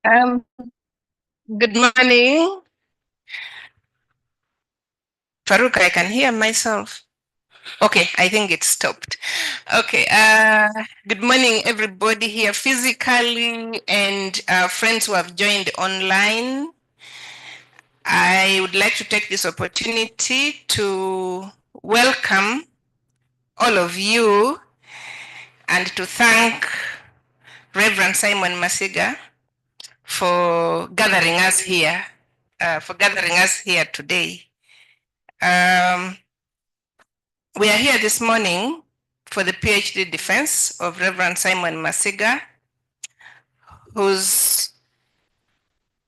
Um, Good morning. Farouk, I can hear myself. Okay, I think it stopped. Okay, good morning, everybody here physically and friends who have joined online. I would like to take this opportunity to welcome all of you and to thank Reverend Simon Masiga for gathering us here, today. We are here this morning for the PhD defense of Reverend Simon Masiga, whose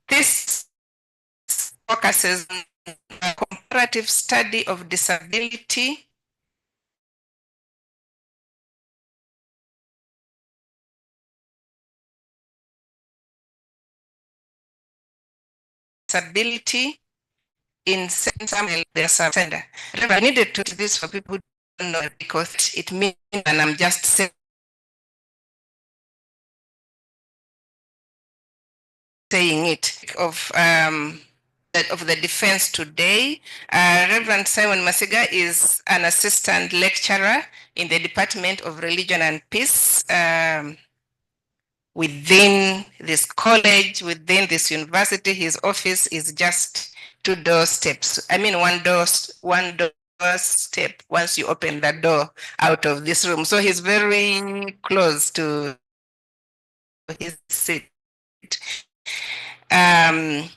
thesis focuses on a comparative study of disability in Samuel the Center. I needed to do this for people who don't know because it means, and I'm just saying it, of the defense today. Reverend Simon Masiga is an assistant lecturer in the Department of Religion and Peace within this college, within this university. His office is just 2 doorsteps. I mean, one doorstep once you open the door out of this room. So he's very close to his seat. I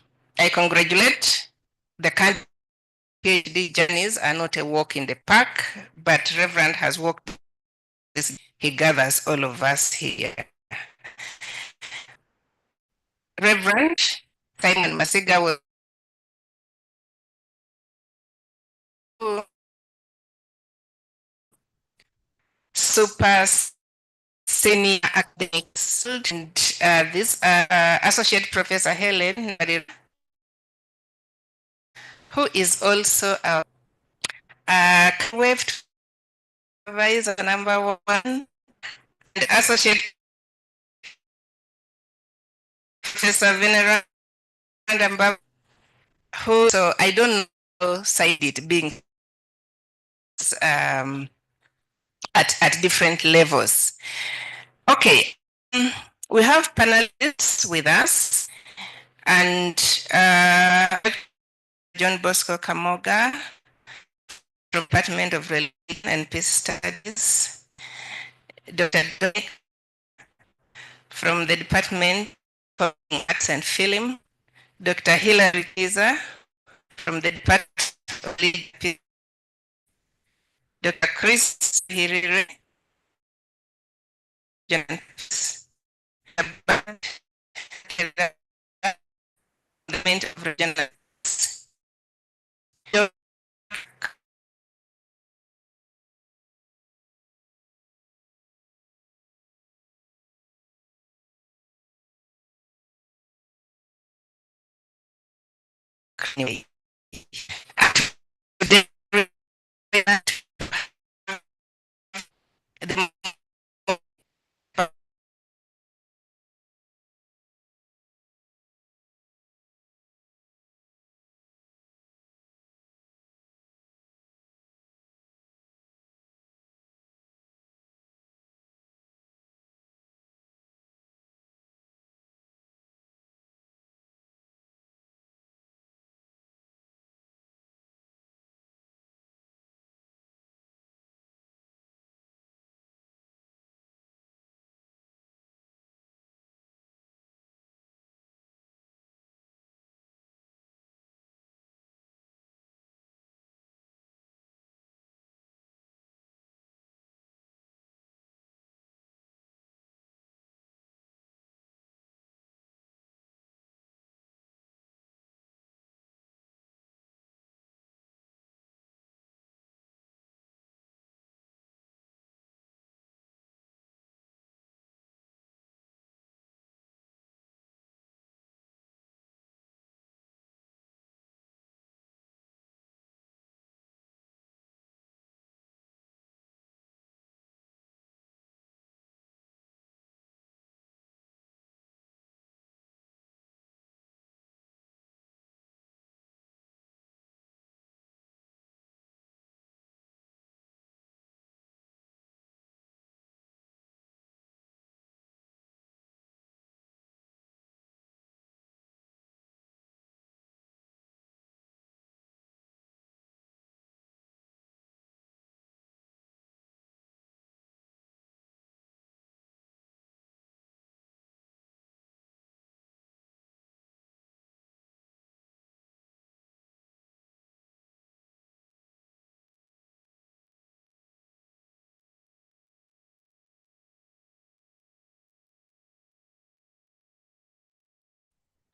congratulate the PhD journeys are not a walk in the park, but Reverend has walked this. He gathers all of us here. Reverend Simon Masiga will super senior academics and this Associate Professor Helen, who is also our waved supervisor number 1 and Associate Professor Veneranda Mbabazi, who, so I don't know side it being at different levels. Okay, we have panelists with us, and John Bosco Kamoga from Department of Religion and Peace Studies, Dr. Dominic from the Department of Arts and Film, Dr. Hilary Kiza from the Department of Leadership, Dr. Chris Hirire, Department of Regional anyway.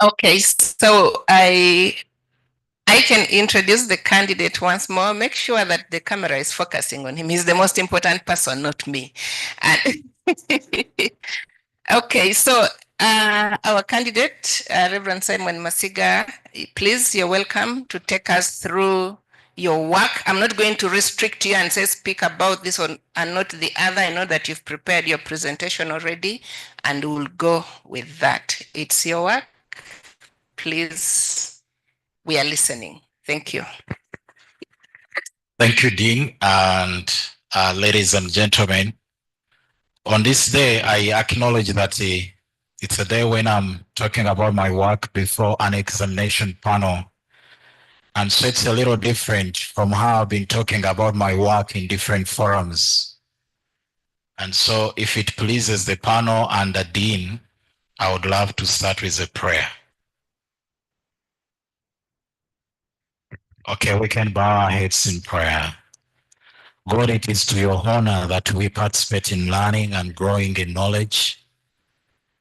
Okay, so I can introduce the candidate once more. Make sure that the camera is focusing on him. He's the most important person, not me. And okay, so our candidate, Reverend Simon Masiga, please, you're welcome to take us through your work. I'm not going to restrict you and say speak about this one and not the other. I know that you've prepared your presentation already, and we'll go with that. It's your work. Please, we are listening. Thank you. Thank you, Dean, and ladies and gentlemen. On this day, I acknowledge that it's a day when I'm talking about my work before an examination panel. And so it's a little different from how I've been talking about my work in different forums. And so if it pleases the panel and the Dean, I would love to start with a prayer. Okay, we can bow our heads in prayer. God, it is to your honor that we participate in learning and growing in knowledge.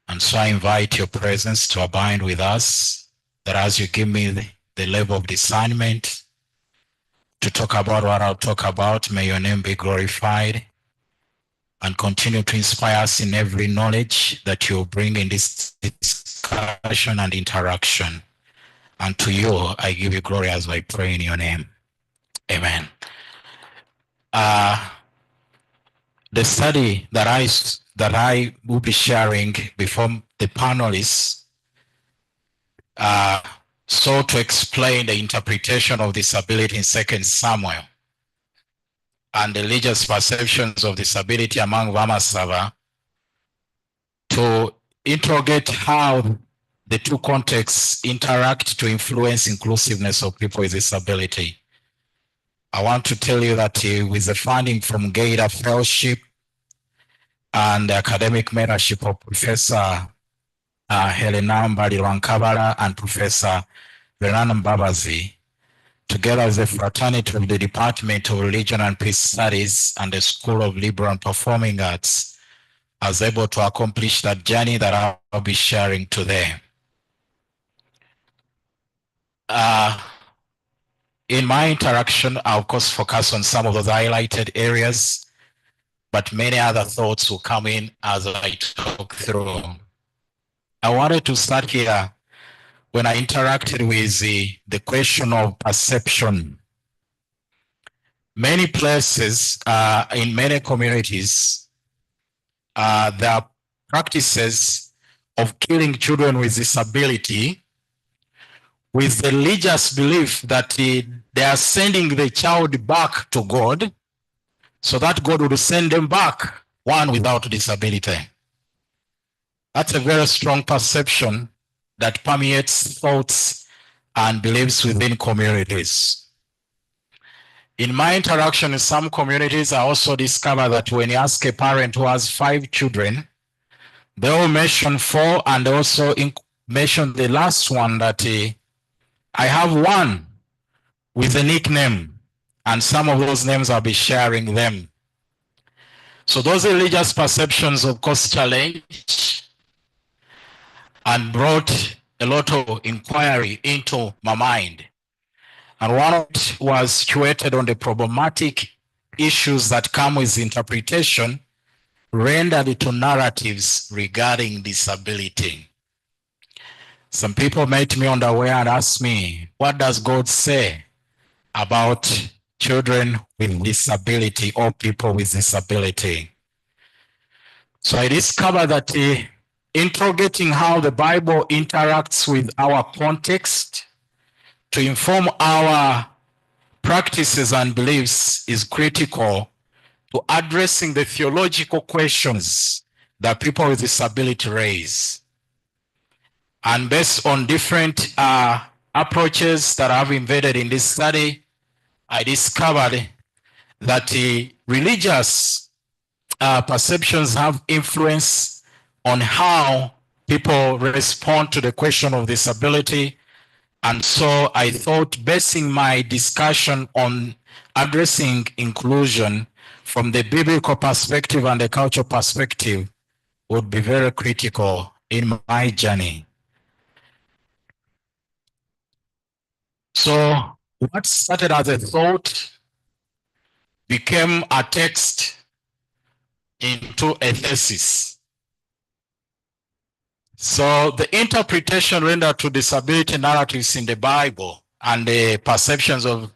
And so I invite your presence to abide with us, that as you give me the level of discernment to talk about what I'll talk about, may your name be glorified, and continue to inspire us in every knowledge that you'll bring in this discussion and interaction. And to you, I give you glory as I pray in your name. Amen. The study that I will be sharing before the panelists sought to explain the interpretation of disability in 2 Samuel and the religious perceptions of disability among Bamasaaba, to interrogate how the two contexts interact to influence inclusiveness of people with disability. I want to tell you that with the funding from Gator Fellowship and the academic mentorship of Professor Helen, Nambalirwa, Nkabala, and Professor Veneranda, Mbabazi, together with the fraternity of the Department of Religion and Peace Studies and the School of Liberal and Performing Arts, I was able to accomplish that journey that I'll be sharing today. In my interaction, I'll of course focus on some of those highlighted areas, but many other thoughts will come in as I talk through. I wanted to start here when I interacted with the question of perception. Many places, in many communities, there are practices of killing children with disability with the religious belief that they are sending the child back to God, so that God would send them back, one without disability. That's a very strong perception that permeates thoughts and beliefs within communities. In my interaction in some communities, I also discovered that when you ask a parent who has 5 children, they all mention 4, and also mention the last one that I have one with a nickname, and some of those names I'll be sharing them. So those religious perceptions, of course, challenge and brought a lot of inquiry into my mind. And one of it was situated on the problematic issues that come with interpretation rendered into narratives regarding disability. Some people met me on the way and asked me, what does God say about children with disability or people with disability? So I discovered that interrogating how the Bible interacts with our context to inform our practices and beliefs is critical to addressing the theological questions that people with disability raise. And based on different approaches that I've embedded in this study, I discovered that religious perceptions have influence on how people respond to the question of disability. And so I thought basing my discussion on addressing inclusion from the biblical perspective and the cultural perspective would be very critical in my journey. So what started as a thought became a text into a thesis. So the interpretation rendered to disability narratives in the Bible and the perceptions of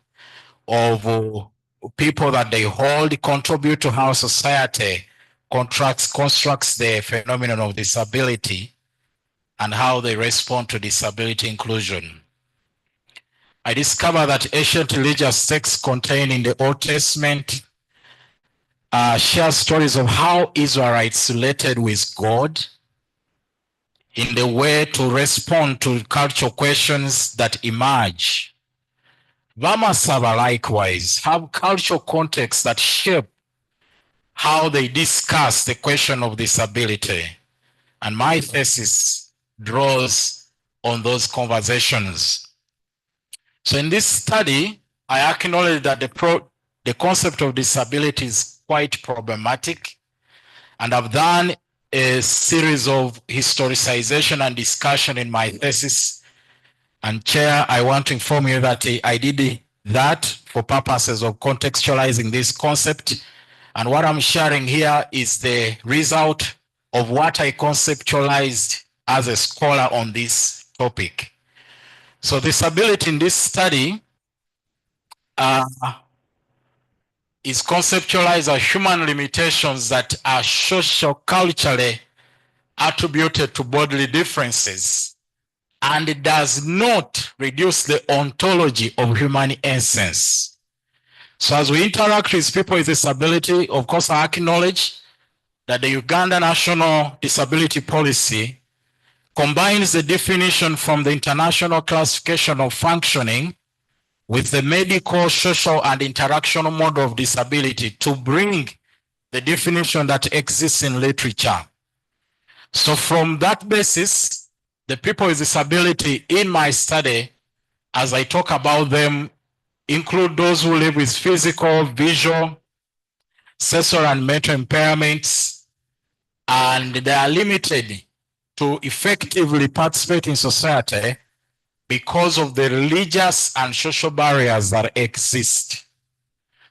people that they hold contribute to how society constructs the phenomenon of disability and how they respond to disability inclusion. I discovered that ancient religious texts contained in the Old Testament share stories of how Israelites related with God in the way to respond to cultural questions that emerge. Bamasaaba likewise have cultural contexts that shape how they discuss the question of disability. And my thesis draws on those conversations. So in this study, I acknowledge that the concept of disability is quite problematic, and I've done a series of historicization and discussion in my thesis. And Chair, I want to inform you that I did that for purposes of contextualizing this concept. And what I'm sharing here is the result of what I conceptualized as a scholar on this topic. So disability in this study is conceptualized as human limitations that are socio-culturally attributed to bodily differences, and it does not reduce the ontology of human essence. So as we interact with people with disability, of course, I acknowledge that the Uganda National Disability Policy combines the definition from the International Classification of Functioning with the medical, social, and interactional model of disability to bring the definition that exists in literature. So from that basis, the people with disability in my study, as I talk about them, include those who live with physical, visual, sensory, and mental impairments, and they are limited to effectively participate in society because of the religious and social barriers that exist.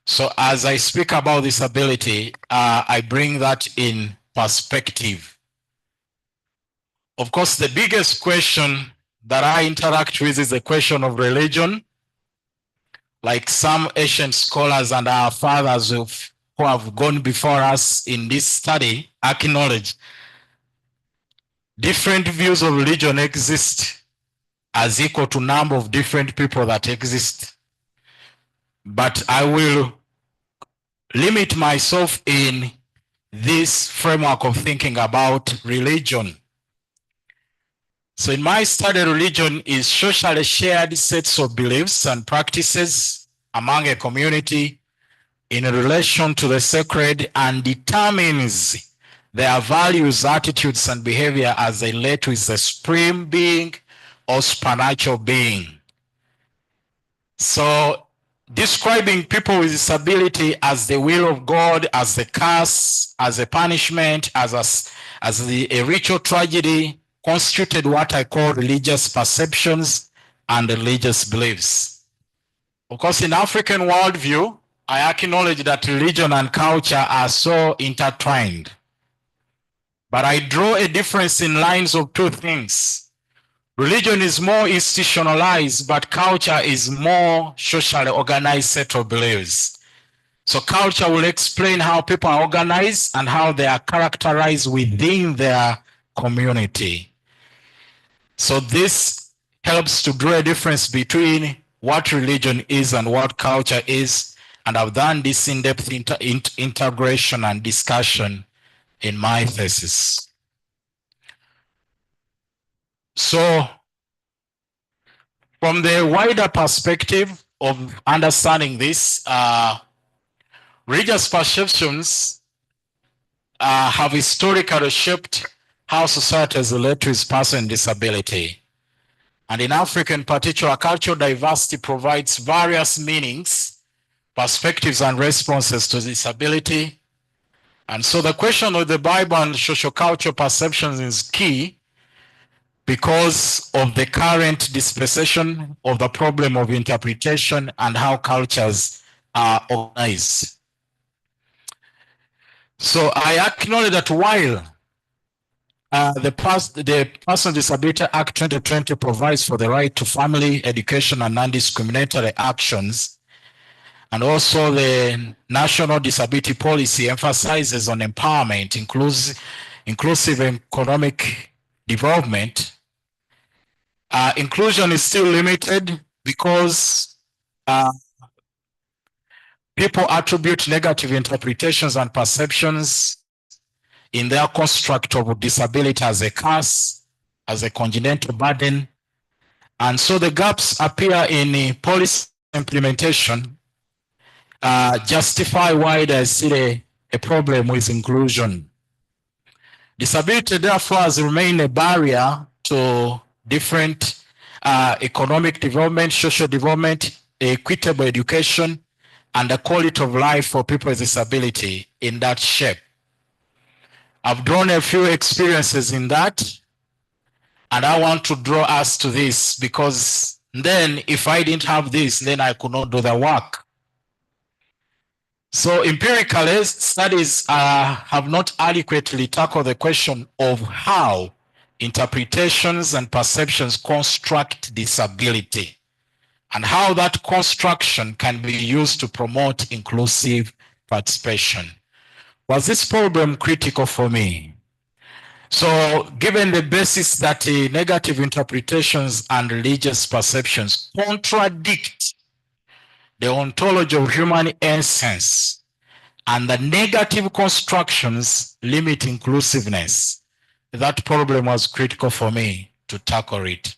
So as I speak about disability, I bring that in perspective. Of course, the biggest question that I interact with is the question of religion. Like some ancient scholars and our fathers who have gone before us in this study acknowledge different views of religion exist as equal to number of different people that exist. But I will limit myself in this framework of thinking about religion. So in my study, religion is socially shared sets of beliefs and practices among a community in relation to the sacred and determines their values, attitudes, and behavior as they relate with the supreme being or supernatural being. So describing people with disability as the will of God, as the curse, as a punishment, as a ritual tragedy, constituted what I call religious perceptions and religious beliefs. Of course, in African worldview, I acknowledge that religion and culture are so intertwined. But I draw a difference in lines of two things. Religion is more institutionalized, but culture is more socially organized set of beliefs. So culture will explain how people are organized and how they are characterized within their community. So this helps to draw a difference between what religion is and what culture is. And I've done this in-depth integration and discussion in my thesis. So from the wider perspective of understanding this, religious perceptions have historically shaped how societies relate to its person with disability. And in Africa in particular, cultural diversity provides various meanings, perspectives, and responses to disability. And so the question of the Bible and social cultural perceptions is key because of the current dispensation of the problem of interpretation and how cultures are organized. So I acknowledge that while the Person with Disability Act 2020 provides for the right to family, education, and non-discriminatory actions, and also the National Disability Policy emphasizes on empowerment, inclusive economic development, inclusion is still limited because people attribute negative interpretations and perceptions in their construct of disability as a curse, as a congenital burden. And so the gaps appear in policy implementation, justify why there's still a problem with inclusion. Disability, therefore, has remained a barrier to different economic development, social development, equitable education, and the quality of life for people with disability in that shape. I've drawn a few experiences in that, and I want to draw us to this because then if I didn't have this, then I could not do the work. So empirical studies have not adequately tackled the question of how interpretations and perceptions construct disability and how that construction can be used to promote inclusive participation. Was this problem critical for me? So given the basis that negative interpretations and religious perceptions contradict the ontology of human essence, and the negative constructions limit inclusiveness, that problem was critical for me to tackle it.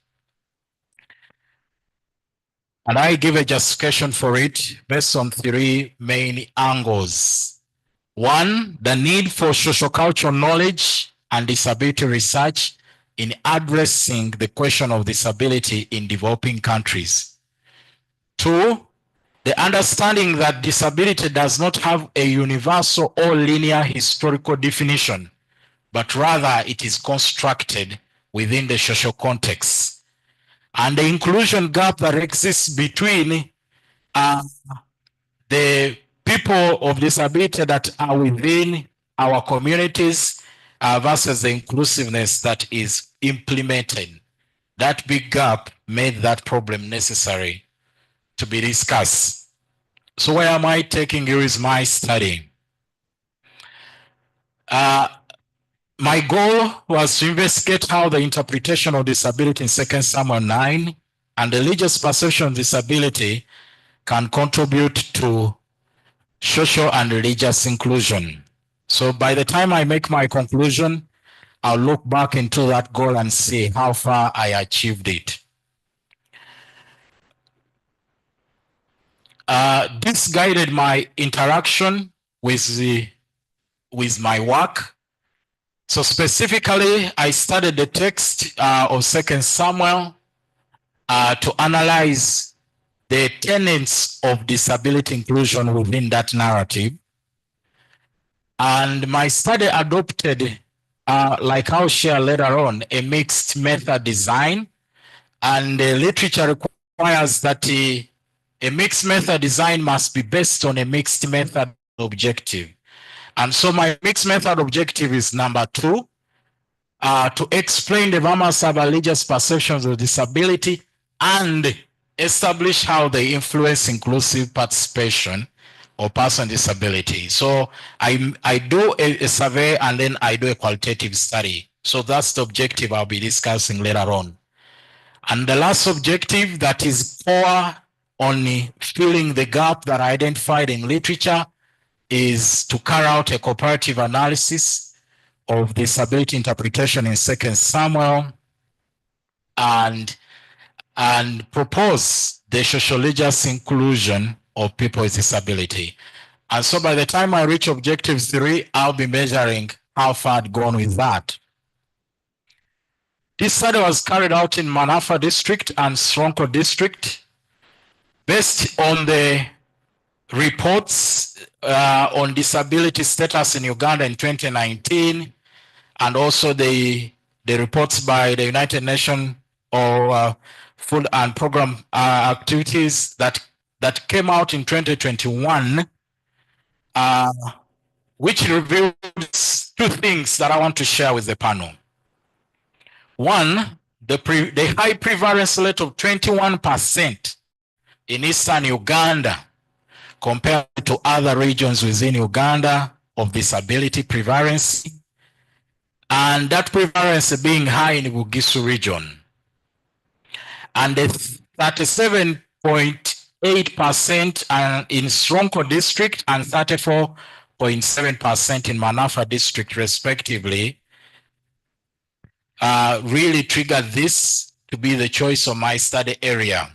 And I give a justification for it based on three main angles. One, the need for socio-cultural knowledge and disability research in addressing the question of disability in developing countries. Two, the understanding that disability does not have a universal or linear historical definition, but rather it is constructed within the social context. And the inclusion gap that exists between the people of disability that are within our communities versus the inclusiveness that is implemented. That big gap made that problem necessary to be discussed. So where am I taking you is my study. My goal was to investigate how the interpretation of disability in 2 Samuel 9 and the religious perception of disability can contribute to social and religious inclusion. So by the time I make my conclusion, I'll look back into that goal and see how far I achieved it. This guided my interaction with my work. So specifically, I studied the text of 2 Samuel to analyze the tenets of disability inclusion within that narrative. And my study adopted, like I'll share later on, a mixed method design. And the literature requires that a mixed method design must be based on a mixed method objective. And so my mixed method objective is number 2, to explain the Bamasaaba religious perceptions of disability and establish how they influence inclusive participation or person with disability. So I do a survey and then I do a qualitative study. So that's the objective I'll be discussing later on. And the last objective that is core on filling the gap that I identified in literature is to carry out a cooperative analysis of disability interpretation in 2 Samuel and propose the socio-religious inclusion of people with disability. And so by the time I reach objective 3, I'll be measuring how far I'd gone with that. This study was carried out in Manafa district and Sonko district based on the reports on disability status in Uganda in 2019 and also the the reports by the United Nations or Food and Program Activities that came out in 2021, which reveals two things that I want to share with the panel. One, the high prevalence rate of 21% in Eastern Uganda compared to other regions within Uganda of disability prevalence, and that prevalence being high in Bugisu region. And the 37.8% in Stronko district and 34.7% in Manafa district respectively, really triggered this to be the choice of my study area.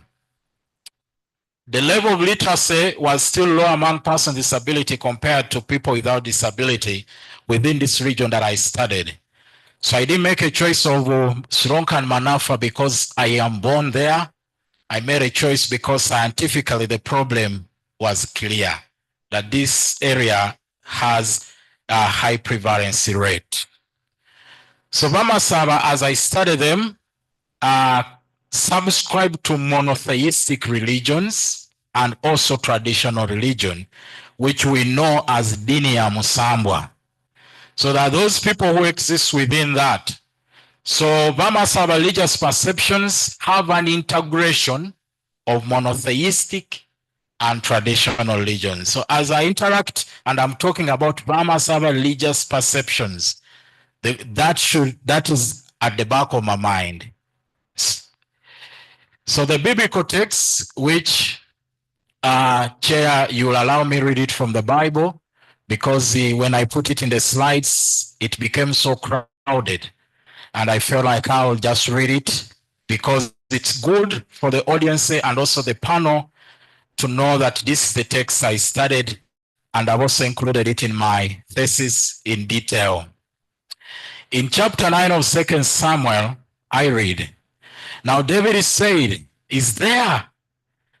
The level of literacy was still low among persons with disability compared to people without disability within this region that I studied. So I didn't make a choice of Stronko and Manafa because I am born there. I made a choice because scientifically the problem was clear that this area has a high prevalence rate. So Bamasaaba, as I studied them, subscribe to monotheistic religions and also traditional religion, which we know as Dini ya Musambwa. So that those people who exist within that. So Bamasaaba religious perceptions have an integration of monotheistic and traditional religion. So as I interact and I'm talking about Bamasaaba religious perceptions, that is at the back of my mind. So the biblical text, which Chair, you'll allow me read it from the Bible, because when I put it in the slides, it became so crowded. And I felt like I'll just read it because it's good for the audience and also the panel to know that this is the text I studied, and I've also included it in my thesis in detail. In chapter 9 of 2 Samuel, I read, "Now David said, is there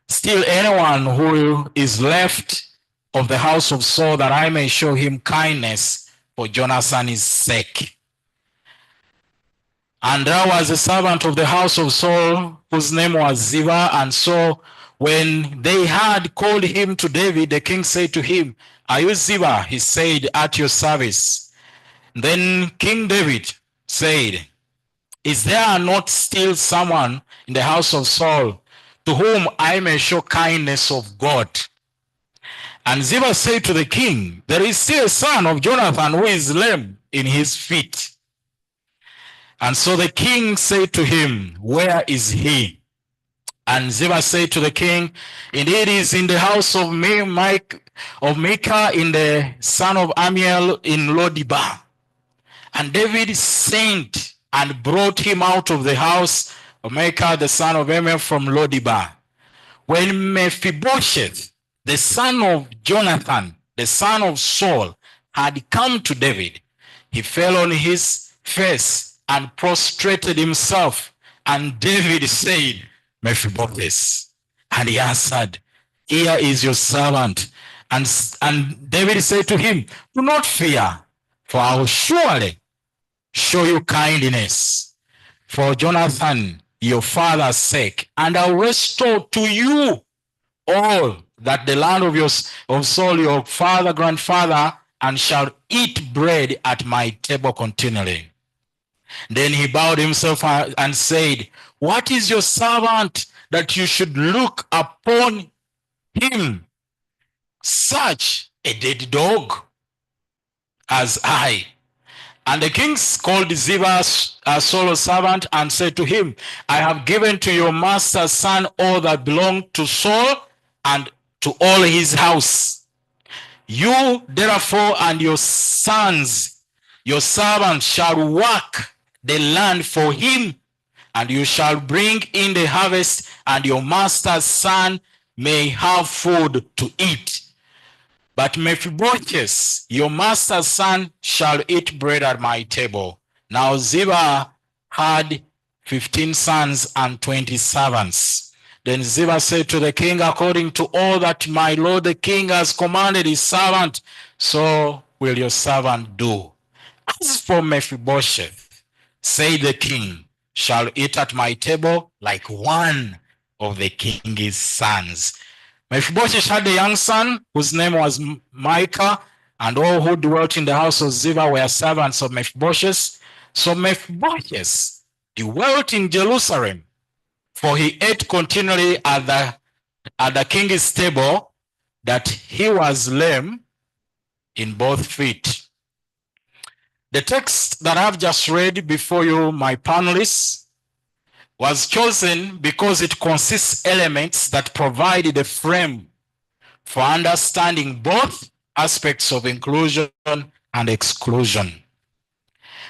still anyone who is left of the house of Saul that I may show him kindness for Jonathan's sake? And there was a servant of the house of Saul whose name was Ziba, and so when they had called him to David, the king said to him, are you Ziba? He said, at your service. Then King David said, is there not still someone in the house of Saul to whom I may show kindness of God? And Ziba said to the king, there is still a son of Jonathan who is lame in his feet. And so the king said to him, where is he? And Ziba said to the king, indeed he is in the house of Micah in the son of Amiel in Lodibar. And David sent and brought him out of the house of Micah the son of Amiel from Lodibar. When Mephibosheth, the son of Jonathan, the son of Saul, had come to David, he fell on his face and prostrated himself. And David said, Mephibosheth. And he answered, here is your servant. And David said to him, do not fear, for I will surely show you kindness for Jonathan, your father's sake, and I will restore to you all that the land of Saul, your father, grandfather, and shall eat bread at my table continually. Then he bowed himself and said, what is your servant that you should look upon him, such a dead dog as I? And the king called Ziba, Saul's servant, and said to him, I have given to your master's son all that belonged to Saul and to all his house. You therefore and your sons, your servants, shall work the land for him, and you shall bring in the harvest, and your master's son may have food to eat. But Mephibosheth, your master's son, shall eat bread at my table. Now Ziba had 15 sons and 20 servants. Then Ziba said to the king, according to all that my lord the king has commanded his servant, so will your servant do. As for Mephibosheth, say the king, shall eat at my table like one of the king's sons. Mephibosheth had a young son whose name was Micah, and all who dwelt in the house of Ziba were servants of Mephibosheth. So Mephibosheth dwelt in Jerusalem, for he ate continually at the king's table, that he was lame in both feet. The text that I've just read before you, my panelists, was chosen because it consists elements that provide the frame for understanding both aspects of inclusion and exclusion.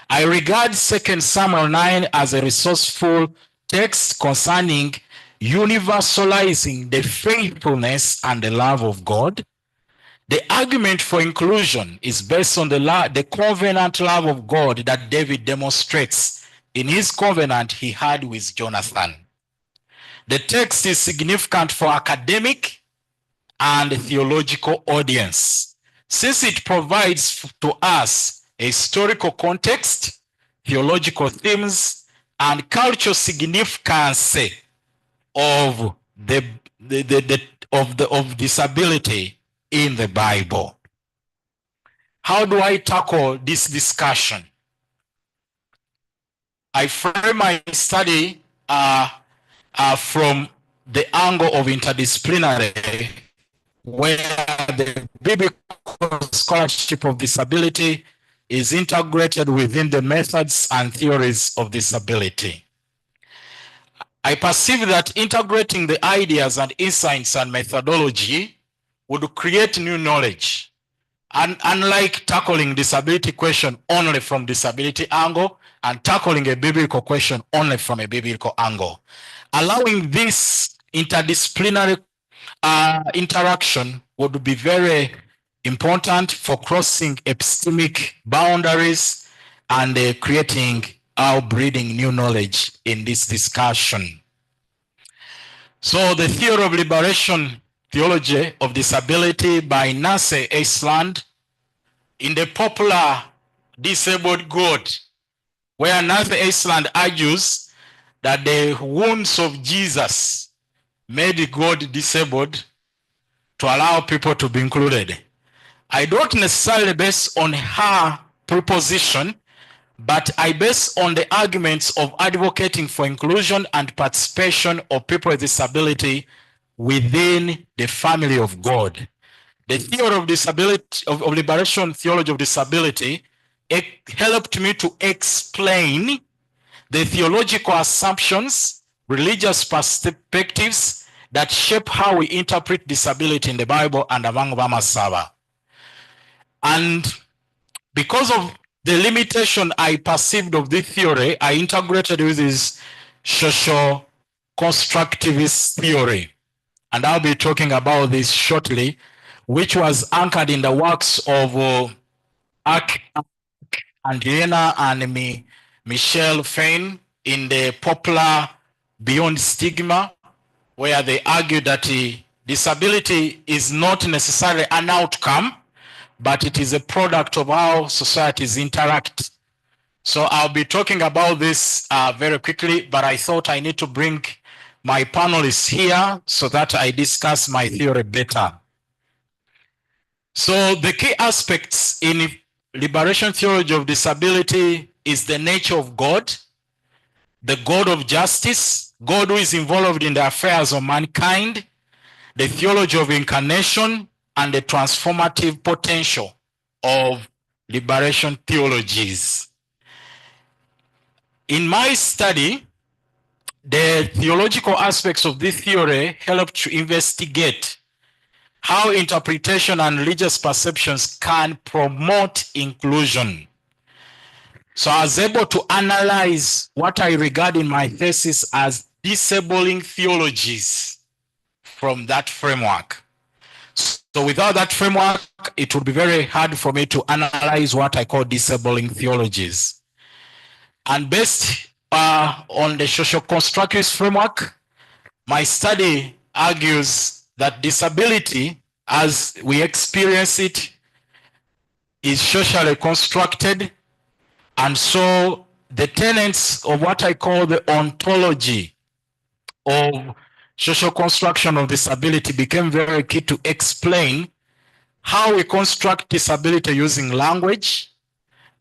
I regard 2 Samuel 9 as a resourceful text concerning universalizing the faithfulness and the love of God. The argument for inclusion is based on the covenant love of God that David demonstrates in his covenant he had with Jonathan. The text is significant for academic and theological audience, since it provides to us a historical context, theological themes, and cultural significance of disability in the Bible. How do I tackle this discussion? I frame my study from the angle of interdisciplinary, where the biblical scholarship of disability is integrated within the methods and theories of disability. I perceive that integrating the ideas and insights and methodology would create new knowledge. And unlike tackling disability question only from disability angle and tackling a biblical question only from a biblical angle, allowing this interdisciplinary interaction would be very important for crossing epistemic boundaries and creating or breeding new knowledge in this discussion. So the theory of liberation, theology of disability by Nasser Iceland, in the popular Disabled God, where Nasser Iceland argues that the wounds of Jesus made God disabled to allow people to be included. I don't necessarily base on her proposition, but I base on the arguments of advocating for inclusion and participation of people with disability within the family of God. The theory of disability, of liberation theology of disability, it helped me to explain the theological assumptions, religious perspectives that shape how we interpret disability in the Bible and among Bamasaaba. And because of the limitation I perceived of this theory, I integrated with this social constructivist theory. And I'll be talking about this shortly, which was anchored in the works of Andriana and Michelle Fain in the popular Beyond Stigma, where they argue that disability is not necessarily an outcome, but it is a product of how societies interact. So I'll be talking about this very quickly, but I thought I need to bring my panelists here so that I discuss my theory better. So the key aspects in liberation theology of disability is the nature of God, the God of justice, God who is involved in the affairs of mankind, the theology of incarnation, and the transformative potential of liberation theologies. In my study, the theological aspects of this theory help to investigate how interpretation and religious perceptions can promote inclusion. So I was able to analyze what I regard in my thesis as disabling theologies from that framework. So without that framework, it would be very hard for me to analyze what I call disabling theologies. And based on the social constructivist framework, my study argues that disability, as we experience it, is socially constructed, and so the tenets of what I call the ontology of social construction of disability became very key to explain how we construct disability using language,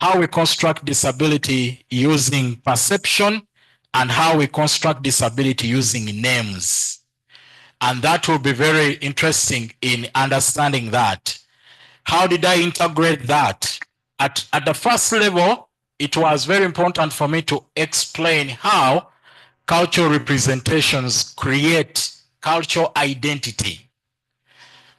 how we construct disability using perception, and how we construct disability using names. And that will be very interesting in understanding that. How did I integrate that? At the first level, it was very important for me to explain how cultural representations create cultural identity.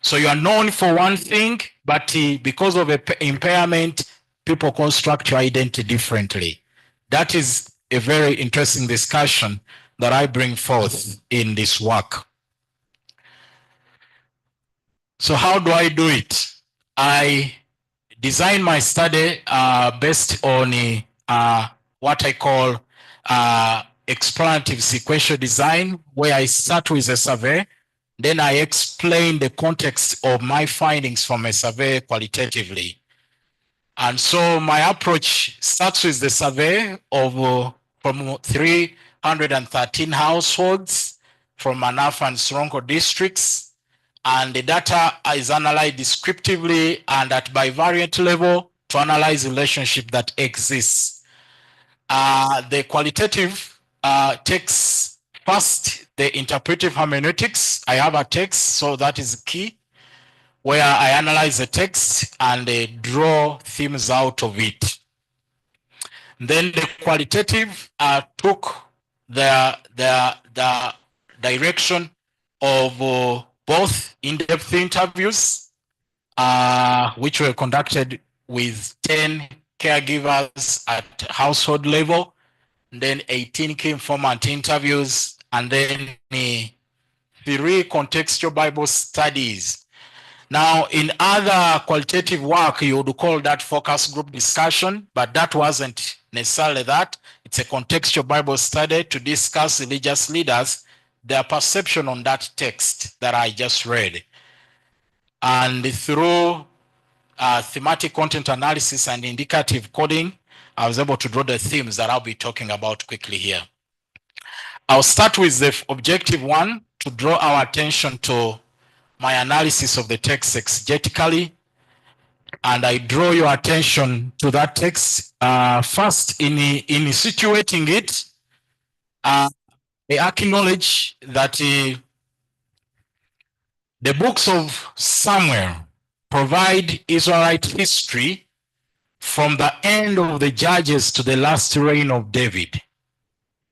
So you are known for one thing, but because of impairment, people construct your identity differently. That is a very interesting discussion that I bring forth in this work. So how do I do it? I design my study based on what I call explorative sequential design, where I start with a survey, then I explain the context of my findings from a survey qualitatively. And so my approach starts with the survey of from 313 households from Manafa and Soronko districts. And the data is analyzed descriptively and at bivariate level to analyze the relationship that exists. The qualitative takes first the interpretive hermeneutics. I have a text, so that is key, where I analyze the text and draw themes out of it. Then the qualitative took the direction of both in-depth interviews, which were conducted with 10 caregivers at household level, and then 18 key informant interviews, and then 3 contextual Bible studies. Now, in other qualitative work, you would call that focus group discussion, but that wasn't necessarily that. It's a contextual Bible study to discuss religious leaders, their perception on that text that I just read. And through thematic content analysis and indicative coding, I was able to draw the themes that I'll be talking about quickly here. I'll start with the objective one to draw our attention to my analysis of the text exegetically. And I draw your attention to that text first in situating it. I acknowledge that the books of Samuel provide Israelite history from the end of the Judges to the last reign of David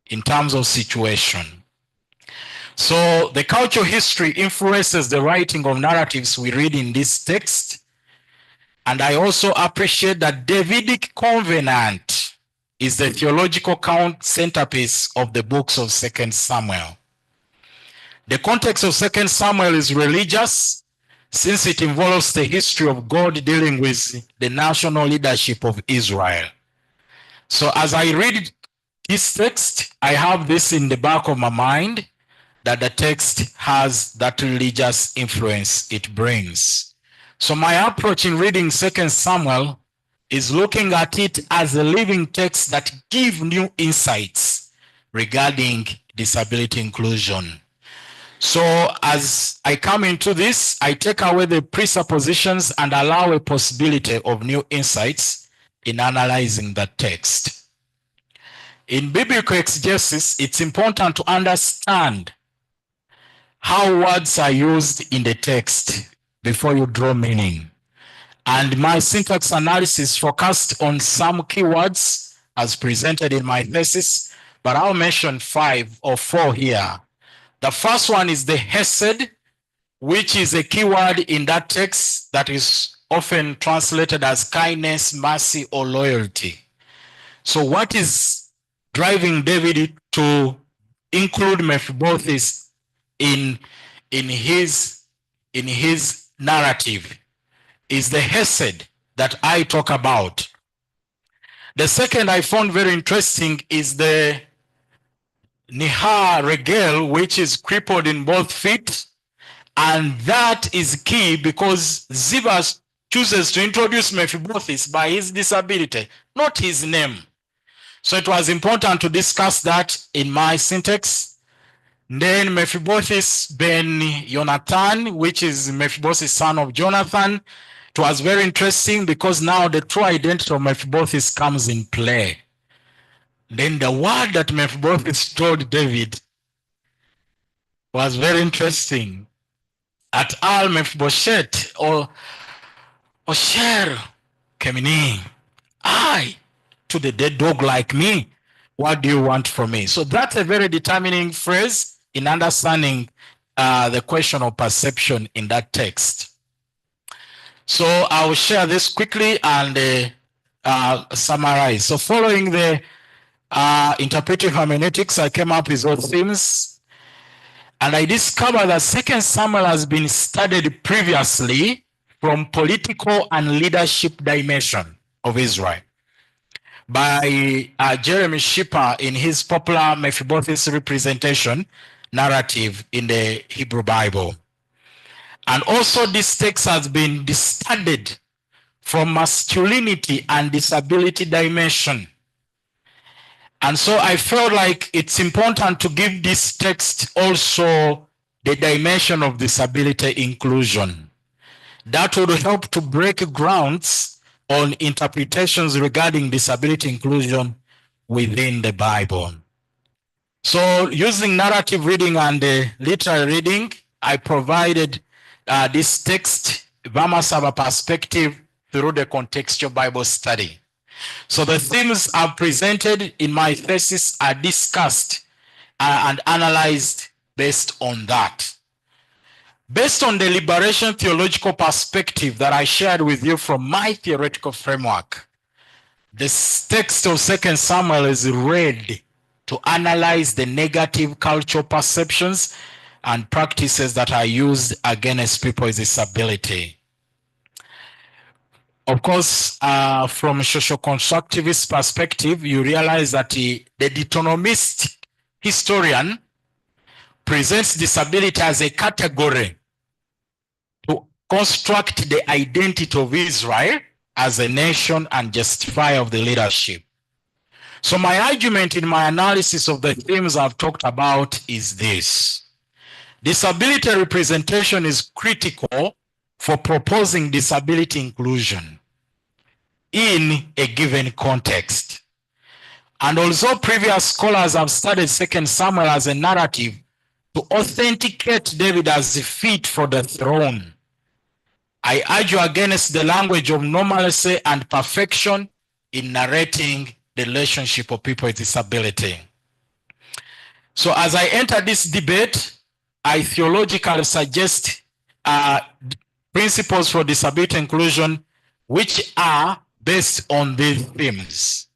in terms of situation. So the cultural history influences the writing of narratives we read in this text. And I also appreciate that Davidic covenant is the theological centerpiece of the books of 2 Samuel. The context of 2 Samuel is religious, since it involves the history of God dealing with the national leadership of Israel. So as I read this text, I have this in the back of my mind, that the text has that religious influence it brings. So my approach in reading 2 Samuel is looking at it as a living text that gives new insights regarding disability inclusion. So as I come into this, I take away the presuppositions and allow a possibility of new insights in analyzing the text. In biblical exegesis, it's important to understand how words are used in the text before you draw meaning. And my syntax analysis focused on some keywords as presented in my thesis, but I'll mention 5 or 4 here. The first one is the hesed, which is a keyword in that text that is often translated as kindness, mercy, or loyalty. So what is driving David to include Mephibosheth in his narrative is the hesed that I talk about. The second I found very interesting is the Nihar Regel, which is crippled in both feet, and that is key because Ziba chooses to introduce Mephibosheth by his disability, not his name. So it was important to discuss that in my syntax. Then Mephibosheth ben Jonathan, which is Mephibosheth son of Jonathan. It was very interesting because now the true identity of Mephibosheth comes in play. Then the word that Mephibosheth told David was very interesting. At al Mephibosheth or Osher Kemini, I to the dead dog like me. What do you want from me? So that's a very determining phrase in understanding the question of perception in that text. So I will share this quickly and summarize. So following the interpretive hermeneutics, I came up with those themes. And I discovered that 2 Samuel has been studied previously from political and leadership dimension of Israel by Jeremy Shipper in his popular Mephibosheth representation narrative in the Hebrew Bible. And also this text has been studied from masculinity and disability dimension. And so I felt like it's important to give this text also the dimension of disability inclusion. That would help to break grounds on interpretations regarding disability inclusion within the Bible. So using narrative reading and literary reading, I provided this text, Bamasaaba perspective, through the contextual Bible study. So the themes I've presented in my thesis are discussed and analyzed based on that. Based on the liberation theological perspective that I shared with you from my theoretical framework, this text of 2 Samuel is read to analyze the negative cultural perceptions and practices that are used against people with disability. Of course, from a social-constructivist perspective, you realize that the Deuteronomist historian presents disability as a category to construct the identity of Israel as a nation and justify of the leadership. So my argument in my analysis of the themes I've talked about is this. Disability representation is critical for proposing disability inclusion in a given context. And although previous scholars have studied 2 Samuel as a narrative to authenticate David as fit for the throne, I argue against the language of normalcy and perfection in narrating the relationship of people with disability. So as I enter this debate, I theologically suggest principles for disability inclusion which are based on these themes.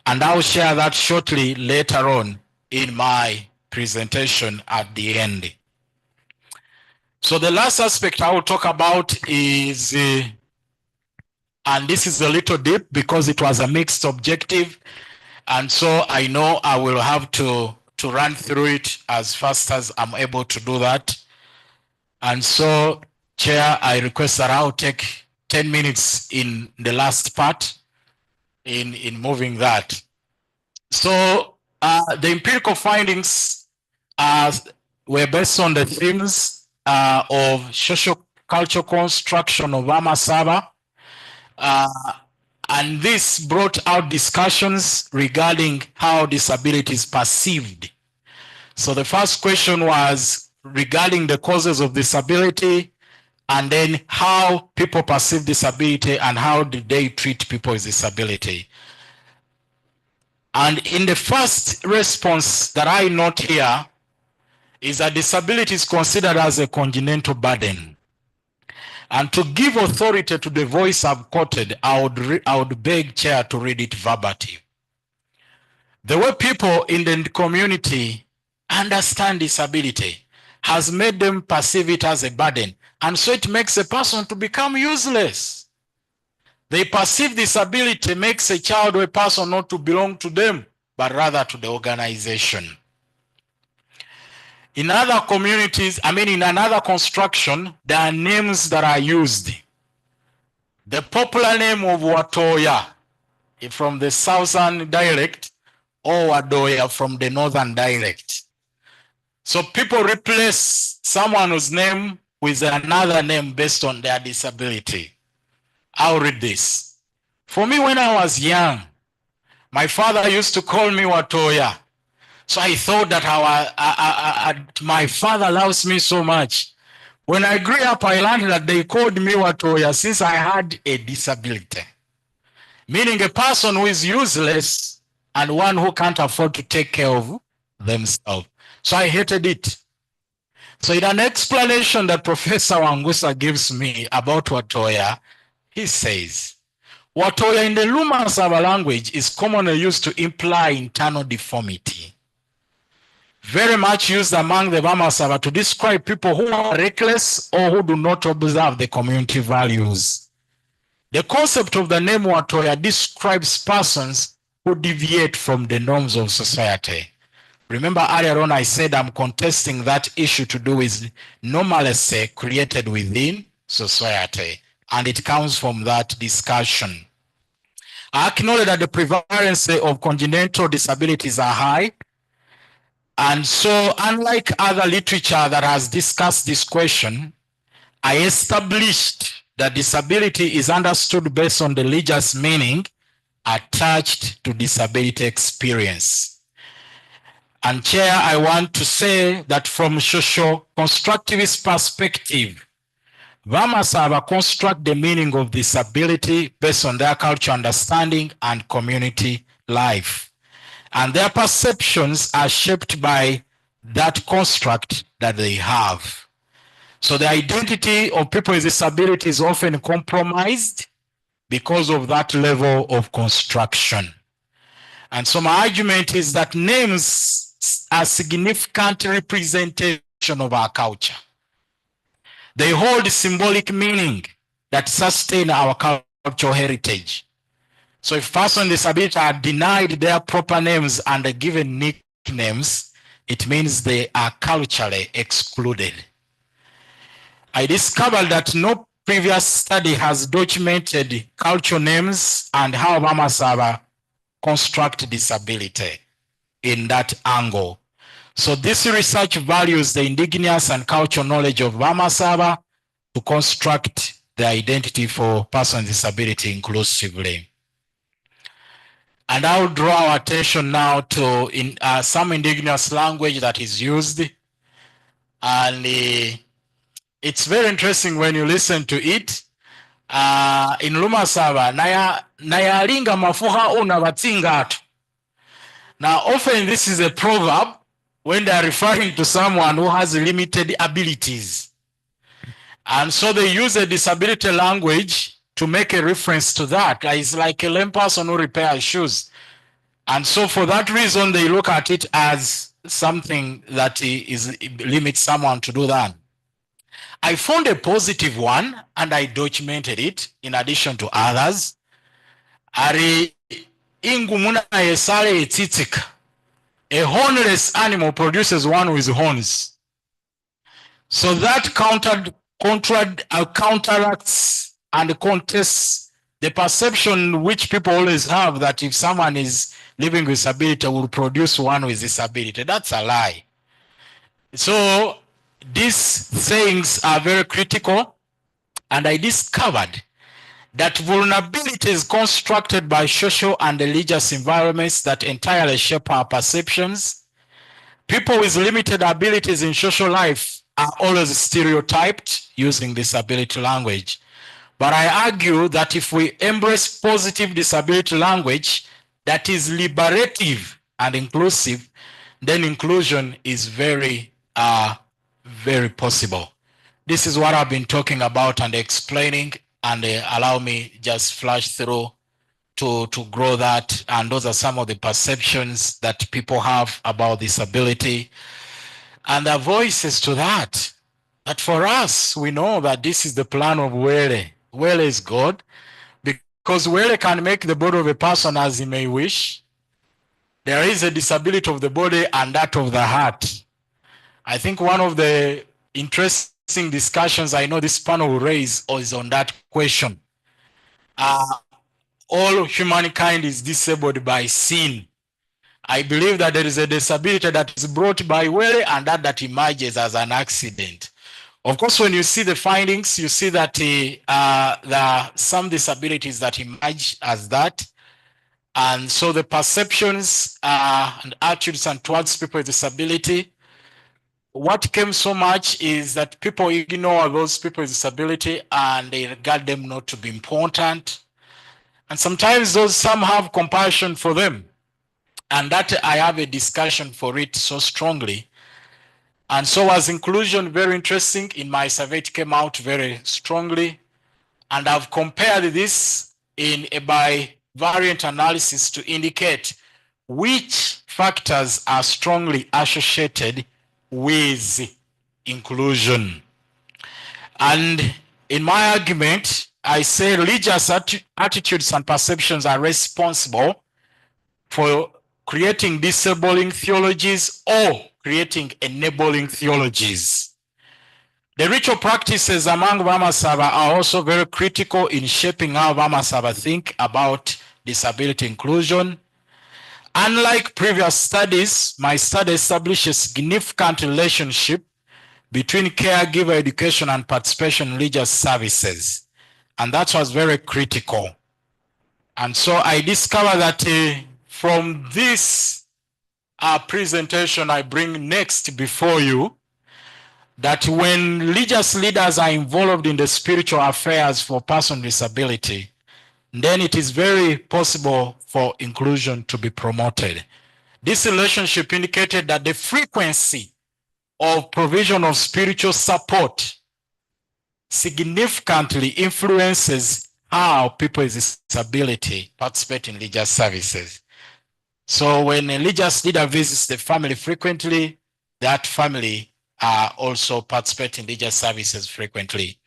And I'll share that shortly later on in my presentation at the end. So the last aspect I will talk about is, and this is a little deep because it was a mixed objective, and so I know I will have to run through it as fast as I'm able to do that. And so, Chair, I request that I'll take 10 minutes in the last part in moving that. So the empirical findings were based on the themes of social cultural construction of Bamasaaba, and this brought out discussions regarding how disability is perceived. So the first question was regarding the causes of disability, and then how people perceive disability and how do they treat people with disability. And in the first response that I note here is that disability is considered as a congenital burden. And to give authority to the voice I've quoted, I would beg Chair to read it verbatim. The way people in the community understand disability has made them perceive it as a burden. And so it makes a person to become useless. They perceive disability makes a child or a person not to belong to them, but rather to the organization. In other communities, in another construction, there are names that are used. The popular name of Watoya from the southern dialect or Wadoya from the northern dialect. So people replace someone's name with another name based on their disability. I'll read this. For me, when I was young, my father used to call me Watoya. So I thought that my father loves me so much. When I grew up, I learned that they called me Watoya since I had a disability. Meaning a person who is useless and one who can't afford to take care of themselves. So I hated it. So in an explanation that Professor Wangusa gives me about Watoya, he says, Watoya in the Bamasaaba language is commonly used to imply internal deformity. Very much used among the Bamasaaba to describe people who are reckless or who do not observe the community values. The concept of the name Watoya describes persons who deviate from the norms of society. Remember earlier on I said I'm contesting that issue to do with normalcy created within society, and it comes from that discussion. I acknowledge that the prevalence of congenital disabilities are high, and so unlike other literature that has discussed this question, I established that disability is understood based on the religious meaning attached to disability experience. And Chair, I want to say that from socio-constructivist perspective, Bamasaaba construct the meaning of disability based on their cultural understanding and community life. And their perceptions are shaped by that construct that they have. So the identity of people with disability is often compromised because of that level of construction. And so my argument is that names are significant representation of our culture. They hold symbolic meaning that sustain our cultural heritage. So if persons with disability are denied their proper names and are given nicknames, it means they are culturally excluded. I discovered that no previous study has documented cultural names and how Bamasaaba construct disability in that angle. So this research values the indigenous and cultural knowledge of Bamasaaba to construct the identity for persons with disability inclusively. And I'll draw our attention now to some indigenous language that is used. And it's very interesting when you listen to it. In Bamasaaba, nayalinga mafuha una batsingatu. Now, often this is a proverb when they are referring to someone who has limited abilities. And so they use a disability language to make a reference to that. It's like a lame person who repairs shoes. And so for that reason, they look at it as something that limits someone to do that. I found a positive one and I documented it in addition to others. Ari ingumuna esale etitika. A hornless animal produces one with horns. So that counteracts and contests the perception which people always have that if someone is living with disability will produce one with disability. That's a lie. So these things are very critical, and I discovered that vulnerability is constructed by social and religious environments that entirely shape our perceptions. People with limited abilities in social life are always stereotyped using disability language. But I argue that if we embrace positive disability language that is liberative and inclusive, then inclusion is very, very possible. This is what I've been talking about and explaining, and allow me just flash through to grow that. And those are some of the perceptions that people have about disability. And the voices to that, that for us, we know that this is the plan of Wele. Wele is God, because Wele can make the body of a person as he may wish. There is a disability of the body and that of the heart. I think one of the interesting discussions I know this panel will raise is on that question. all humankind is disabled by sin. I believe that there is a disability that is brought by will and that emerges as an accident. Of course, when you see the findings, you see that there are some disabilities that emerge as that. And so the perceptions and attitudes and towards people with disability, what came so much is that people ignore those people with disability and they regard them not to be important. And sometimes some have compassion for them. And that I have a discussion for it so strongly. And so was inclusion very interesting. In my survey, it came out very strongly. And I've compared this in a bivariant analysis to indicate which factors are strongly associated with inclusion. And in my argument, I say religious attitudes and perceptions are responsible for creating disabling theologies or creating enabling theologies. The ritual practices among Bamasaaba are also very critical in shaping how Bamasaaba think about disability inclusion. Unlike previous studies, my study established a significant relationship between caregiver education and participation in religious services. And that was very critical. And so I discovered that from this presentation I bring next before you, that when religious leaders are involved in the spiritual affairs for persons with disability, then it is very possible for inclusion to be promoted. This relationship indicated that the frequency of provision of spiritual support significantly influences how people with disability participate in religious services. So when a religious leader visits the family frequently, that family also participate in religious services frequently.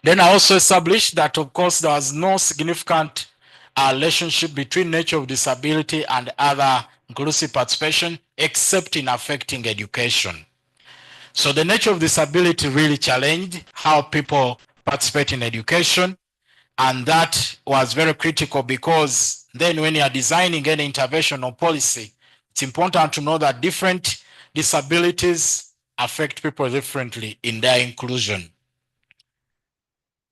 Then I also established that, of course, there was no significant relationship between nature of disability and other inclusive participation, except in affecting education. So the nature of disability really challenged how people participate in education. And that was very critical because then when you are designing any intervention or policy, it's important to know that different disabilities affect people differently in their inclusion.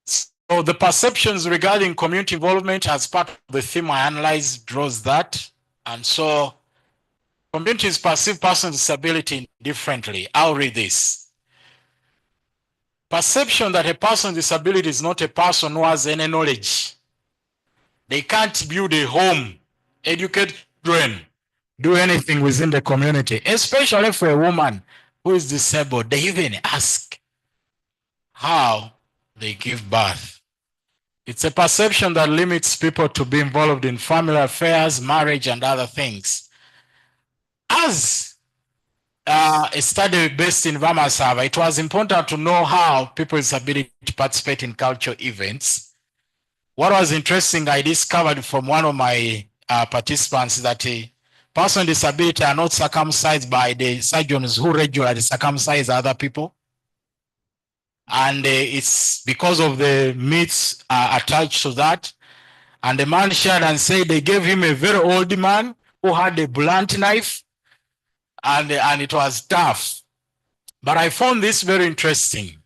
So the perceptions regarding community involvement as part of the theme I analyzed draws that. And so communities perceive persons with disability differently. I'll read this. Perception that a person with disability is not a person who has any knowledge. They can't build a home, educate children, do anything within the community, especially for a woman who is disabled. They even ask how they give birth. It's a perception that limits people to be involved in family affairs, marriage, and other things. As a study based in Bamasaaba, it was important to know how people with disability participate in cultural events. What was interesting, I discovered from one of my participants that persons with disability are not circumcised by the surgeons who regularly circumcise other people. And it's because of the myths attached to that. And the man shared and said they gave him a very old man who had a blunt knife, and it was tough. But I found this very interesting,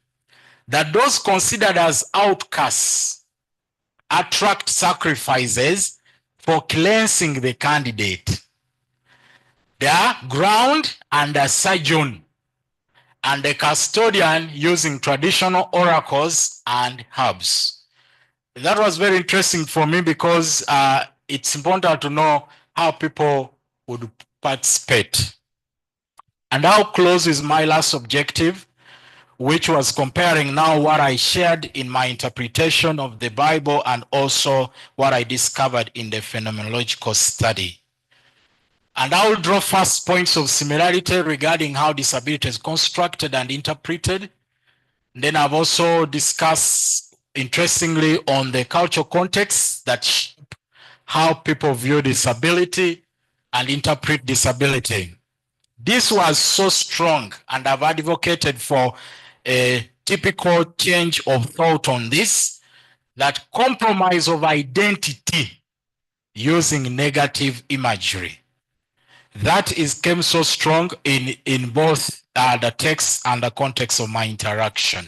that those considered as outcasts attract sacrifices for cleansing the candidate. They are ground and a surgeon and a custodian using traditional oracles and herbs. That was very interesting for me because it's important to know how people would participate. And I'll close with my last objective, which was comparing now what I shared in my interpretation of the Bible and also what I discovered in the phenomenological study. And I will draw first points of similarity regarding how disability is constructed and interpreted. Then I've also discussed, interestingly, on the cultural context that shape how people view disability and interpret disability. This was so strong, and I've advocated for a typical change of thought on this, that compromise of identity using negative imagery. That came so strong in both the text and the context of my interaction.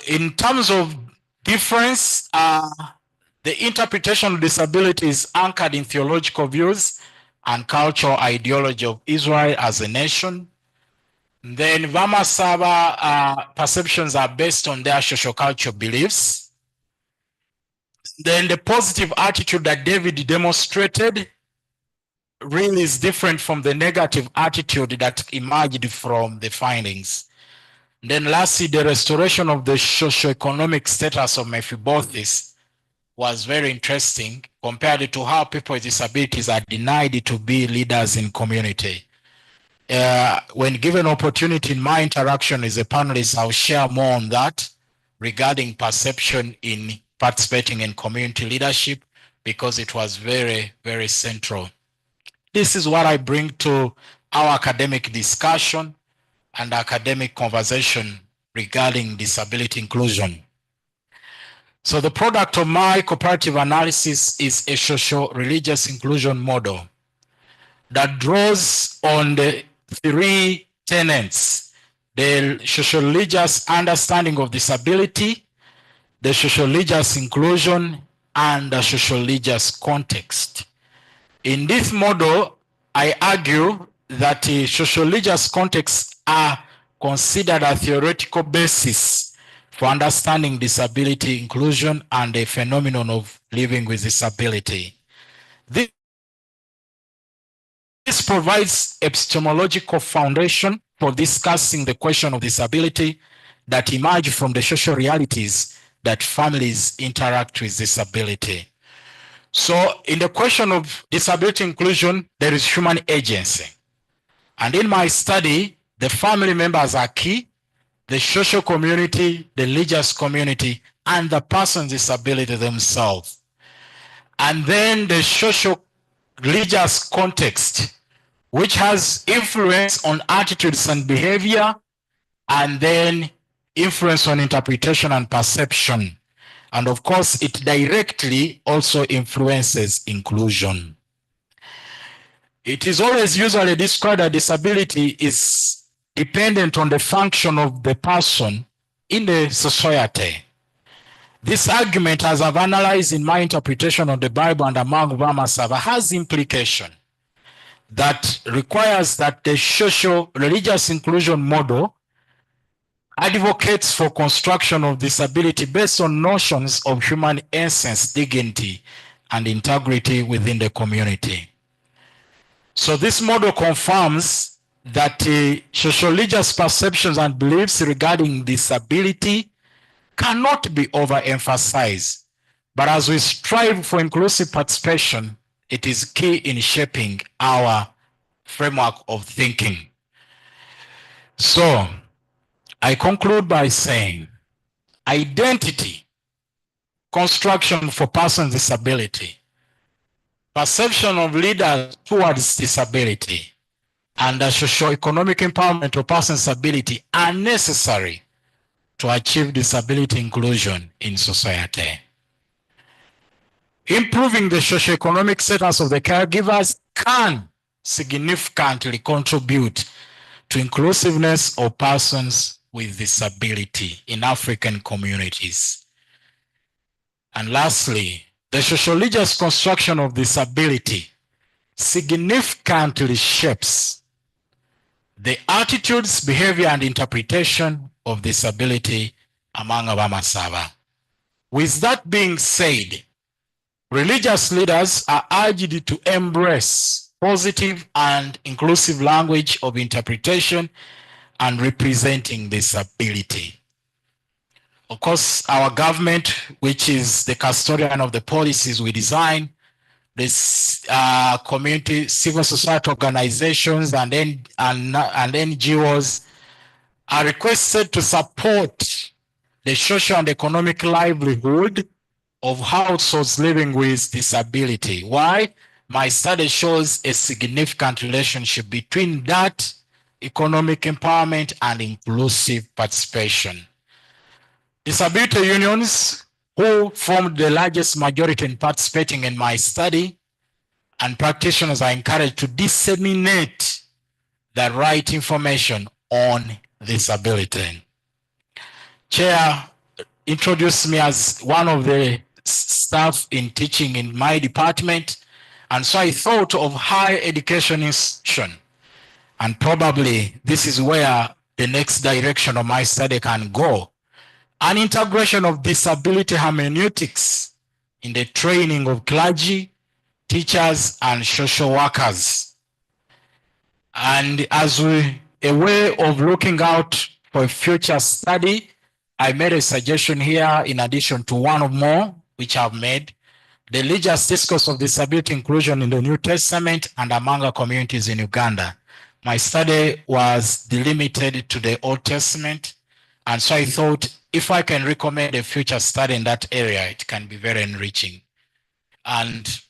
In terms of difference, the interpretation of disability is anchored in theological views and cultural ideology of Israel as a nation. Then Bamasaaba perceptions are based on their social-cultural beliefs. Then the positive attitude that David demonstrated really is different from the negative attitude that emerged from the findings. Then lastly, the restoration of the socio-economic status of Mephibosheth was very interesting compared to how people with disabilities are denied to be leaders in community. When given opportunity in my interaction as a panelist, I'll share more on that regarding perception in participating in community leadership, because it was very, very central. This is what I bring to our academic discussion and academic conversation regarding disability inclusion. So the product of my cooperative analysis is a socio-religious inclusion model that draws on the three tenets: the socio-religious understanding of disability, the socio-religious inclusion, and the socio-religious context. In this model, I argue that the socio-religious contexts are considered a theoretical basis for understanding disability inclusion and the phenomenon of living with disability. This provides epistemological foundation for discussing the question of disability that emerge from the social realities that families interact with disability. So in the question of disability inclusion, there is human agency. And in my study, the family members are key, the social community, the religious community, and the person's disability themselves. And then the social religious context, which has influence on attitudes and behavior, and then influence on interpretation and perception. And of course, it directly also influences inclusion. It is always usually described that disability is dependent on the function of the person in the society. This argument, as I've analyzed in my interpretation of the Bible and among Bamasaaba, has implication that requires that the socio-religious inclusion model advocates for construction of disability based on notions of human essence, dignity, and integrity within the community. So this model confirms that socio-religious perceptions and beliefs regarding disability cannot be overemphasized. But as we strive for inclusive participation, it is key in shaping our framework of thinking. So I conclude by saying identity, construction for persons with disability, perception of leaders towards disability, and the socio-economic empowerment of persons with disability are necessary to achieve disability inclusion in society. Improving the socio-economic status of the caregivers can significantly contribute to inclusiveness of persons with disability in African communities. And lastly, the socio-religious construction of disability significantly shapes the attitudes, behavior, and interpretation of disability among Bamasaaba. With that being said, religious leaders are urged to embrace positive and inclusive language of interpretation and representing disability. Of course, our government, which is the custodian of the policies we design, this community, civil society organizations, and NGOs are requested to support the social and economic livelihood of households living with disability. Why? My study shows a significant relationship between that economic empowerment and inclusive participation. Disability unions, who formed the largest majority in participating in my study, and practitioners are encouraged to disseminate the right information on disability. Chair introduced me as one of the staff in teaching in my department, and so I thought of higher education institution, and probably this is where the next direction of my study can go. An integration of disability hermeneutics in the training of clergy, teachers, and social workers. And as a way of looking out for a future study, I made a suggestion here in addition to one or more, which I've made. The religious discourse of disability inclusion in the New Testament and among our communities in Uganda. My study was delimited to the Old Testament, and so I thought if I can recommend a future study in that area, it can be very enriching. And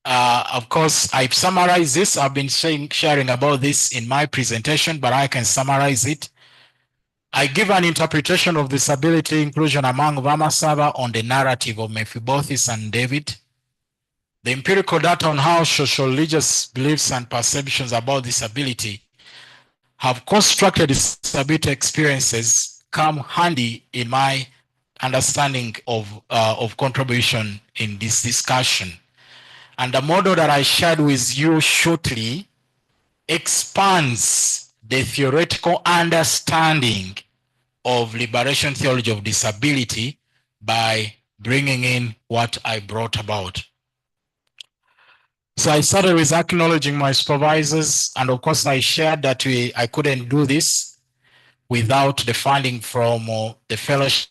of course, I've summarized this. I've been sharing about this in my presentation, but I can summarize it. I give an interpretation of disability inclusion among Bamasaaba on the narrative of Mephibosheth and David. The empirical data on how socio-religious beliefs and perceptions about disability have constructed disability experiences come handy in my understanding of contribution in this discussion. And the model that I shared with you shortly expands the theoretical understanding of liberation theology of disability by bringing in what I brought about. So I started with acknowledging my supervisors, and of course I shared that I couldn't do this without the funding from the fellowship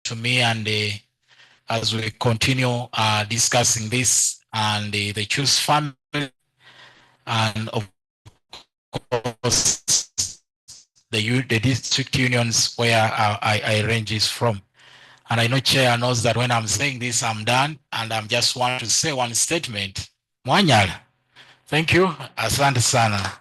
to me, and as we continue discussing this, and the Choose family, and of course the district unions where I ranges from. And I know Chair knows that when I'm saying this, I'm done, and I'm just want to say one statement. Mwanyala. Thank you. Asante sana.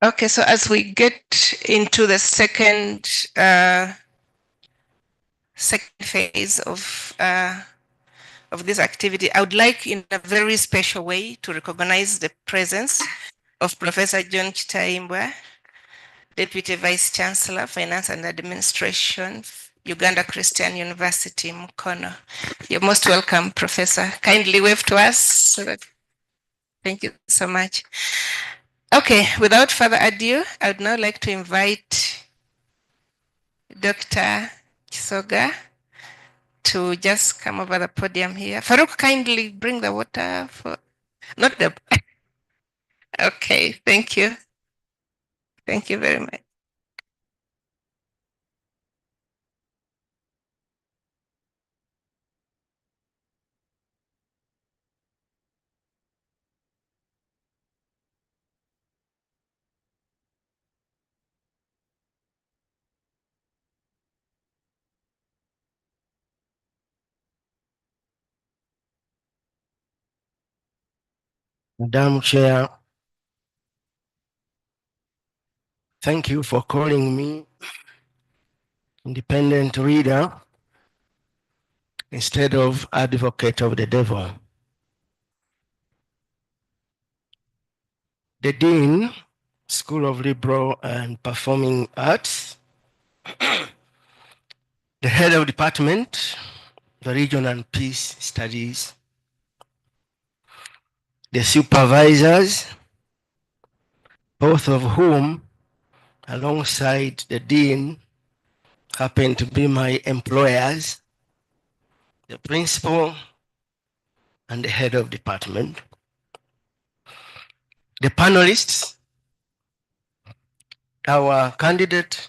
Okay, so as we get into the second phase of this activity, I would like in a very special way to recognize the presence of Professor John Chitaimbwa, Deputy Vice Chancellor, Finance and Administration, Uganda Christian University, Mukono. You're most welcome, Professor. Kindly wave to us. Thank you so much. Okay, without further ado, I would now like to invite Dr. Kisoga to just come over the podium here. Farouk, kindly bring the water for, not the, okay, thank you. Thank you very much. Madam Chair, thank you for calling me independent reader instead of advocate of the devil. The Dean, School of Liberal and Performing Arts, the head of department, the Region and Peace Studies, the supervisors, both of whom, alongside the Dean, happen to be my employers, the principal and the head of department, the panelists, our candidate,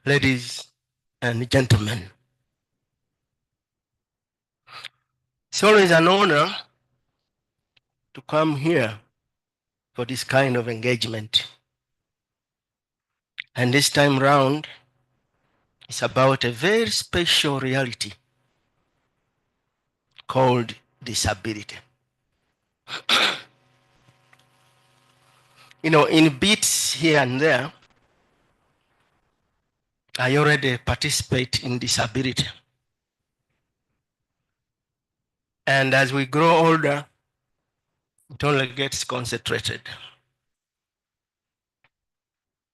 ladies and gentlemen. It's always an honor to come here for this kind of engagement. And this time round, it's about a very special reality called disability. You know, in bits here and there, I already participate in disability. And as we grow older, it only gets concentrated.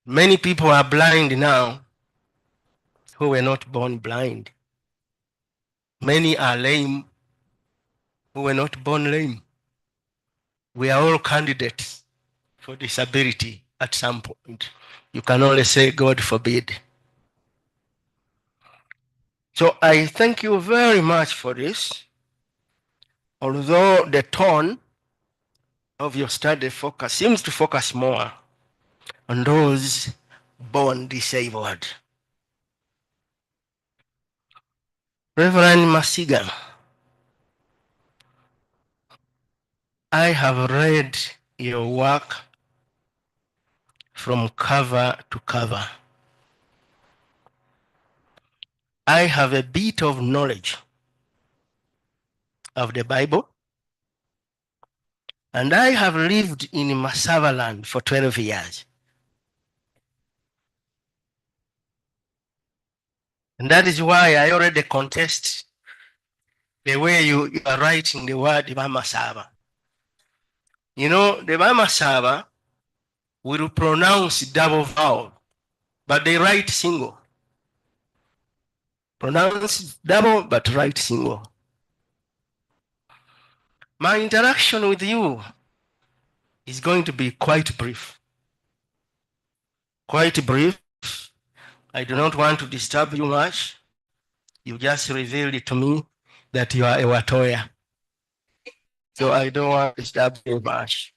Many people are blind now who were not born blind. Many are lame who were not born lame. We are all candidates for disability at some point. You can only say, God forbid. So I thank you very much for this. Although the tone of your study focus seems to focus more on those born disabled. Reverend Masiga, I have read your work from cover to cover. I have a bit of knowledge of the Bible, and I have lived in Bamasaaba land for 12 years. And that is why I already contest the way you are writing the word Bamasaaba. You know, the Bamasaaba will pronounce double vowel, but they write single. Pronounce double, but write single. My interaction with you is going to be quite brief. Quite brief. I do not want to disturb you much. You just revealed it to me that you are a Watoya. So I don't want to disturb you much.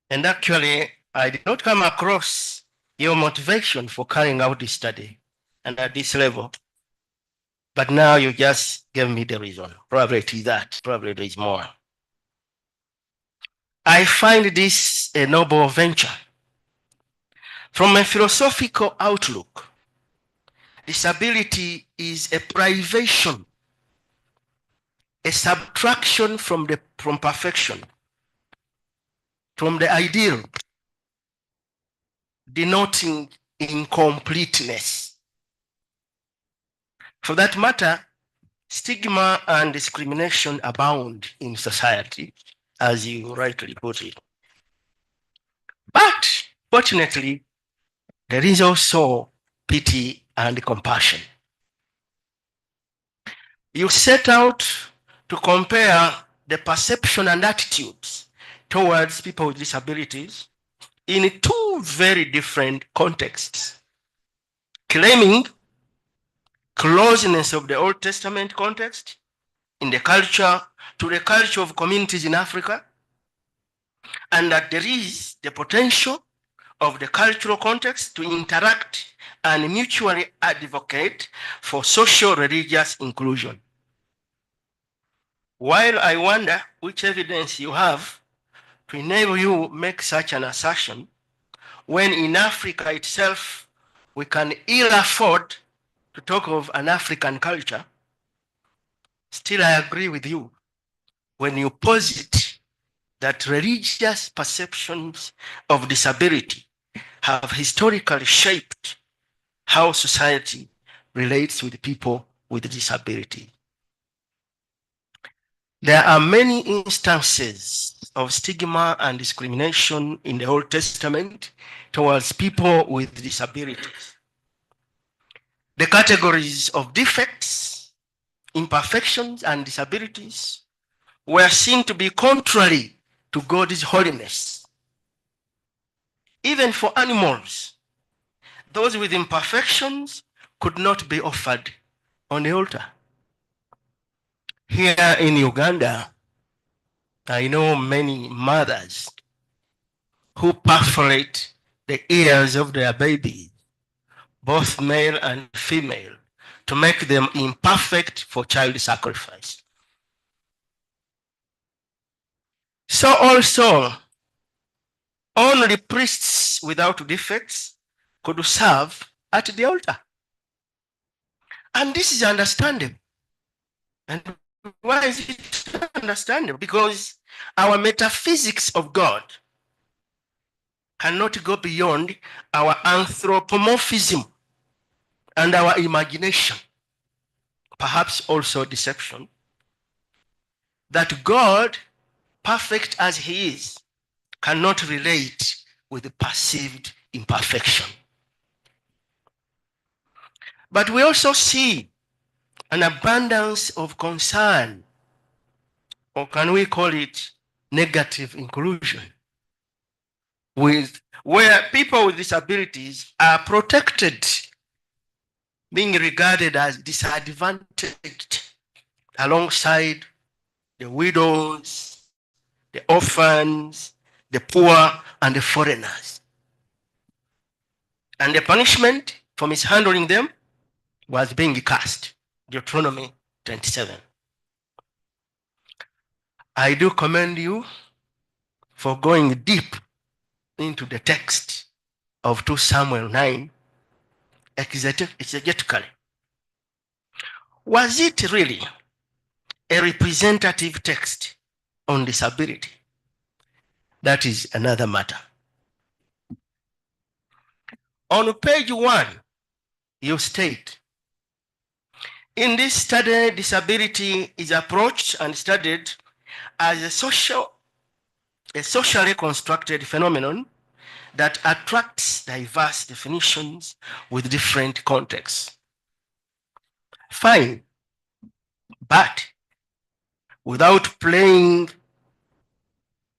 And actually, I did not come across your motivation for carrying out this study and at this level. But now you just gave me the reason. Probably it is that. Probably there is more. I find this a noble venture. From a philosophical outlook, disability is a privation, a subtraction from perfection. from the ideal, denoting incompleteness. For that matter, stigma and discrimination abound in society, as you rightly put it. But fortunately, there is also pity and compassion. You set out to compare the perception and attitudes towards people with disabilities in two very different contexts, claiming closeness of the Old Testament context in the culture to the culture of communities in Africa, and that there is the potential of the cultural context to interact and mutually advocate for socio-religious inclusion. While I wonder which evidence you have to enable you make such an assertion, when in Africa itself we can ill afford to talk of an African culture, still I agree with you when you posit that religious perceptions of disability have historically shaped how society relates with people with disability. There are many instances of stigma and discrimination in the Old Testament towards people with disabilities. The categories of defects, imperfections, and disabilities were seen to be contrary to God's holiness. Even for animals, those with imperfections could not be offered on the altar. Here in Uganda, I know many mothers who perforate the ears of their babies, both male and female, to make them imperfect for child sacrifice. So also, only priests without defects could serve at the altar. And this is understandable. And why is it understandable? Because our metaphysics of God cannot go beyond our anthropomorphism and our imagination, perhaps also deception, that God, perfect as he is, cannot relate with perceived imperfection. But we also see an abundance of concern, or can we call it negative inclusion, with where people with disabilities are protected, being regarded as disadvantaged alongside the widows, the orphans, the poor, and the foreigners. And the punishment for mishandling them was being cast. Deuteronomy 27. I do commend you for going deep into the text of 2 Samuel 9 exegetically. Was it really a representative text on disability? That is another matter. On page 1, you state, in this study, disability is approached and studied as a socially constructed phenomenon that attracts diverse definitions with different contexts. Fine, but without playing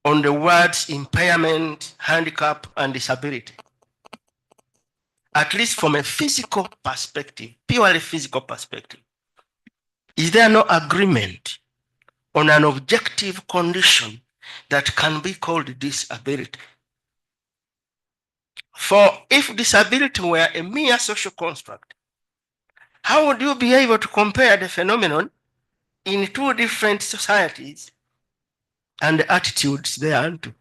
on the words impairment, handicap, and disability, at least from a physical perspective, purely physical perspective, is there no agreement on an objective condition that can be called disability? For if disability were a mere social construct, how would you be able to compare the phenomenon in two different societies and the attitudes thereunto?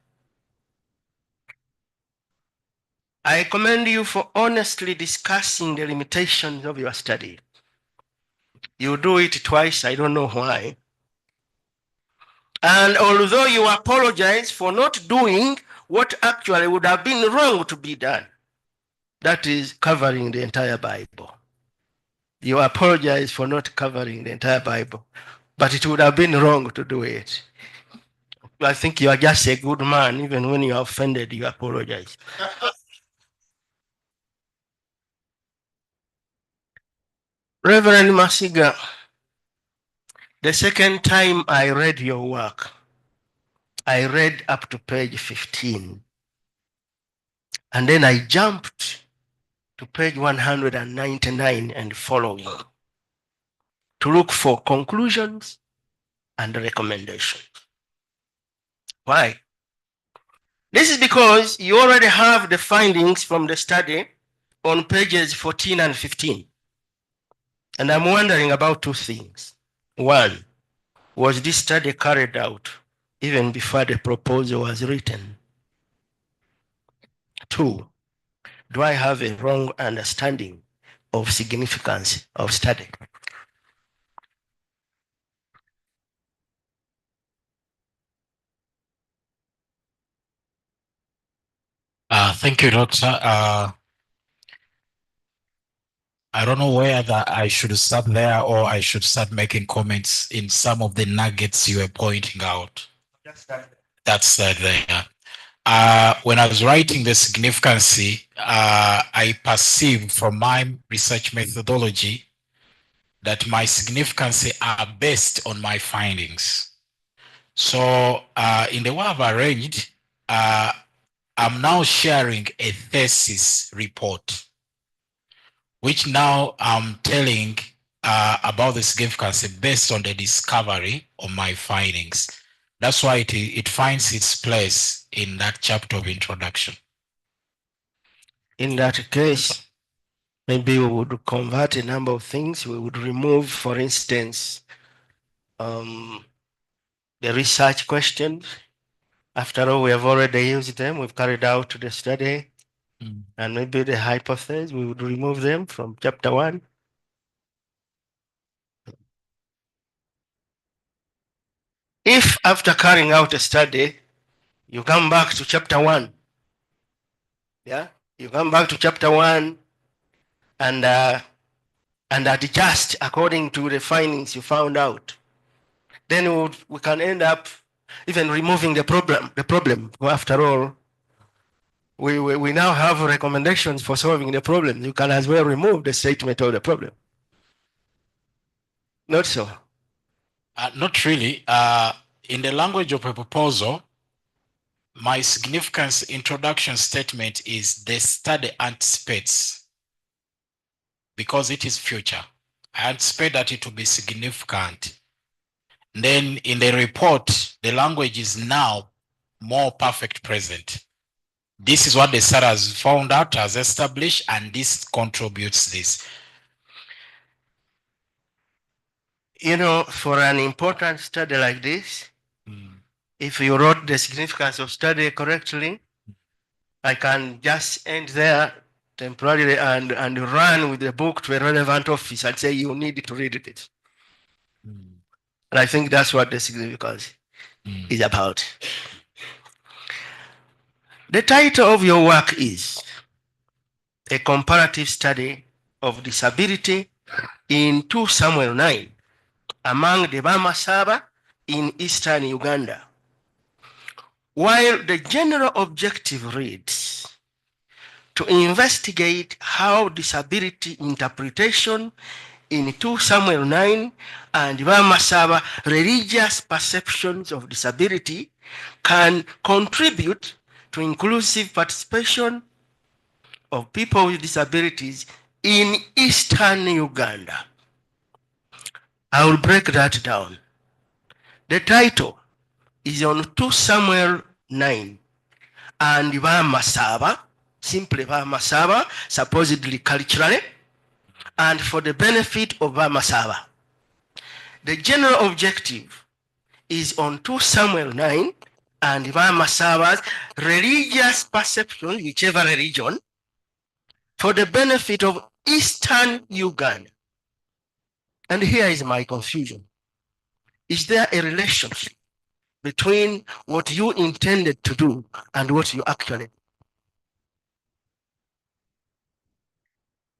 I commend you for honestly discussing the limitations of your study. You do it twice, I don't know why. And although you apologize for not doing what actually would have been wrong to be done. That is covering the entire Bible. You apologize for not covering the entire Bible, but it would have been wrong to do it. I think you are just a good man. Even when you are offended, you apologize. Reverend Masiga, the second time I read your work, I read up to page 15. And then I jumped to page 199 and following to look for conclusions and recommendations. Why? This is because you already have the findings from the study on pages 14 and 15. And I'm wondering about two things. One, was this study carried out even before the proposal was written? Two, do I have a wrong understanding of significance of study? Thank you, Doctor. I don't know whether I should start there or I should start making comments in some of the nuggets you were pointing out. That's there. When I was writing the significance, I perceived from my research methodology that my significance are based on my findings. So in the way I've arranged, I'm now sharing a thesis report, which now I'm telling about the significance based on the discovery of my findings. That's why it finds its place in that chapter of introduction. In that case, maybe we would convert a number of things. We would remove, for instance, the research questions. After all, we have already used them. We've carried out the study. And maybe the hypothesis, we would remove them from chapter 1. If after carrying out a study, you come back to chapter 1, yeah, you come back to chapter 1 and adjust according to the findings you found out, then we can end up even removing the problem. After all, we now have recommendations for solving the problem. You can as well remove the statement of the problem. Not so? Not really. In the language of a proposal, my significance introduction statement is the study anticipates, because it is future. I anticipate that it will be significant. Then in the report, the language is now more perfect present. This is what the study has found out, has established, and this contributes this. You know, for an important study like this, if you wrote the significance of study correctly, I can just end there temporarily and run with the book to a relevant office and say you need to read it. And I think that's what the significance is about. The title of your work is A Comparative Study of Disability in 2 Samuel 9 among the Bamasaaba in eastern Uganda. While the general objective reads, to investigate how disability interpretation in 2 Samuel 9 and Bamasaaba religious perceptions of disability can contribute to inclusive participation of people with disabilities in eastern Uganda. I will break that down. The title is on 2 Samuel 9 and Bamasaaba, simply Bamasaaba, supposedly culturally, and for the benefit of Bamasaaba. The general objective is on 2 Samuel 9 and Bamasaaba's religious perception, whichever religion, for the benefit of eastern Uganda. And here is my confusion. Is there a relationship between what you intended to do and what you actually.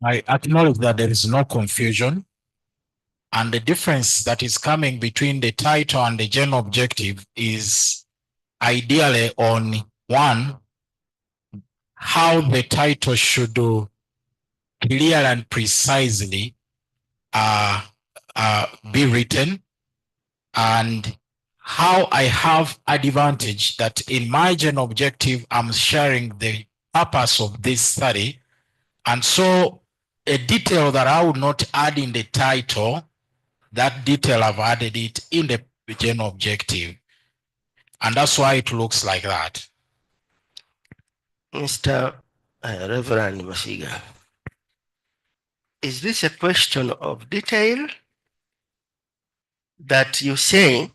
I acknowledge that there is no confusion, and the difference that is coming between the title and the general objective is ideally on one, how the title should do clear and precisely be written, and how I have advantage that in my general objective, I'm sharing the purpose of this study. And so a detail that I would not add in the title, that detail I've added it in the general objective. And that's why it looks like that. Mr. Reverend Masiga, is this a question of detail that you say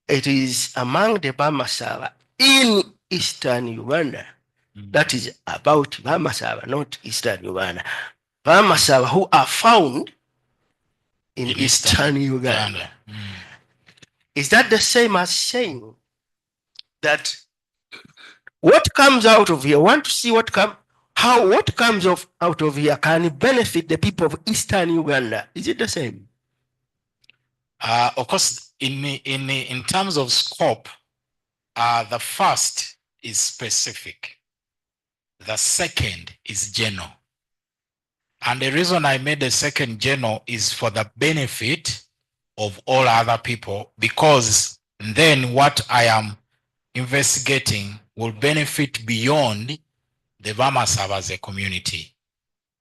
it is among the Bamasaaba in Eastern Uganda? That is about Bamasaaba, not Eastern Uganda. Bamasaaba who are found in Eastern Uganda. Is that the same as saying that what comes out of here, want to see what comes out of here can benefit the people of Eastern Uganda? Is it the same? Of course, in terms of scope, the first is specific. The second is general. And the reason I made the second general is for the benefit of all other people, because then what I am investigating will benefit beyond the Bamasaaba as a community.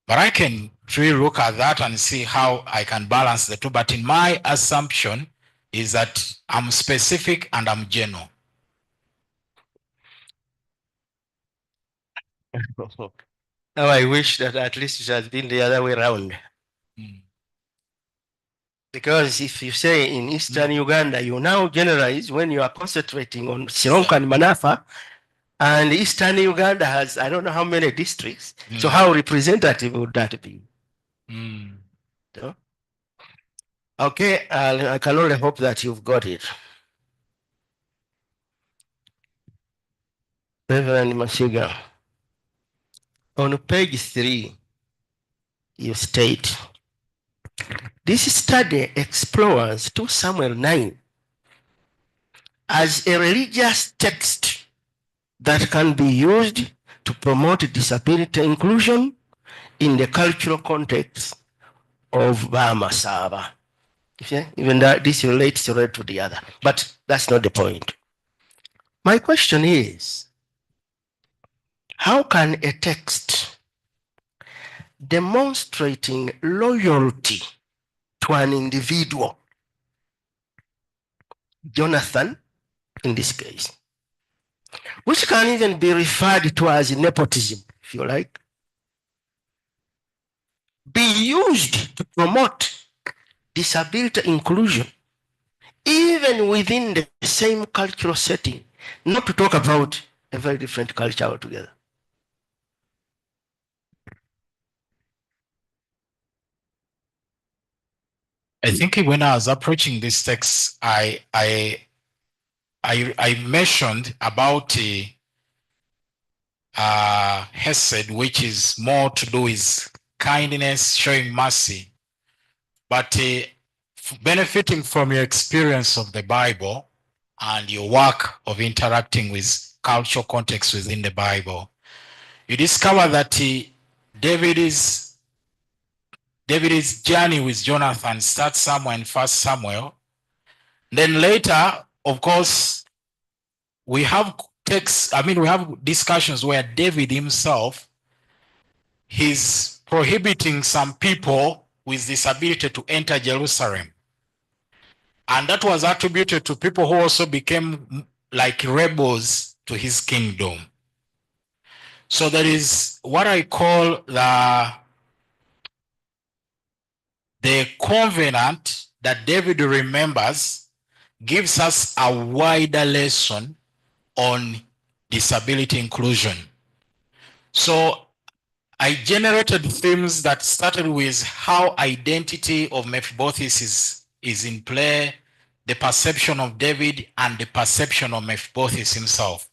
But I can really look at that and see how I can balance the two. But in my assumption is that I'm specific and I'm general. Now I wish that at least it has been the other way around. Because if you say in Eastern Uganda, you now generalize when you are concentrating on Sironka and Manafa, and Eastern Uganda has, I don't know how many districts. So how representative would that be? So, okay, I can only hope that you've got it. Reverend Masiga, on page 3, you state, this study explores 2 Samuel 9 as a religious text that can be used to promote disability inclusion in the cultural context of Bamasaaba. Even that this relates to the other, but that's not the point. My question is, how can a text demonstrating loyalty to an individual, Jonathan in this case, which can even be referred to as nepotism, if you like, be used to promote disability inclusion, even within the same cultural setting, not to talk about a very different culture altogether? I think when I was approaching this text, I mentioned about Hesed, which is more to do with kindness, showing mercy. But benefiting from your experience of the Bible and your work of interacting with cultural context within the Bible, you discover that David's journey with Jonathan starts somewhere in 1 Samuel. Then later, of course, we have texts, we have discussions where David himself, he's prohibiting some people with disability to enter Jerusalem. And that was attributed to people who also became like rebels to his kingdom. So there is what I call the covenant that David remembers gives us a wider lesson on disability inclusion. So I generated themes that started with how identity of Mephibosheth is in play, the perception of David and the perception of Mephibosheth himself.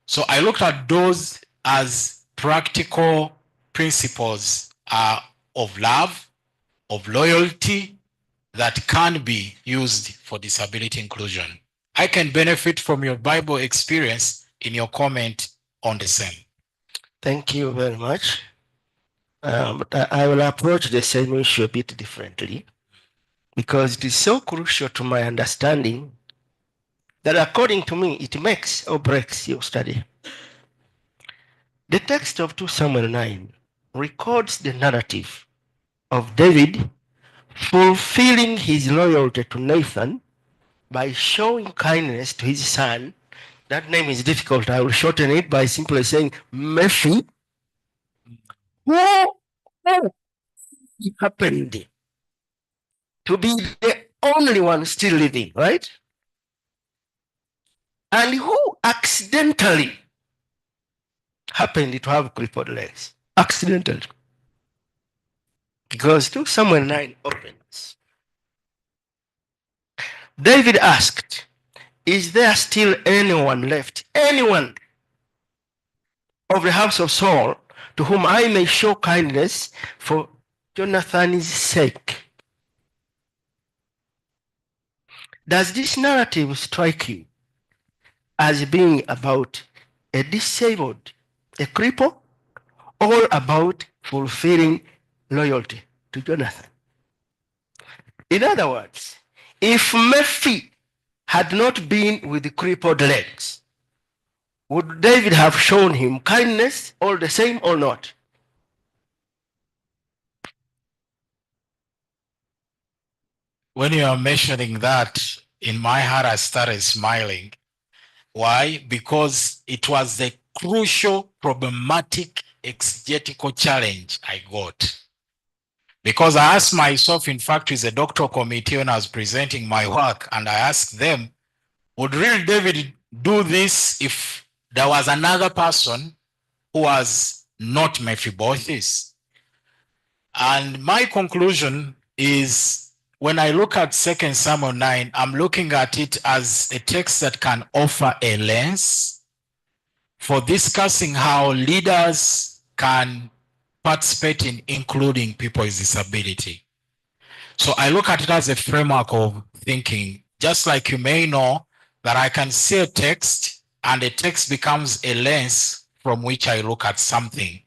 So I looked at those as practical principles of love, of loyalty that can be used for disability inclusion. I can benefit from your Bible experience in your comment on the same. Thank you very much. But I will approach the same issue a bit differently because it is so crucial to my understanding that according to me, it makes or breaks your study. The text of 2 Samuel 9 records the narrative of David fulfilling his loyalty to Nathan by showing kindness to his son. That name is difficult. I will shorten it by simply saying Mephi, who happened to be the only one still living, right? And who accidentally happened to have crippled legs. Accidentally. Because 2 Samuel 9 opens. David asked, is there still anyone left? Anyone of the house of Saul to whom I may show kindness for Jonathan's sake? Does this narrative strike you as being about a disabled, a cripple, or about fulfilling loyalty to Jonathan? In other words, if Mephi had not been with the crippled legs, would David have shown him kindness all the same or not? When you are mentioning that, in my heart, I started smiling. Why? Because it was the crucial, problematic, exegetical challenge I got. Because I asked myself, in fact, with the doctoral committee when I was presenting my work, and I asked them, would really David do this if there was another person who was not Mephibosheth? And my conclusion is, when I look at 2 Samuel 9, I'm looking at it as a text that can offer a lens for discussing how leaders can participate in including people with disability. So I look at it as a framework of thinking, just like you may know that I can see a text and the text becomes a lens from which I look at something,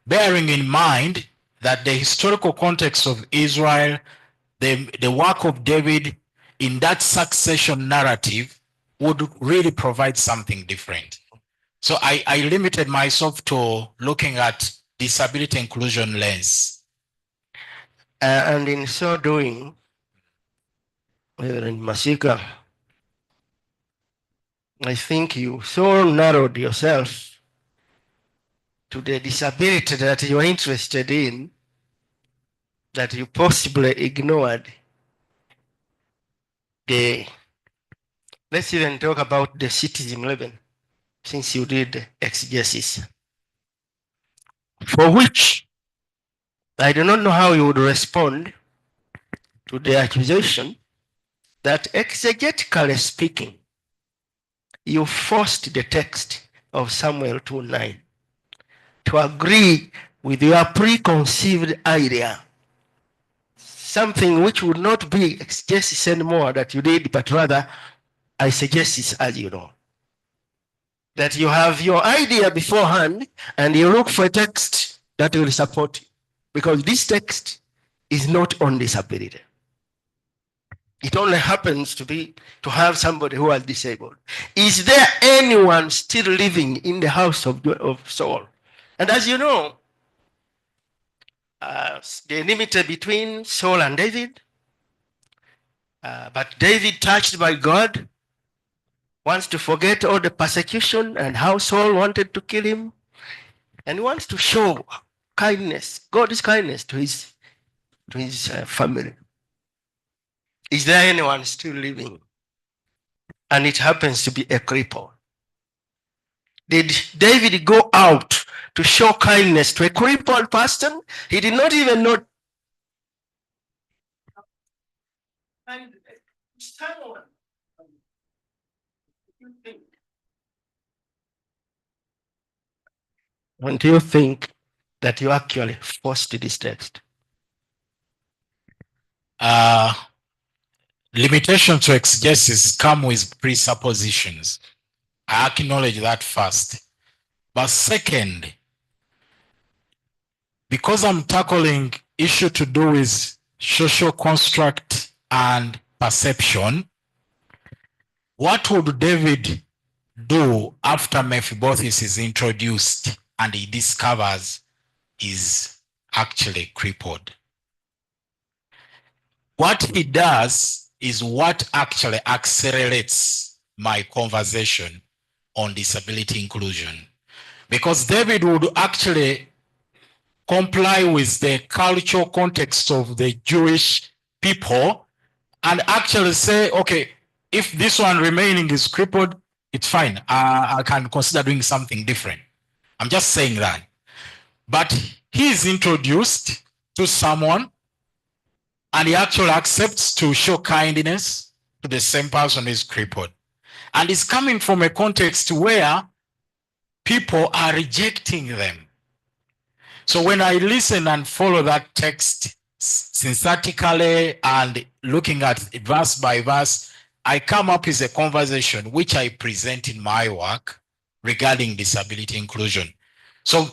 bearing in mind that the historical context of Israel, the work of David in that succession narrative would really provide something different. So I limited myself to looking at disability inclusion lens. And in so doing, Reverend Masiga, I think you so narrowed yourself to the disability that you are interested in that you possibly ignored the, let's even talk about the citizen living, since you did exegesis, for which I do not know how you would respond to the accusation that exegetically speaking, you forced the text of Samuel 2:9 to agree with your preconceived idea, something which would not be exegesis anymore that you did, but rather eisegesis, as you know. That you have your idea beforehand and you look for a text that will support you, because this text is not on disability. It only happens to have somebody who is disabled. Is there anyone still living in the house of Saul? And as you know, the enmity between Saul and David, but David, touched by God, wants to forget all the persecution and how Saul wanted to kill him, and he wants to show kindness, God's kindness to his family. Is there anyone still living? And it happens to be a cripple. Did David go out to show kindness to a crippled person? He did not even know. And someone Don't you think that you actually forced this text? Limitations to exegesis come with presuppositions. I acknowledge that first. But second, because I'm tackling issue to do with social construct and perception, what would David do after Mephibosheth is introduced and he discovers is actually crippled? What he does is what actually accelerates my conversation on disability inclusion. Because David would actually comply with the cultural context of the Jewish people and actually say, okay, if this one remaining is crippled, it's fine. I can consider doing something different. I'm just saying that. But he is introduced to someone and he actually accepts to show kindness to the same person who is crippled. And it's coming from a context where people are rejecting them. So when I listen and follow that text synthetically and looking at verse by verse, I come up with a conversation which I present in my work regarding disability inclusion. So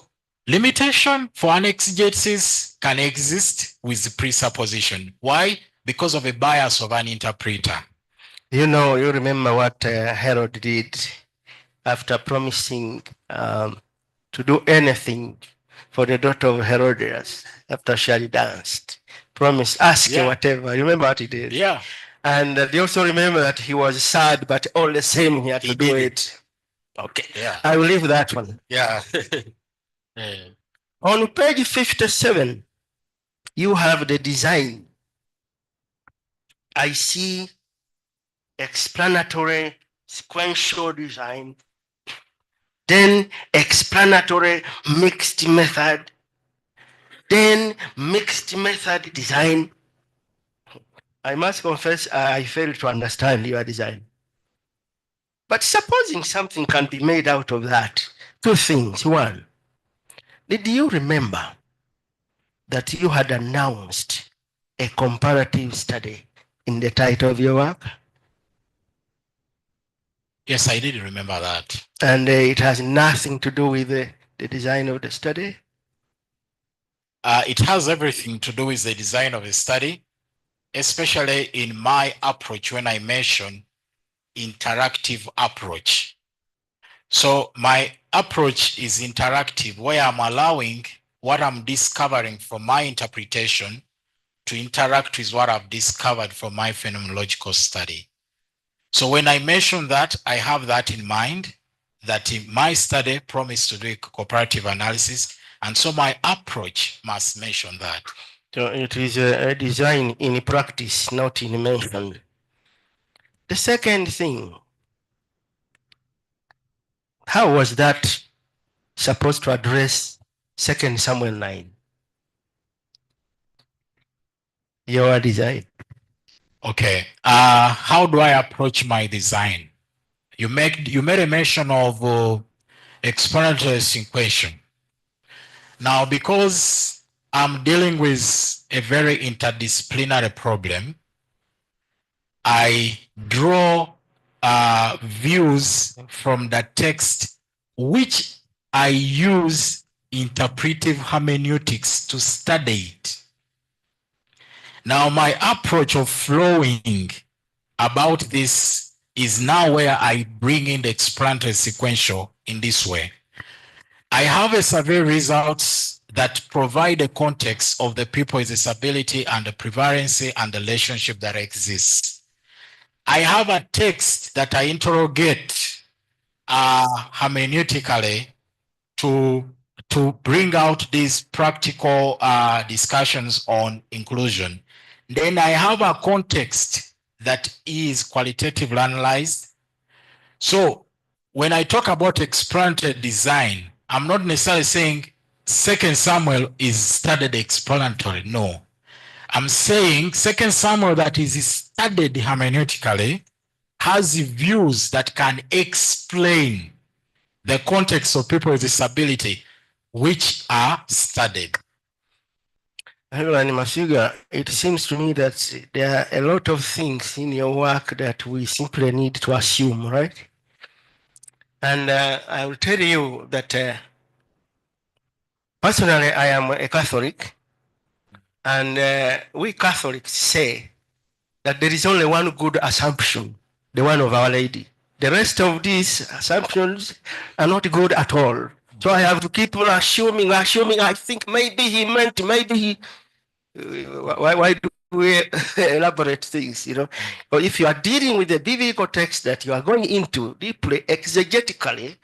limitation for an exegesis can exist with presupposition. Why? Because of a bias of an interpreter. You know, you remember what Herod did after promising to do anything for the daughter of Herodias after she had danced. Promise, ask whatever. You remember what he did? Yeah. And they also remember that he was sad, but all the same he had to do it. Okay. Yeah. I will leave that one. Yeah. On page 57, you have the design. I see explanatory sequential design, then explanatory mixed method, then mixed method design. I must confess, I failed to understand your design. But supposing something can be made out of that, two things. One, did you remember that you had announced a comparative study in the title of your work? Yes, I did remember that. And it has nothing to do with the design of the study? It has everything to do with the design of the study, especially in my approach when I mention interactive approach. So my approach is interactive, where I'm allowing what I'm discovering from my interpretation to interact with what I've discovered from my phenomenological study. So when I mention that, I have that in mind, that in my study promised to do a cooperative analysis, and so my approach must mention that. So it is a design in practice, not in mention. The second thing, how was that supposed to address 2 Samuel 9? Your design. Okay, how do I approach my design? You made a mention of explanatory question. Now, because I'm dealing with a very interdisciplinary problem, I draw views from the text which I use interpretive hermeneutics to study it. Now, my approach of flowing about this is now where I bring in the explanatory sequential in this way. I have a survey results that provide a context of the people with disability and the prevalence and the relationship that exists. I have a text that I interrogate hermeneutically to bring out these practical discussions on inclusion. Then I have a context that is qualitatively analyzed. So when I talk about explanatory design, I'm not necessarily saying 2 Samuel is studied explanatory. No. I'm saying 2 Samuel that is studied hermeneutically has views that can explain the context of people with disability which are studied. Helen Masiga, it seems to me that there are a lot of things in your work that we simply need to assume, right? And I will tell you that personally, I am a Catholic, and we Catholics say that there is only one good assumption, the one of Our Lady. The rest of these assumptions are not good at all. So I have to keep on assuming. I think maybe he meant, maybe he. Why do we elaborate things? You know, or if you are dealing with the biblical text that you are going into deeply exegetically,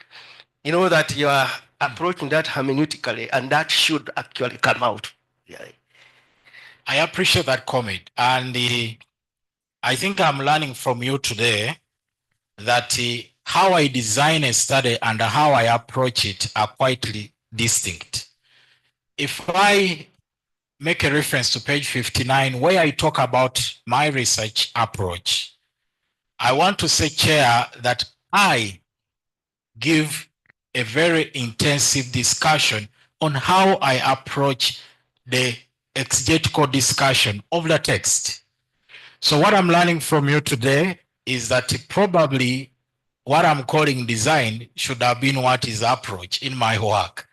you know that you are approaching that hermeneutically, and that should actually come out. Yeah. I appreciate that comment, and I think I'm learning from you today that how I design a study and how I approach it are quite distinct. If I make a reference to page 59 where I talk about my research approach, I want to say, Chair, that I give a very intensive discussion on how I approach the exegetical discussion of the text. So what I'm learning from you today is that probably what I'm calling design should have been what is approach in my work.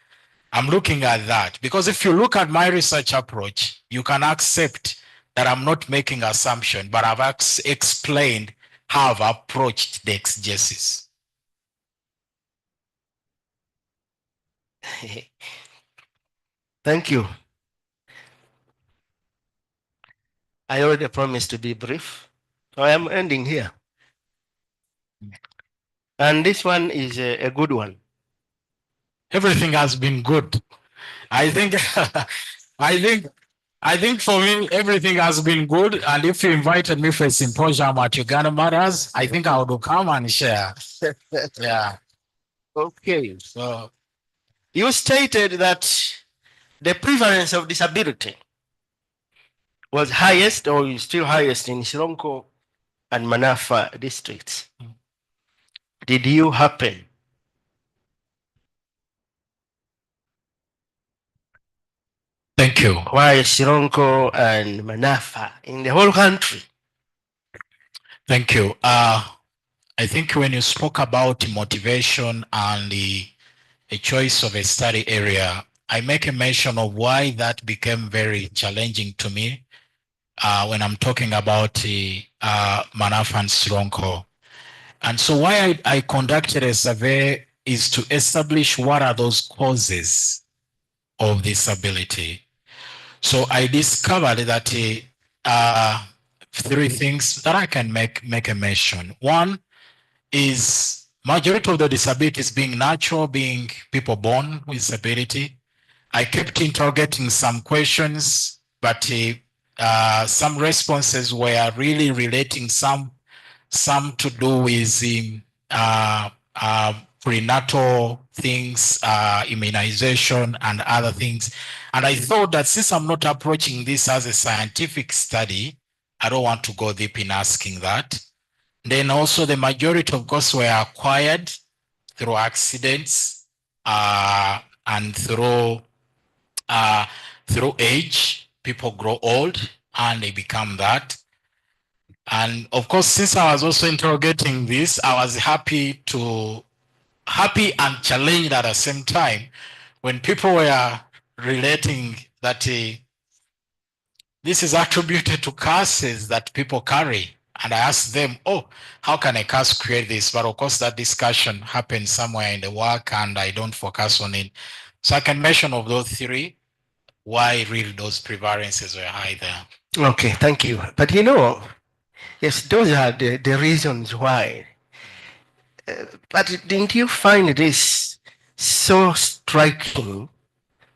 I'm looking at that because if you look at my research approach, you can accept that I'm not making assumption, but I've explained how I've approached the exegesis. Thank you. I already promised to be brief, so I am ending here. And this one is a good one. Everything has been good. I think, I think for me, everything has been good. And if you invited me for a symposium at Uganda Matters, I think I would come and share. Yeah. Okay. So You stated that the prevalence of disability was highest or is still highest in Sironko and Manafa districts. Did you happen? thank you. Why Sironko and Manafa in the whole country? Thank you. I think when you spoke about motivation and a choice of a study area, I make a mention of why that became very challenging to me when I'm talking about Manaf and Sironko. And so why I conducted a survey is to establish what are those causes of disability. So I discovered that three things that I can make a mention. One is majority of the disabilities being natural, being people born with disability. I kept interrogating some questions, but some responses were really relating some to do with prenatal things, immunization and other things. And I thought that since I'm not approaching this as a scientific study, I don't want to go deep in asking that. Then also the majority of course were acquired through accidents and through age. People grow old and they become that. And of course, since I was also interrogating this, I was happy and challenged at the same time when people were relating that this is attributed to curses that people carry. And I asked them, oh, how can a curse create this? But of course, that discussion happened somewhere in the work and I don't focus on it. So I can mention of those three, why really those prevalences were high there. Okay, thank you. But you know, yes, those are the reasons why. But didn't you find this so striking?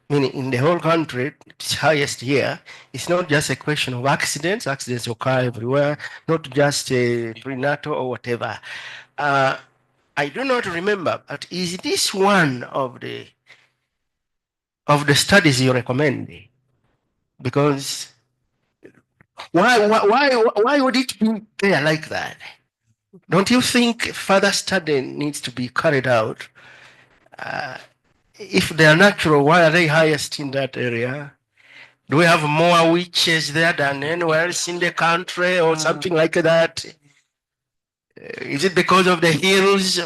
Meaning in the whole country, it's highest here. It's not just a question of accidents. Accidents occur everywhere, not just prenatal or whatever. I do not remember, but is this one of the studies you recommend? Because why would it be there like that? Don't you think further study needs to be carried out? If they are natural, why are they highest in that area? Do we have more witches there than anywhere else in the country or something like that? Is it because of the hills?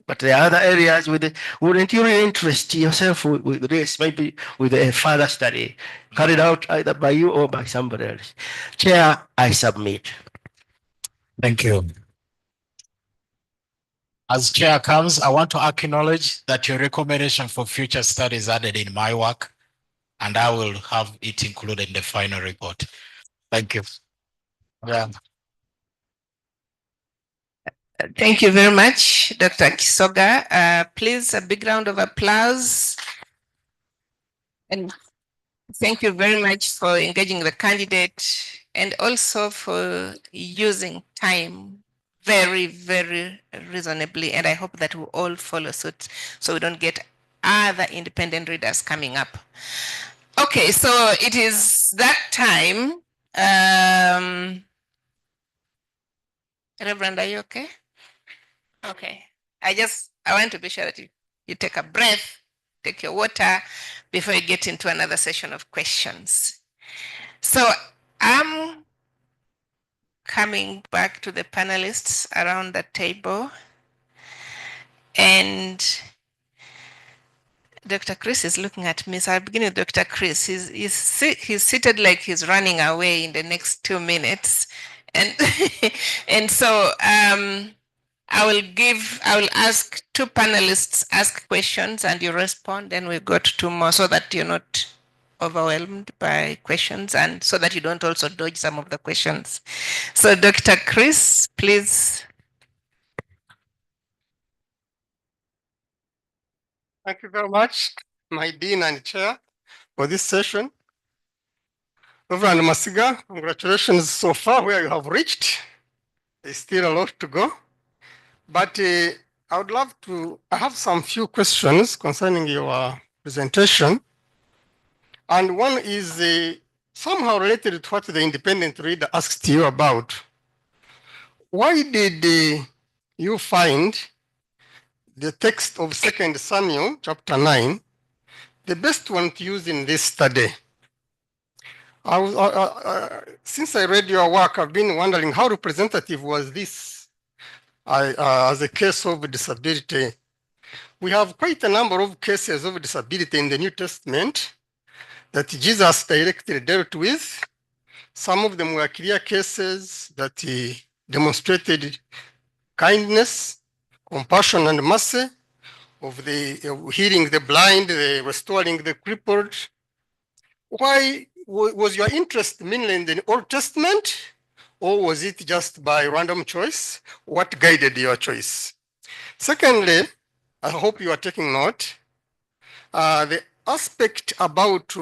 But the other areas, wouldn't you really interest yourself with this, maybe with a further study carried out either by you or by somebody else? Chair, I submit. Thank you. As chair comes, I want to acknowledge that your recommendation for future studies added in my work, and I will have it included in the final report. Thank you. Yeah. Thank you very much, Dr. Kisoga. Please, a big round of applause. And thank you very much for engaging the candidate and also for using time very, very reasonably. And I hope that we all follow suit so we don't get other independent readers coming up. Okay, so it is that time. Reverend, are you okay? Okay. I want to be sure that you take a breath, take your water before you get into another session of questions. So I'm coming back to the panelists around the table, and Dr. Chris is looking at me. So I'll begin with Dr. Chris. He's seated like he's running away in the next 2 minutes. And, and so I will ask two panelists ask questions and you respond, and we'll go to two more so that you're not overwhelmed by questions and so that you don't also dodge some of the questions. So Dr. Chris, please. Thank you very much, my Dean and Chair, for this session. Reverend Masiga, congratulations so far where you have reached. There's still a lot to go. But I have some few questions concerning your presentation. And one is somehow related to what the independent reader asked you about. Why did you find the text of 2 Samuel chapter 9 the best one to use in this study? Since I read your work, I've been wondering how representative was this as a case of disability. We have quite a number of cases of disability in the New Testament that Jesus directly dealt with. Some of them were clear cases that he demonstrated kindness, compassion, and mercy, of healing the blind, restoring the crippled. Why was your interest mainly in the Old Testament, or was it just by random choice? What guided your choice? Secondly, I hope you are taking note, the aspect about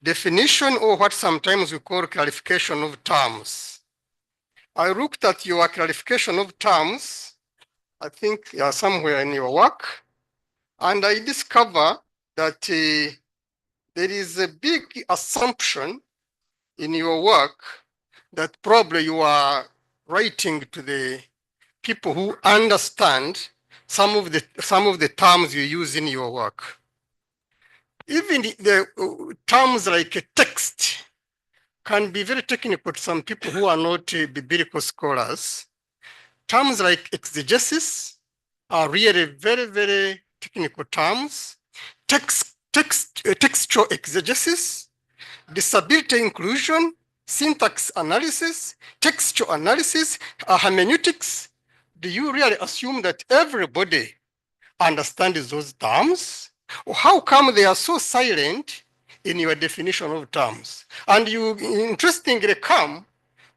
definition, or what sometimes we call clarification of terms. I looked at your clarification of terms, I think somewhere in your work, and I discover that there is a big assumption in your work that probably you are writing to the people who understand some of the terms you use in your work. Even the terms like a text can be very technical to some people who are not biblical scholars. Terms like exegesis are really very, very technical terms. Textual exegesis, disability inclusion, syntax analysis, textual analysis, hermeneutics. Do you really assume that everybody understands those terms? Or how come they are so silent in your definition of terms? And you interestingly come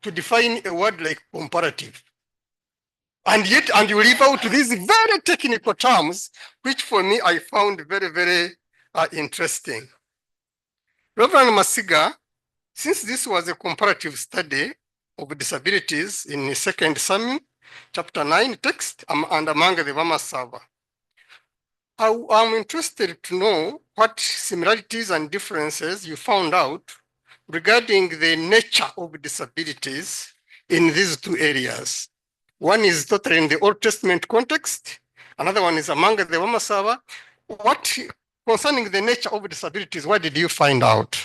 to define a word like comparative. And you leave out these very technical terms, which for me I found very, very interesting. Reverend Masiga, since this was a comparative study of disabilities in 2 Samuel chapter 9 text and among the Bamasaaba, I'm interested to know what similarities and differences you found out regarding the nature of disabilities in these two areas. One is totally in the Old Testament context. Another one is among the Bamasaaba. What concerning the nature of disabilities, what did you find out?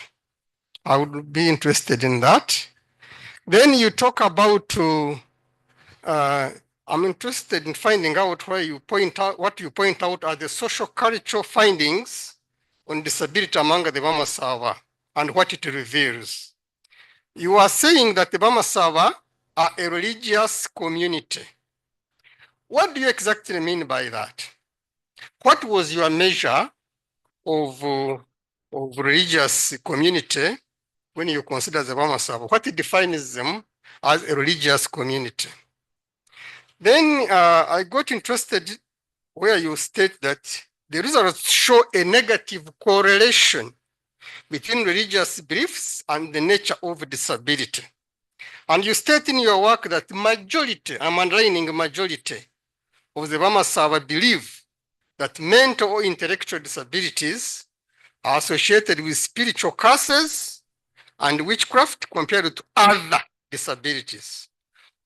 I would be interested in that. Then you talk about, I'm interested in finding out where you point out, what you point out are the social cultural findings on disability among the Bamasaaba and what it reveals. You are saying that the Bamasaaba are a religious community. What do you exactly mean by that? What was your measure of religious community when you consider the Bamasaaba? What defines them as a religious community? Then I got interested where you state that the results show a negative correlation between religious beliefs and the nature of disability. And you state in your work that majority, I'm underlining majority, of the Bamasaaba believe that mental or intellectual disabilities are associated with spiritual curses and witchcraft compared to other disabilities.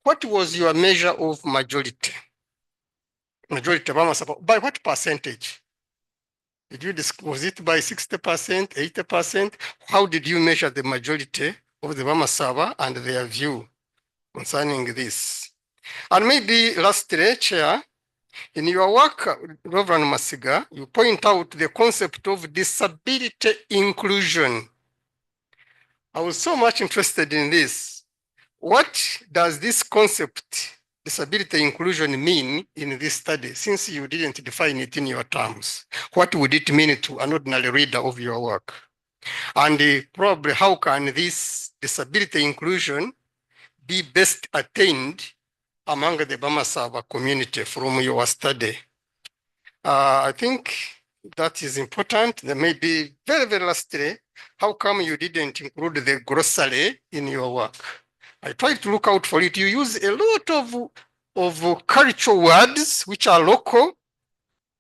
What was your measure of majority? Majority of Bamasaaba, by what percentage? Did you was it by 60%, 80%? How did you measure the majority of the Bamasaaba and their view concerning this? And maybe lastly, Chair, in your work, Reverend Masiga, you point out the concept of disability inclusion. I was so much interested in this. What does this concept, disability inclusion, mean in this study, since you didn't define it in your terms? What would it mean to an ordinary reader of your work? And probably how can this disability inclusion be best attained among the Bamasaaba community from your study? I think that is important. There may be very, very lastly, how come you didn't include the glossary in your work? I tried to look out for it. You use a lot of cultural words which are local.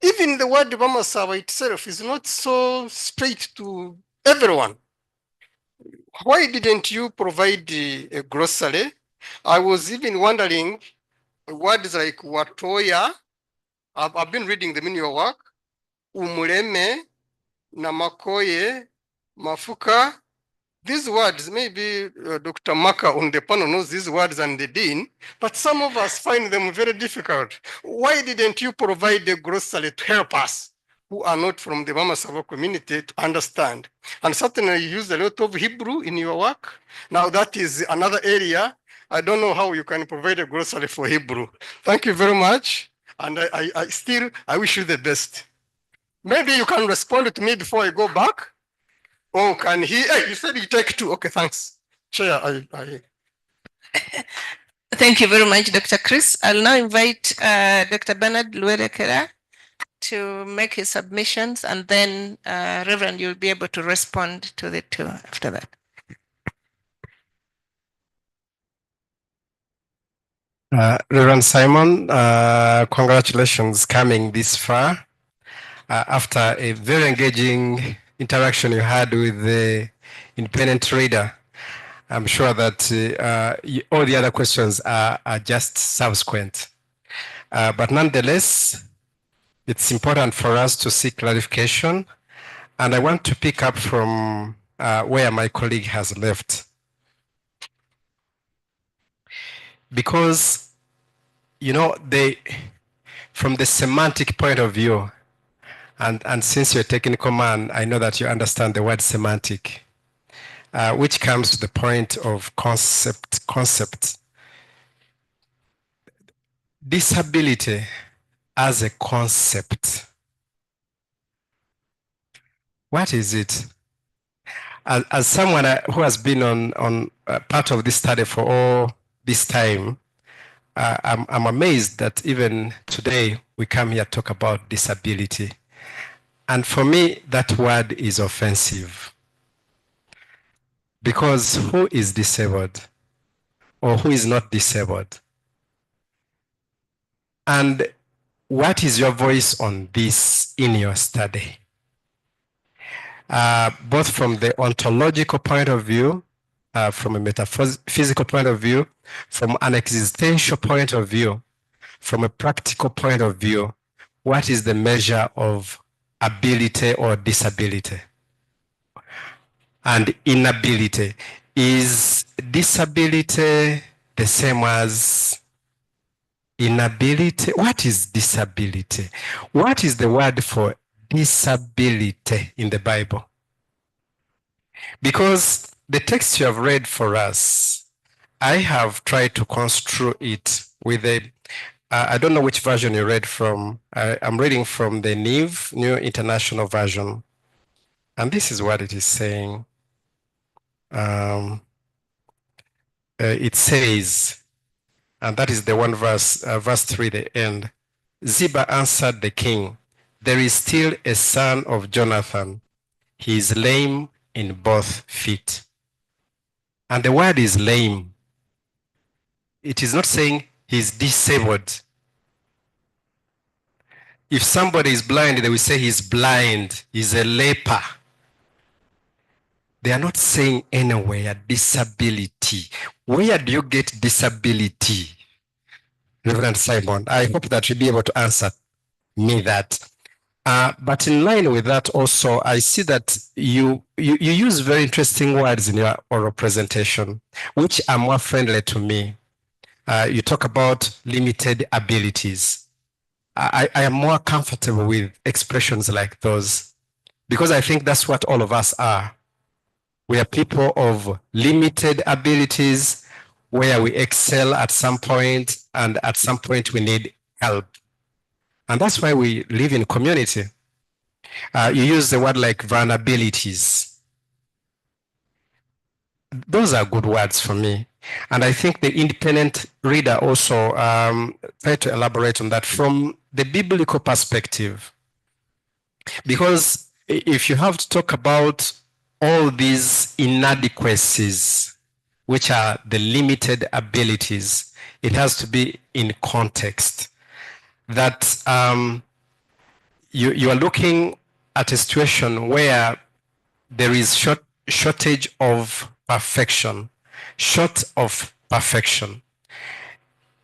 Even the word Bamasaaba itself is not so straight to everyone. Why didn't you provide a glossary? I was even wondering, words like Watoya, I've been reading them in your work, Umuleme, Namakoye, Mafuka. These words, maybe Dr. Maka on the panel knows these words and the dean, but some of us find them very difficult. Why didn't you provide a glossary to help us who are not from the Bamasaaba community to understand? And certainly you use a lot of Hebrew in your work. Now that is another area. I don't know how you can provide a glossary for Hebrew. Thank you very much. And I wish you the best. Maybe you can respond to me before I go back. Oh, can he? Hey, you said you take two. Okay, thanks. Chair, Thank you very much, Dr. Chris. I'll now invite Dr. Bernard Luerekera to make his submissions, and then Reverend, you'll be able to respond to the two after that. Reverend Simon, congratulations coming this far after a very engaging interaction you had with the independent reader. I'm sure that all the other questions are just subsequent. But nonetheless, it's important for us to seek clarification. And I want to pick up from where my colleague has left. Because, you know, from the semantic point of view, and since you're a technical man, I know that you understand the word semantic, which comes to the point of concept. Disability as a concept. What is it? As someone who has been on part of this study for all this time, I'm amazed that even today we come here to talk about disability. And for me, that word is offensive. Because who is disabled? Or who is not disabled? And what is your voice on this in your study? Both from the ontological point of view, from a metaphysical point of view, from an existential point of view, from a practical point of view, what is the measure of ability or disability? And inability. Is disability the same as inability? What is disability? What is the word for disability in the Bible? Because the text you have read for us, I have tried to construe it with a, I don't know which version you read from. I'm reading from the NIV, New International Version. And this is what it is saying. It says, and that is the one verse, verse 3, the end. Ziba answered the king, there is still a son of Jonathan. He is lame in both feet. And the word is lame. It is not saying he's disabled. If somebody is blind, they will say he's blind, he's a leper. They are not saying anywhere disability. Where do you get disability? Reverend Simon, I hope that you'll be able to answer me that. But in line with that also, I see that you use very interesting words in your oral presentation, which are more friendly to me. You talk about limited abilities. I am more comfortable with expressions like those because I think that's what all of us are. We are people of limited abilities where we excel at some point and at some point we need help. And that's why we live in community. You use the word like vulnerabilities. Those are good words for me. And I think the independent reader also tried to elaborate on that from the biblical perspective. Because if you have to talk about all these inadequacies, which are the limited abilities, it has to be in context. That you are looking at a situation where there is shortage of perfection, short of perfection.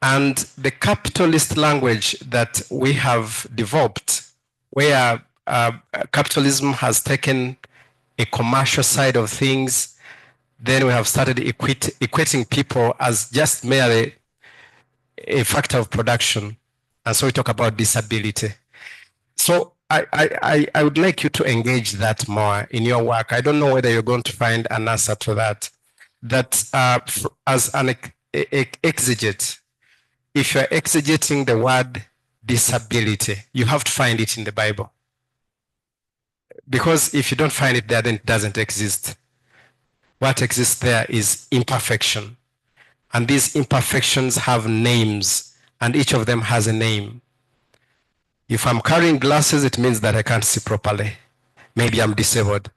And the capitalist language that we have developed, where capitalism has taken a commercial side of things, then we have started equating people as just merely a factor of production. And so we talk about disability. So I would like you to engage that more in your work. I don't know whether you're going to find an answer to that. That as an exegete, if you're exegeting the word disability, you have to find it in the Bible. Because if you don't find it there, then it doesn't exist. What exists there is imperfection. And these imperfections have names, and each of them has a name. If I'm carrying glasses, it means that I can't see properly. Maybe I'm disabled.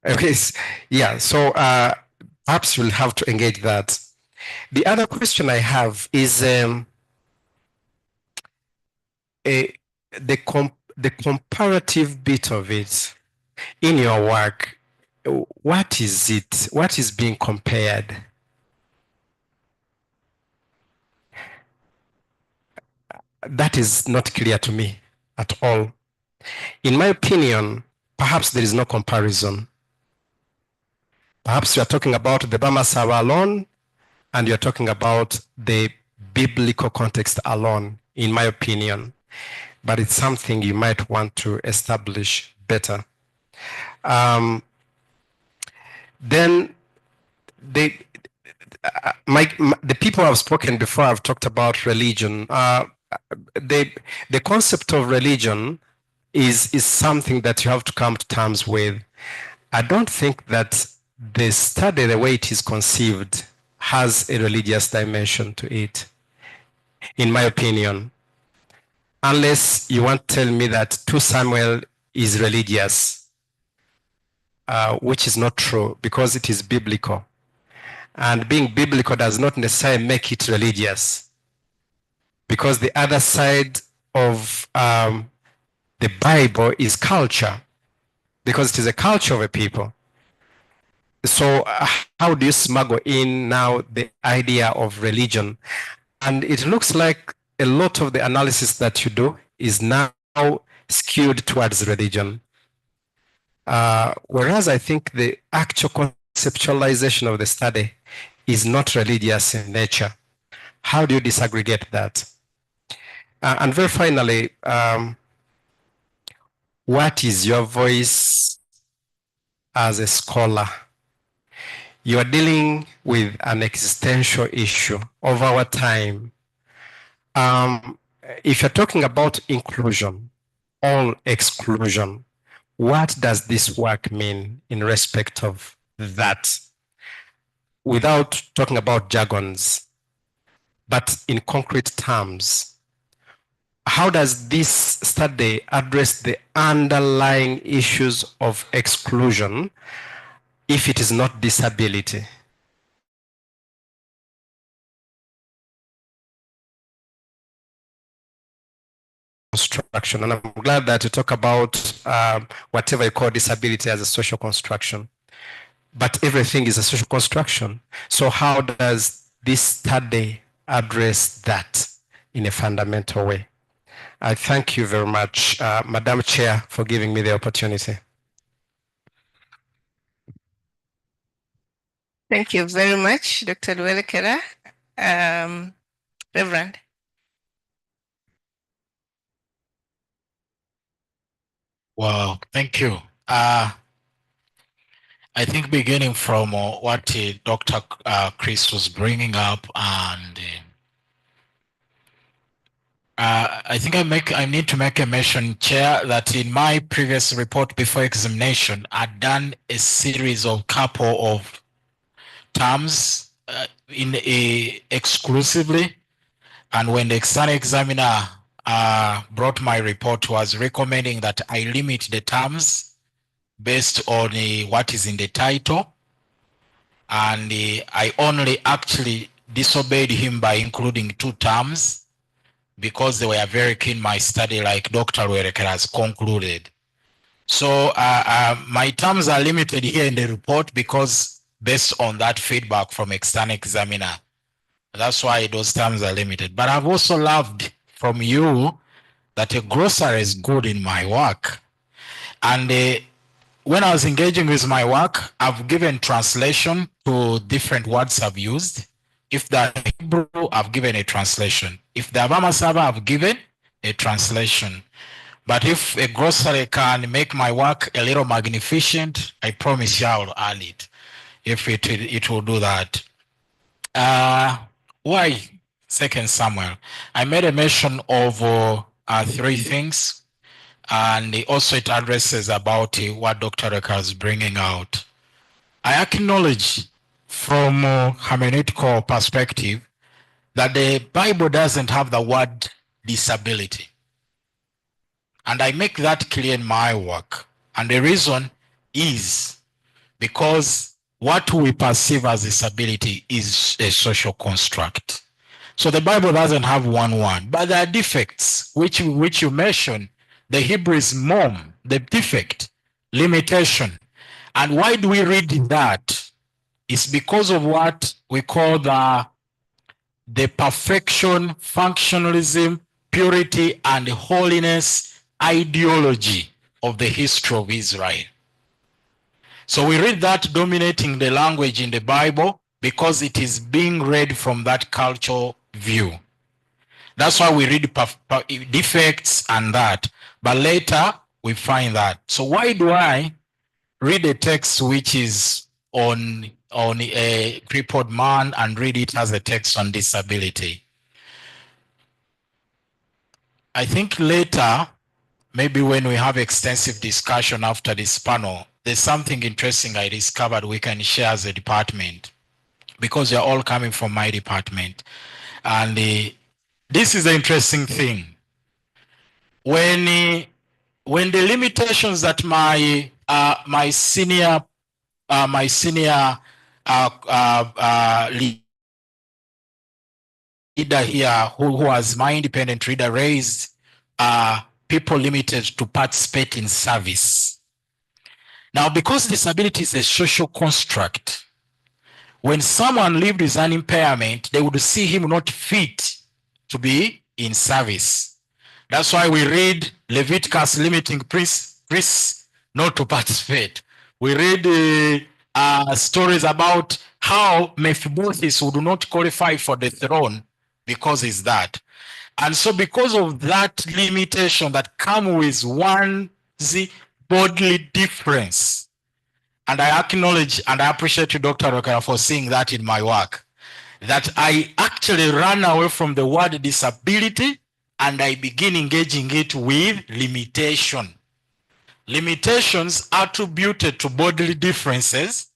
Okay, yeah, so perhaps you'll have to engage that. The other question I have is the comparative bit of it in your work. What is it? What is being compared? That is not clear to me at all. In my opinion, perhaps there is no comparison. Perhaps you are talking about the Bamasaaba alone, and you're talking about the biblical context alone, in my opinion. But it's something you might want to establish better. Then the people who have spoken before have talked about religion. The concept of religion is something that you have to come to terms with. I don't think that the study, the way it is conceived, has a religious dimension to it, in my opinion. Unless you want to tell me that 2 Samuel is religious, which is not true because it is biblical. And being biblical does not necessarily make it religious, because the other side of the Bible is culture. because it is a culture of a people. So how do you smuggle in now the idea of religion? And it looks like a lot of the analysis that you do is now skewed towards religion. Whereas I think the actual conceptualization of the study is not religious in nature. How do you disaggregate that? And very finally, what is your voice as a scholar? You are dealing with an existential issue of our time. If you're talking about inclusion or exclusion, what does this work mean in respect of that? Without talking about jargons, but in concrete terms, how does this study address the underlying issues of exclusion if it is not disability? Construction, and I'm glad that you talk about whatever you call disability as a social construction, but everything is a social construction. So how does this study address that in a fundamental way? I thank you very much, Madam Chair, for giving me the opportunity. Thank you very much, Dr. Luelekera. Reverend. Wow, thank you. I think beginning from what Dr. Chris was bringing up, and I think I need to make a mention, Chair, that in my previous report before examination, I'd done a series of couple of terms exclusively, and when the external examiner brought my report, was recommending that I limit the terms based on what is in the title, and I only actually disobeyed him by including 2 terms because they were very keen my study, like Dr. Luelekera has concluded. So my terms are limited here in the report because based on that feedback from external examiner. That's why those terms are limited. But I've also loved from you that a glossary is good in my work. And when I was engaging with my work, I've given translation to different words I've used. If they're Hebrew, I've given a translation. If they're Bamasaaba, I've given a translation. But if a glossary can make my work a little magnificent, I promise you I'll add it. If it will do that. Why 2 Samuel? I made a mention of 3 things, and also it addresses about what Dr. Reka is bringing out. I acknowledge from a hermeneutical perspective that the Bible doesn't have the word disability. And I make that clear in my work. And the reason is because what we perceive as disability is a social construct. So the Bible doesn't have one word, but there are defects, which you mentioned. The Hebrew is mom, the defect, limitation. And why do we read that? It's because of what we call the perfection, functionalism, purity, and holiness ideology of the history of Israel. So we read that dominating the language in the Bible because it is being read from that cultural view. That's why we read defects and that. But later we find that. So why do I read a text which is on a crippled man and read it as a text on disability? I think later, maybe when we have extensive discussion after this panel, there's something interesting I discovered we can share as a department, because you're all coming from my department. And this is an interesting thing. When the limitations that my senior leader here, who was my independent reader, raised people limited to participate in service. Now, because disability is a social construct, when someone lived with an impairment, they would see him not fit to be in service. That's why we read Leviticus limiting priests not to participate. We read stories about how Mephibosheth would not qualify for the throne because he's that. And so because of that limitation that comes with one's bodily difference, and I acknowledge and I appreciate you, Dr. Rokera, for seeing that in my work, that I actually ran away from the word disability and I begin engaging it with limitation. Limitations attributed to bodily differences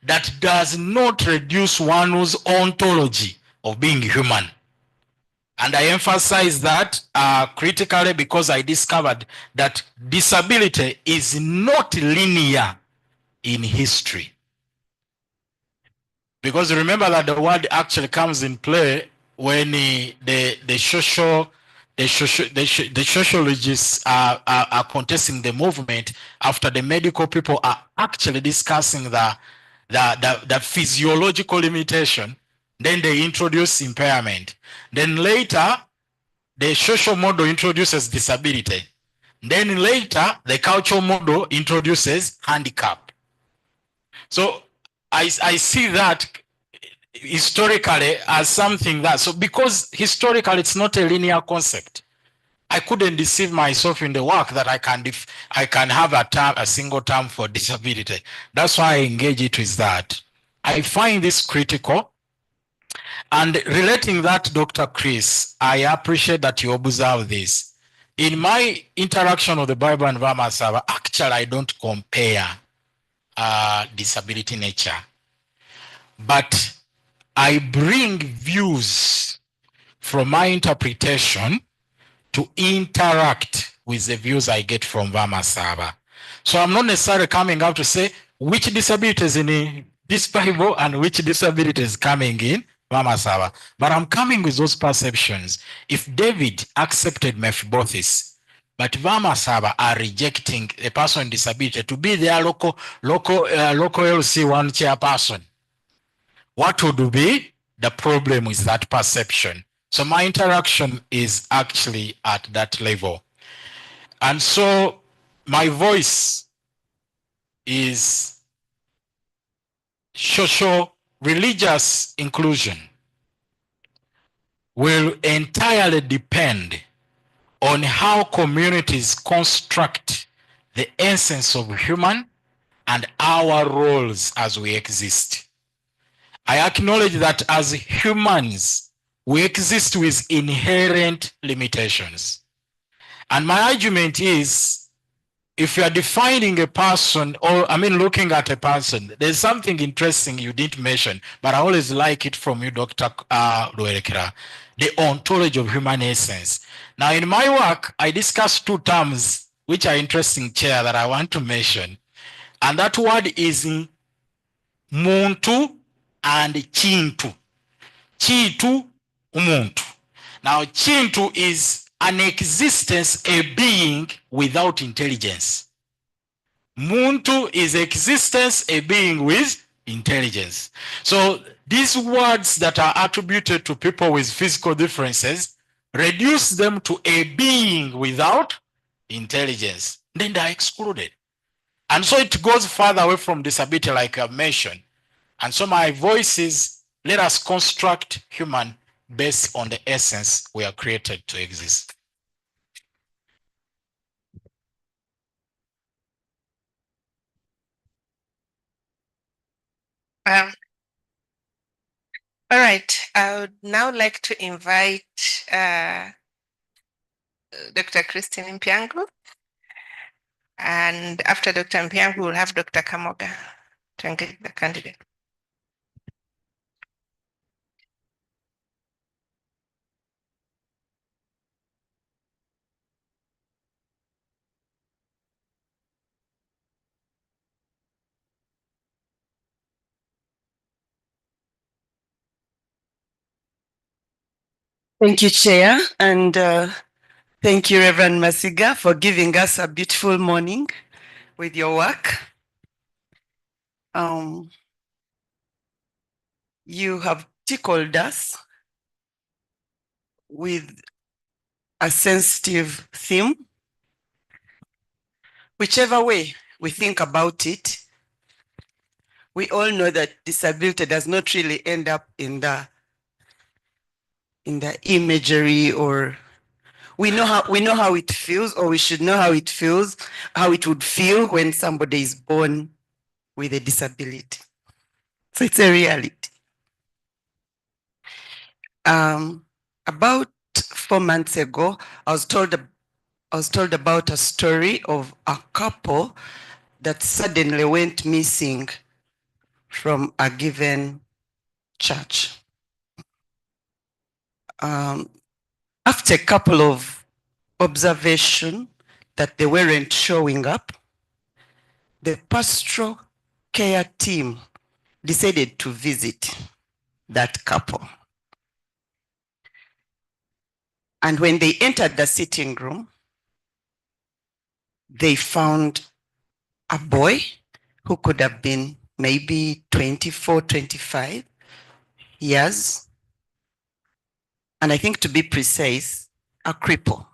that does not reduce one's ontology of being human. And I emphasize that critically because I discovered that disability is not linear in history. Because remember that the word actually comes in play when the sociologists are contesting the movement after the medical people are actually discussing the physiological limitation. Then they introduce impairment. Then later, the social model introduces disability. Then later, the cultural model introduces handicap. So I see that historically as something that, so because historically it's not a linear concept, I couldn't deceive myself in the work that I can have a single term for disability. That's why I engage it with that. I find this critical. And relating that, Dr. Chris, I appreciate that you observe this. In my interaction with the Bible and Bamasaaba, actually I don't compare disability nature, but I bring views from my interpretation to interact with the views I get from Bamasaaba. So I'm not necessarily coming out to say which disability is in this Bible and which disability is coming in Bamasaaba, but I'm coming with those perceptions. If David accepted Mephibosheth, but Bamasaaba are rejecting a person with disability to be their local LC1 chairperson, what would be the problem with that perception? So my interaction is actually at that level. And so my voice is socio-religious inclusion will entirely depend on how communities construct the essence of human and our roles as we exist. I acknowledge that as humans, we exist with inherent limitations. And my argument is, if you are defining a person, or looking at a person, there's something interesting you didn't mention, but I always like it from you, Dr. Luerekera, the ontology of human essence. Now, in my work, I discuss two terms which are interesting, Chair, that I want to mention. And that word is muntu and chintu. Chitu, umuntu. Now, chintu is an existence, a being without intelligence. Muntu is existence, a being with intelligence. So these words that are attributed to people with physical differences reduce them to a being without intelligence. Then they are excluded. And so it goes further away from disability, like I mentioned. And so my voice is, let us construct human based on the essence we are created to exist. All right, I would now like to invite Dr. Christine Mpiangu. And after Dr. Mpiangu, we'll have Dr. Kamoga to engage the candidate. Thank you, Chair, and thank you, Reverend Masiga, for giving us a beautiful morning with your work. You have tickled us with a sensitive theme. Whichever way we think about it, we all know that disability does not really end up in the imagery, or we know how it feels, or we should know how it feels, how it would feel when somebody is born with a disability. So it's a reality. About 4 months ago, I was told about a story of a couple that suddenly went missing from a given church. After a couple of observations that they weren't showing up, the pastoral care team decided to visit that couple. And when they entered the sitting room, they found a boy who could have been maybe 24, 25 years. And I think, to be precise, a cripple.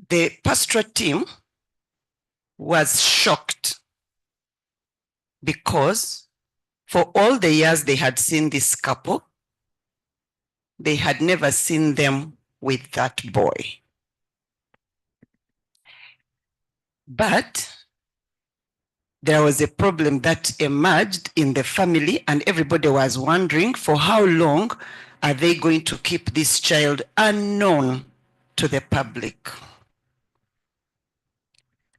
The pastoral team was shocked because for all the years they had seen this couple, they had never seen them with that boy. But there was a problem that emerged in the family, and everybody was wondering, for how long are they going to keep this child unknown to the public?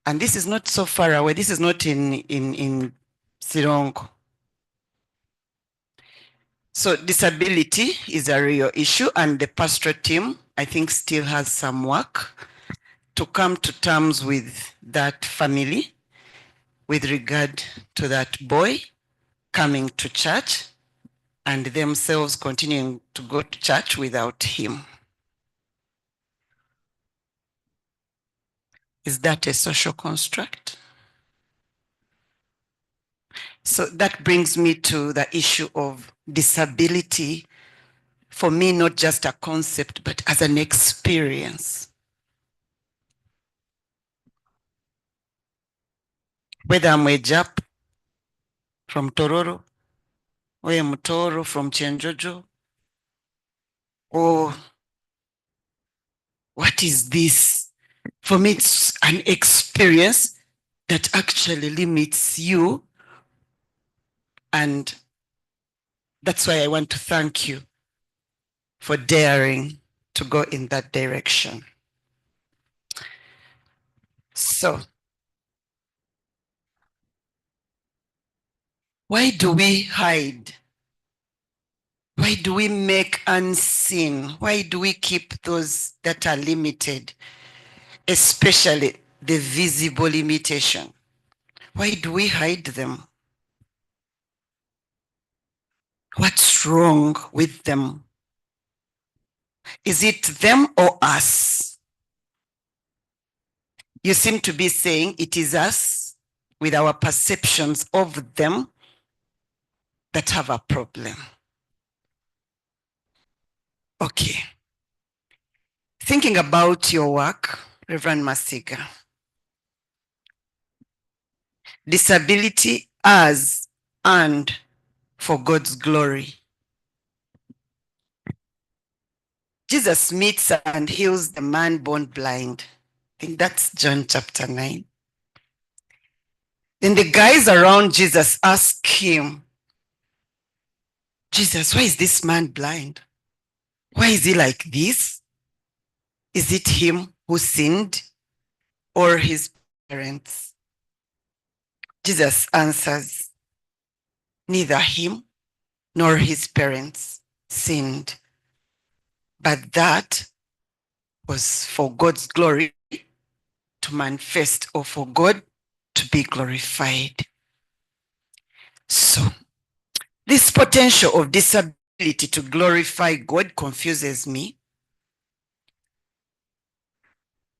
And this is not so far away. This is not in Sirongo. So disability is a real issue, and the pastoral team, I think, still has some work to come to terms with that family with regard to that boy coming to church and themselves continuing to go to church without him. Is that a social construct? So that brings me to the issue of disability, for me, not just a concept, but as an experience. Whether I'm a Jap from Tororo, or a Mutoro from Chenjojo, or what is this? For me, it's an experience that actually limits you. And that's why I want to thank you for daring to go in that direction. So, why do we hide? Why do we make unseen? Why do we keep those that are limited, especially the visible limitation? Why do we hide them? What's wrong with them? Is it them or us? You seem to be saying it is us with our perceptions of them that have a problem. Okay. Thinking about your work, Reverend Masiga, disability as and for God's glory. Jesus meets and heals the man born blind. I think that's John chapter 9. Then the guys around Jesus ask him, Jesus, why is this man blind? Why is he like this? Is it him who sinned or his parents? Jesus answers, neither him nor his parents sinned, but that was for God's glory to manifest, or for God to be glorified. So, this potential of disability to glorify God confuses me.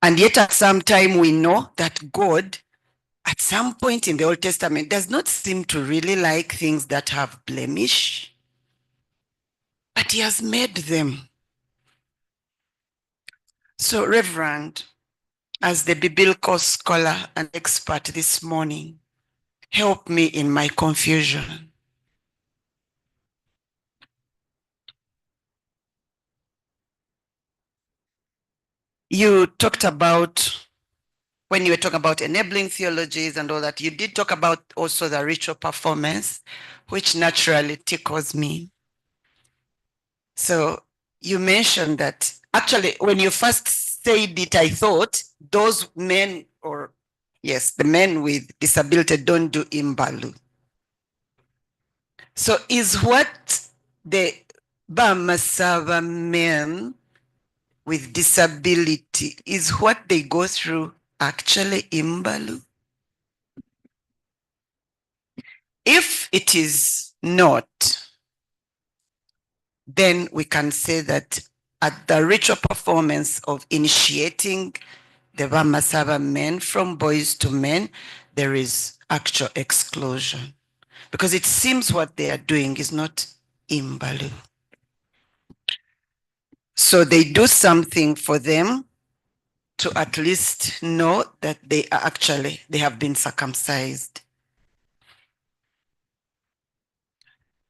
And yet at some time we know that God at some point in the Old Testament does not seem to really like things that have blemish, but he has made them. So, Reverend, as the biblical scholar and expert this morning, help me in my confusion. You talked about, when you were talking about enabling theologies and all that, you did talk about also the ritual performance, which naturally tickles me. So you mentioned that actually when you first said it, I thought those men, or yes, the men with disability don't do imbalu. So is what the Bamasaaba men with disability, is what they go through actually imbalu? If it is not, then we can say that at the ritual performance of initiating the Bamasaaba men from boys to men, there is actual exclusion. Because it seems what they are doing is not imbalu. So they do something for them to at least know that they are actually, they have been circumcised.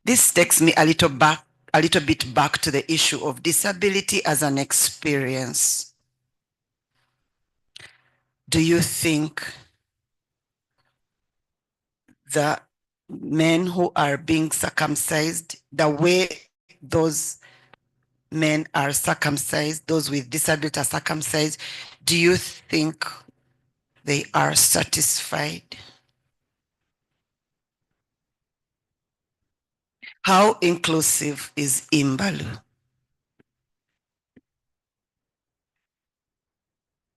This takes me a little bit back to the issue of disability as an experience. Do you think the men who are being circumcised, the way those men are circumcised, those with disability are circumcised, do you think they are satisfied? How inclusive is imbalu?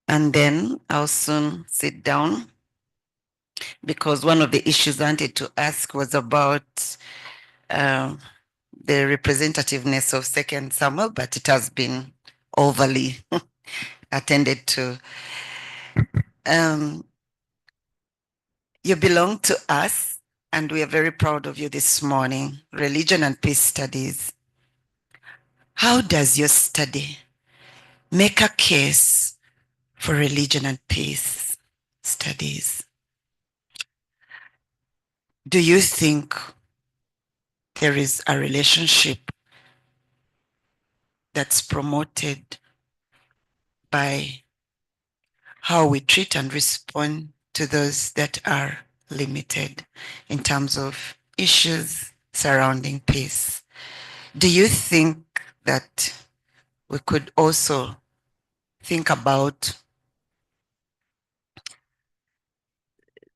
And then I'll soon sit down, because one of the issues I wanted to ask was about the representativeness of Second Samuel, but it has been overly attended to. You belong to us, and we are very proud of you this morning. Religion and Peace Studies. How does your study make a case for religion and peace studies? Do you think there is a relationship that's promoted by how we treat and respond to those that are limited in terms of issues surrounding peace? Do you think that we could also think about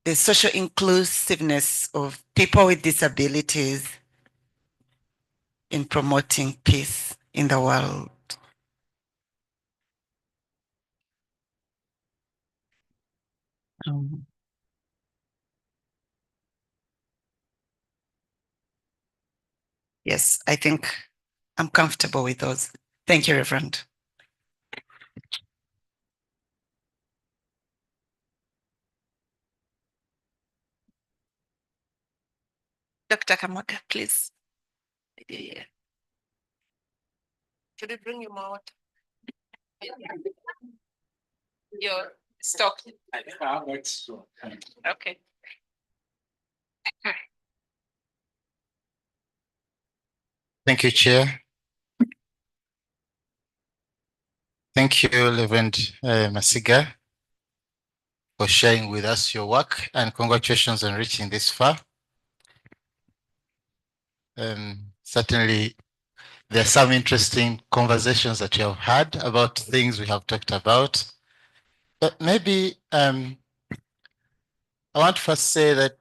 the social inclusiveness of people with disabilities in promoting peace in the world? Yes, I think I'm comfortable with those. Thank you, Reverend. Dr. Kamoga, please. Yeah. Should we bring you more water? Your stock. Okay. Thank you, Chair. Thank you, Reverend Masiga, for sharing with us your work, and congratulations on reaching this far. Certainly, there are some interesting conversations that you have had about things we have talked about. But maybe I want to first say that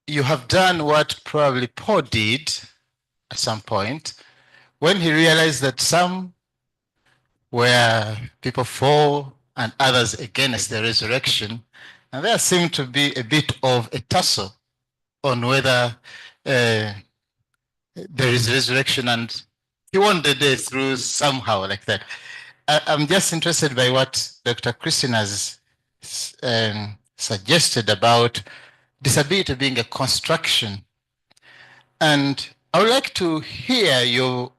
you have done what probably Paul did at some point when he realized that some were people for and others against the resurrection. And there seemed to be a bit of a tussle on whether there is resurrection, and he won the day through somehow like that. I'm just interested by what Dr. Christine has suggested about disability being a construction. And I would like to hear your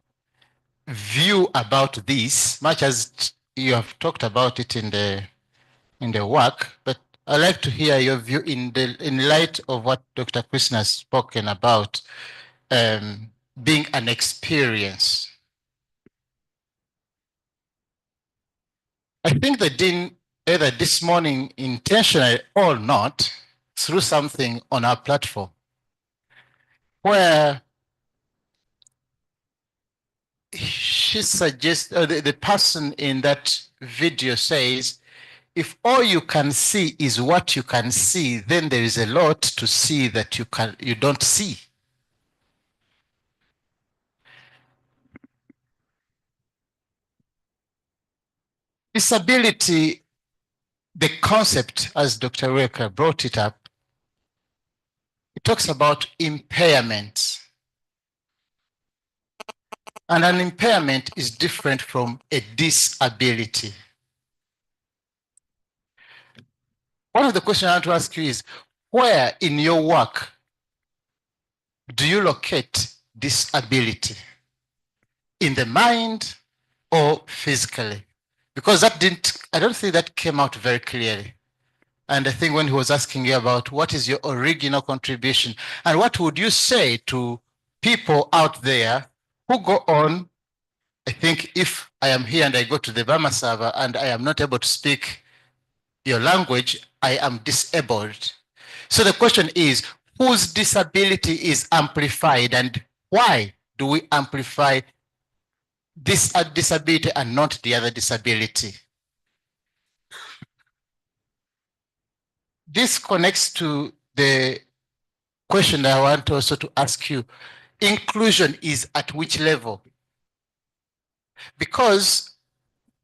view about this, much as you have talked about it in the work, but I'd like to hear your view in light of what Dr. Krishna has spoken about, being an experience. I think the Dean, either this morning intentionally or not, threw something on our platform where she suggests, the person in that video says, if all you can see is what you can see, then there is a lot to see that you don't see. Disability, the concept, as Dr. Reka brought it up, it talks about impairments. And an impairment is different from a disability. One of the questions I want to ask you is, where in your work do you locate disability? In the mind or physically? Because I don't think that came out very clearly. And I think when he was asking you about what is your original contribution, and what would you say to people out there who go on, I think if I am here and I go to the Bamasaaba and I am not able to speak your language, I am disabled. So the question is, whose disability is amplified, and why do we amplify this disability and not the other disability? This connects to the question I want also to ask you. Inclusion is at which level? Because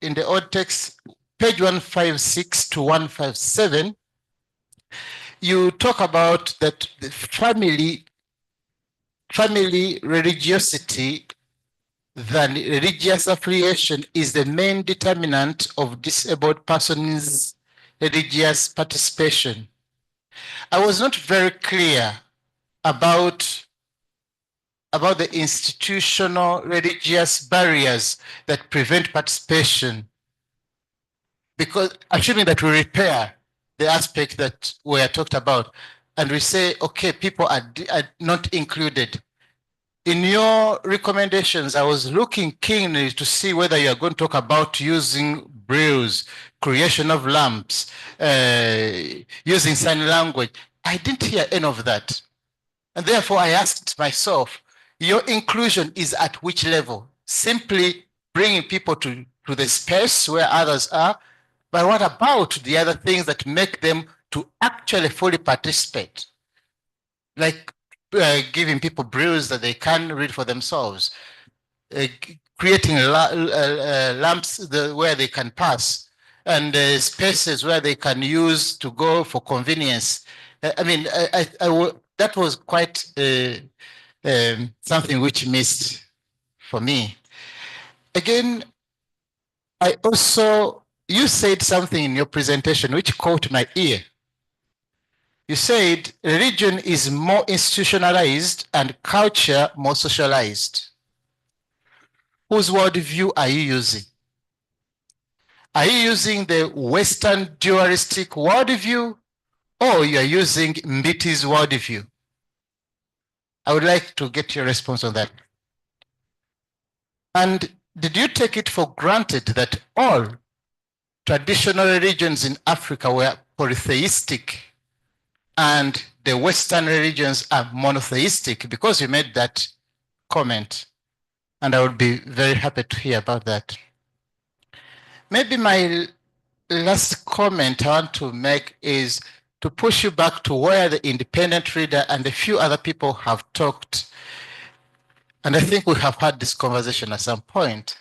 in the old text, page 156 to 157, you talk about that the family religiosity, than religious affiliation, is the main determinant of disabled persons' religious participation. I was not very clear about the institutional religious barriers that prevent participation, because assuming that we repair the aspect that we are talked about and we say, okay, people are not included. In your recommendations, I was looking keenly to see whether you are going to talk about using brailles, creation of lamps, using sign language. I didn't hear any of that. And therefore, I asked myself, your inclusion is at which level? Simply bringing people to the space where others are, but what about the other things that make them to actually fully participate? Like giving people brailles that they can read for themselves, creating lamps where they can pass, and spaces where they can use to go for convenience. I mean, that was quite something which missed for me. Again, you said something in your presentation which caught my ear. You said religion is more institutionalized and culture more socialized. Whose worldview are you using? Are you using the Western dualistic worldview, or you are using Mbiti's worldview? I would like to get your response on that. And did you take it for granted that all traditional religions in Africa were polytheistic and the Western religions are monotheistic? Because you made that comment, and I would be very happy to hear about that. Maybe my last comment I want to make is to push you back to where the independent reader and a few other people have talked. And I think we have had this conversation at some point.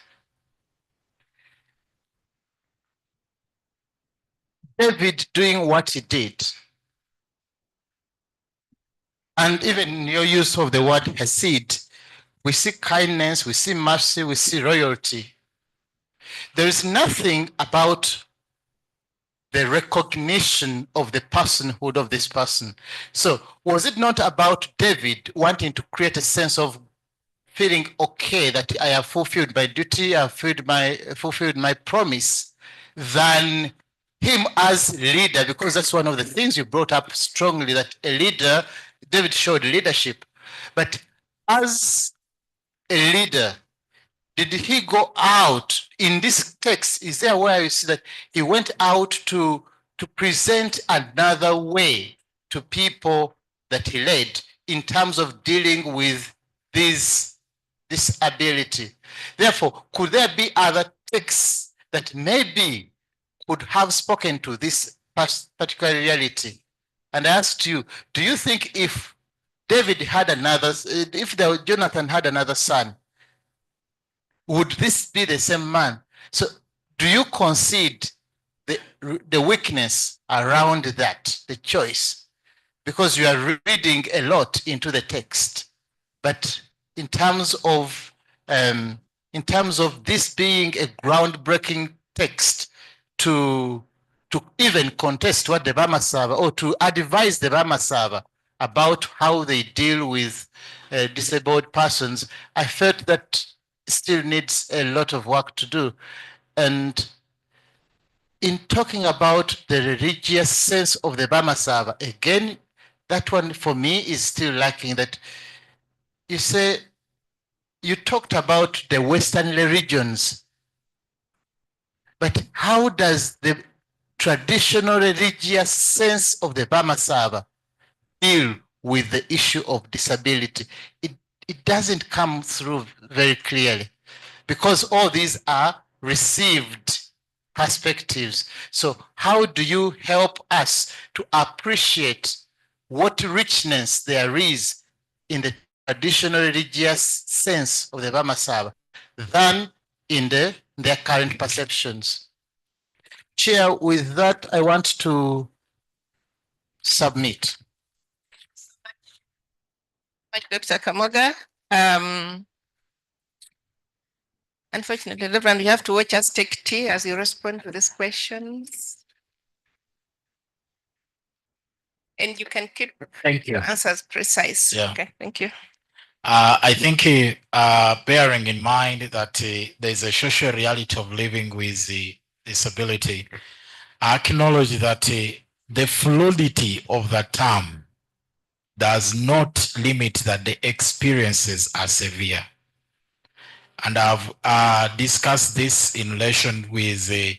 David doing what he did, and even your use of the word hesed, we see kindness, we see mercy, we see royalty. There is nothing about the recognition of the personhood of this person. So was it not about David wanting to create a sense of feeling okay that I have fulfilled my duty, I have fulfilled my promise, than him as leader? Because that's one of the things you brought up strongly, that a leader, David showed leadership. But as a leader, did he go out in this text? Is there where you see that he went out to present another way to people that he led in terms of dealing with this ability? Therefore, could there be other texts that maybe could have spoken to this particular reality? And I asked you, do you think if David had another, if Jonathan had another son, would this be the same man? So do you concede the weakness around that, the choice? Because you are reading a lot into the text, but in terms of this being a groundbreaking text to even contest what the Bamasaaba, or to advise the Bamasaaba about how they deal with disabled persons, I felt that still needs a lot of work to do. And in talking about the religious sense of the Bamasaaba, again, that one for me is still lacking. That you say, you talked about the Western religions, but how does the traditional religious sense of the Bamasaaba deal with the issue of disability? It doesn't come through very clearly, because all these are received perspectives. So how do you help us to appreciate what richness there is in the traditional religious sense of the Bamasaaba than in their current perceptions? Chair, with that, I want to submit. Dr. Kamoga. Unfortunately, Reverend, you have to watch us take tea as you respond to these questions. And you can keep your answers precise. Yeah. Okay, thank you. I think bearing in mind that there's a social reality of living with the disability, I acknowledge that the fluidity of the term does not limit that the experiences are severe. And I've discussed this in relation with the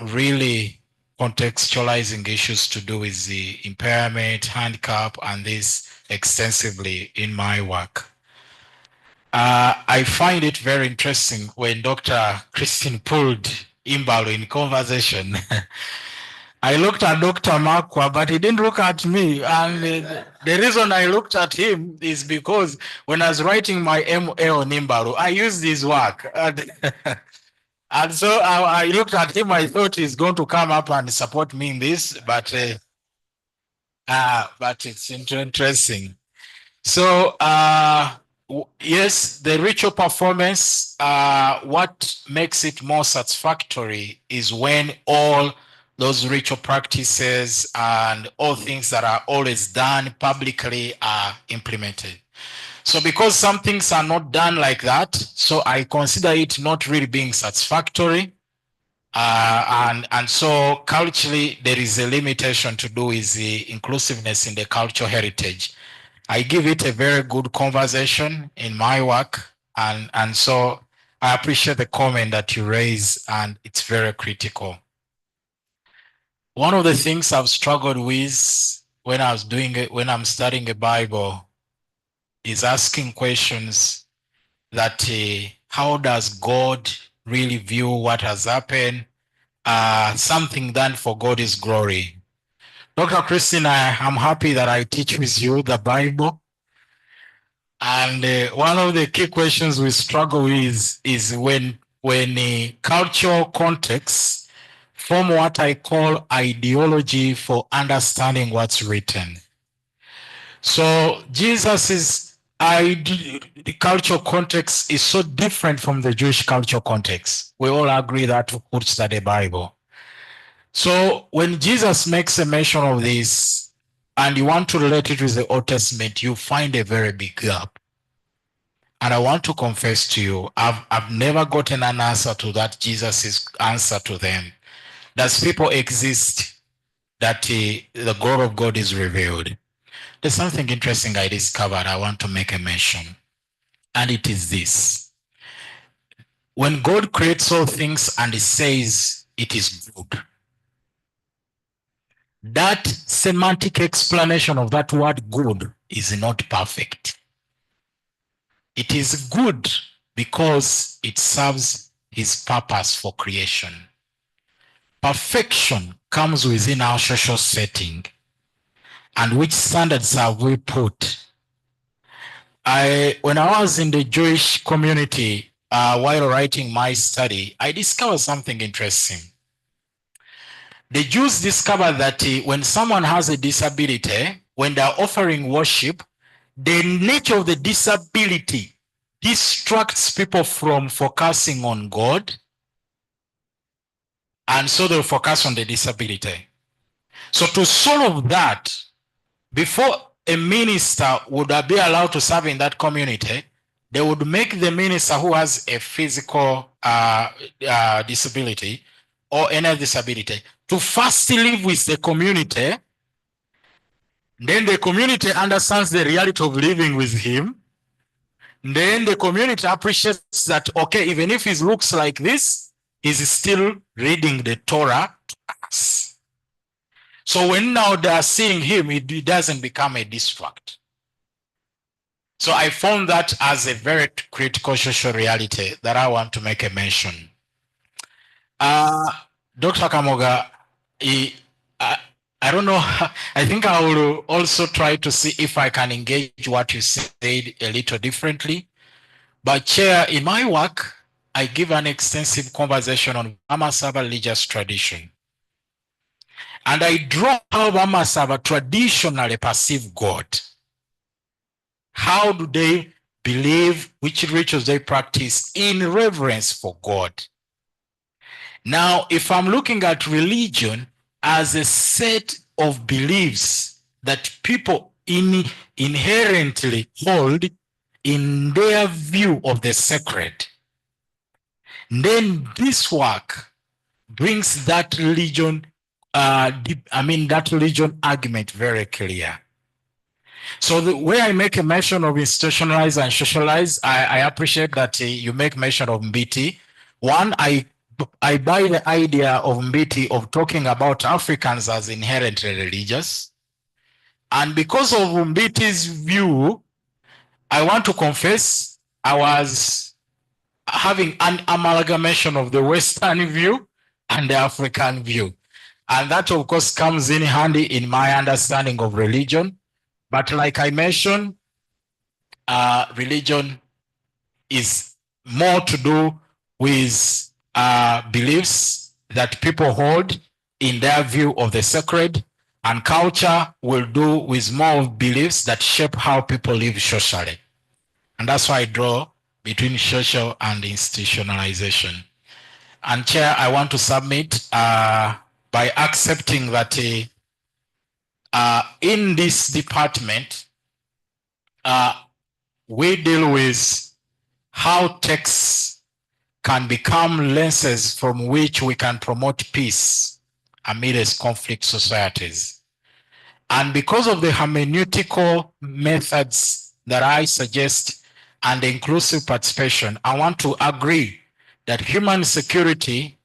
really contextualizing issues to do with the impairment, handicap, and this extensively in my work. I find it very interesting when Dr. Christine pulled Imbalo in conversation. I looked at Dr. Makwa, but he didn't look at me. And the reason I looked at him is because when I was writing my MA on Imbalo, I used his work. And so I looked at him, I thought he's going to come up and support me in this, but it's interesting. So yes, the ritual performance, what makes it more satisfactory is when all those ritual practices and all things that are always done publicly are implemented. So because some things are not done like that, so I consider it not really being satisfactory. And so culturally, there is a limitation to do with the inclusiveness in the cultural heritage. I give it a very good conversation in my work. And so I appreciate the comment that you raise, and it's very critical. One of the things I've struggled with when I'm studying the Bible is asking questions that how does God really view what has happened? Something done for God's glory. Dr. Christine, I'm happy that I teach with you the Bible. And one of the key questions we struggle with is when cultural contexts form what I call ideology for understanding what's written. So Jesus's the cultural context is so different from the Jewish cultural context. We all agree that who study the Bible. So when Jesus makes a mention of this and you want to relate it with the Old Testament, you find a very big gap. And I want to confess to you, I've never gotten an answer to that, Jesus' answer to them. Does people exist that the glory of God is revealed? There's something interesting I discovered I want to make a mention. And it is this. When God creates all things and he says it is good, that semantic explanation of that word good is not perfect. It is good because it serves his purpose for creation. Perfection comes within our social setting. And which standards have we put? When I was in the Jewish community, while writing my study, I discovered something interesting. The Jews discovered that when someone has a disability, when they're offering worship, the nature of the disability distracts people from focusing on God, and so they'll focus on the disability. So to solve that, before a minister would be allowed to serve in that community, they would make the minister who has a physical disability or any disability to first live with the community. Then the community understands the reality of living with him. Then the community appreciates that, okay, even if he looks like this, he's still reading the Torah to us. So when now they are seeing him, it doesn't become a distract. So I found that as a very critical social reality that I want to make a mention. Dr. Kamoga, I don't know, I think I will also try to see if I can engage what you said a little differently. But Chair, in my work, I give an extensive conversation on Bamasaaba religious tradition. And I draw how Bamasaaba traditionally perceive God. How do they believe, which rituals they practice in reverence for God? Now, if I'm looking at religion as a set of beliefs that people inherently hold in their view of the sacred, then this work brings that religion, that religion argument very clear. So the way I make a mention of institutionalized and socialized, I appreciate that you make mention of Mbiti. One, I buy the idea of Mbiti of talking about Africans as inherently religious. And because of Mbiti's view, I want to confess I was having an amalgamation of the Western view and the African view. And that, of course, comes in handy in my understanding of religion. But like I mentioned, religion is more to do with beliefs that people hold in their view of the sacred, and culture will do with more of beliefs that shape how people live socially. And that's why I draw between social and institutionalization. And Chair, I want to submit by accepting that in this department, we deal with how texts can become lenses from which we can promote peace amidst conflict societies. And because of the hermeneutical methods that I suggest and the inclusive participation, I want to agree that human security,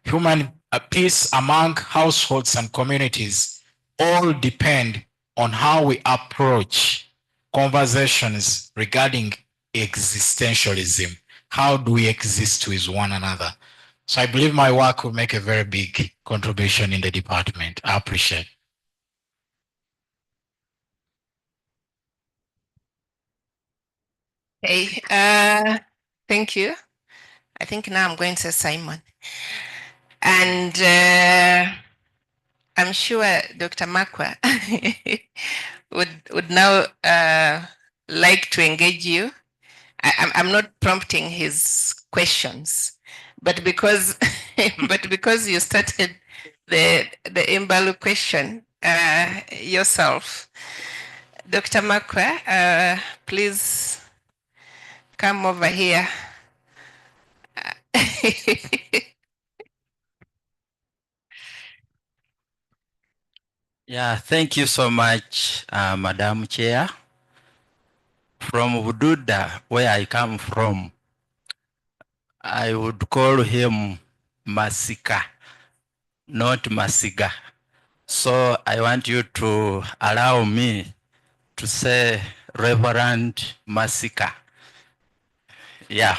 human peace among households and communities all depend on how we approach conversations regarding existentialism. How do we exist with one another? So I believe my work will make a very big contribution in the department. I appreciate it. Okay, thank you. I think now I'm going to Simon. And I'm sure Dr. Makwa would now like to engage you. I'm not prompting his questions, but because you started the Imbalu question yourself. Dr. Makwa, please come over here. Yeah, thank you so much, Madam Chair. From Bududa, where I come from, I would call him Masiga, not Masiga. So I want you to allow me to say Reverend Masiga. Yeah.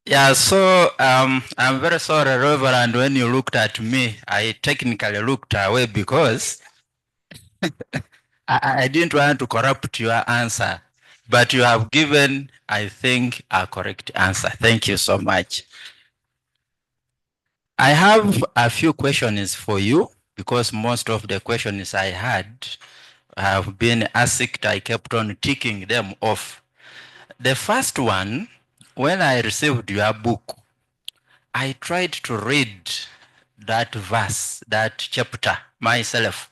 Yeah, so I'm very sorry, Reverend, when you looked at me, I technically looked away because I didn't want to corrupt your answer, but you have given, I think, a correct answer. Thank you so much. I have a few questions for you because most of the questions I had have been asked. I kept on ticking them off. The first one, when I received your book, I tried to read that verse, that chapter myself.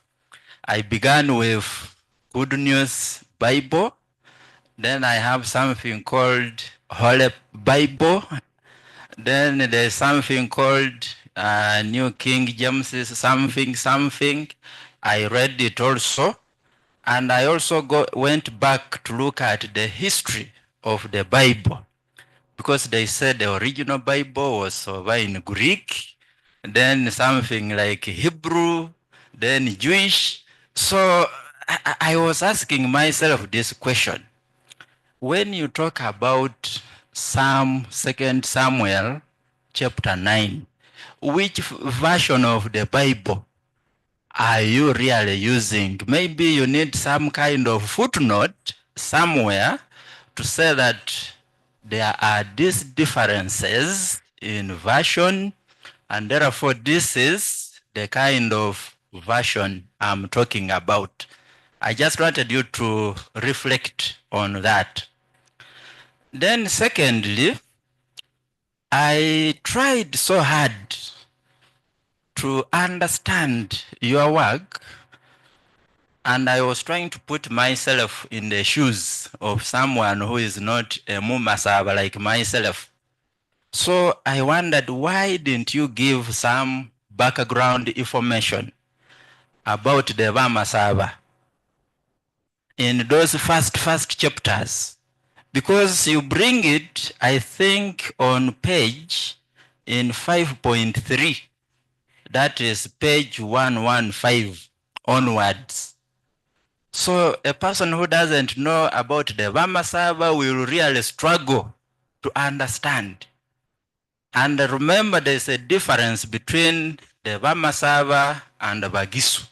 I began with Good News Bible. Then I have something called Holy Bible. Then there's something called New King James something. I read it also. And I also went back to look at the history of the Bible, because they said the original Bible was over in Greek, then something like Hebrew, then Jewish. So I was asking myself this question. When you talk about Second Samuel chapter 9, which version of the Bible are you really using? Maybe you need some kind of footnote somewhere to say that there are these differences in version, and therefore this is the kind of version I'm talking about. I just wanted you to reflect on that. Then secondly, I tried so hard to understand your work, and I was trying to put myself in the shoes of someone who is not a Bamasaaba like myself. So I wondered, why didn't you give some background information about the Bamasaaba in those first chapters? Because you bring it, I think, on page in 5.3. That is page 115 onwards. So a person who doesn't know about the Bamasaaba will really struggle to understand. And remember, there's a difference between the Bamasaaba and the Bagisu.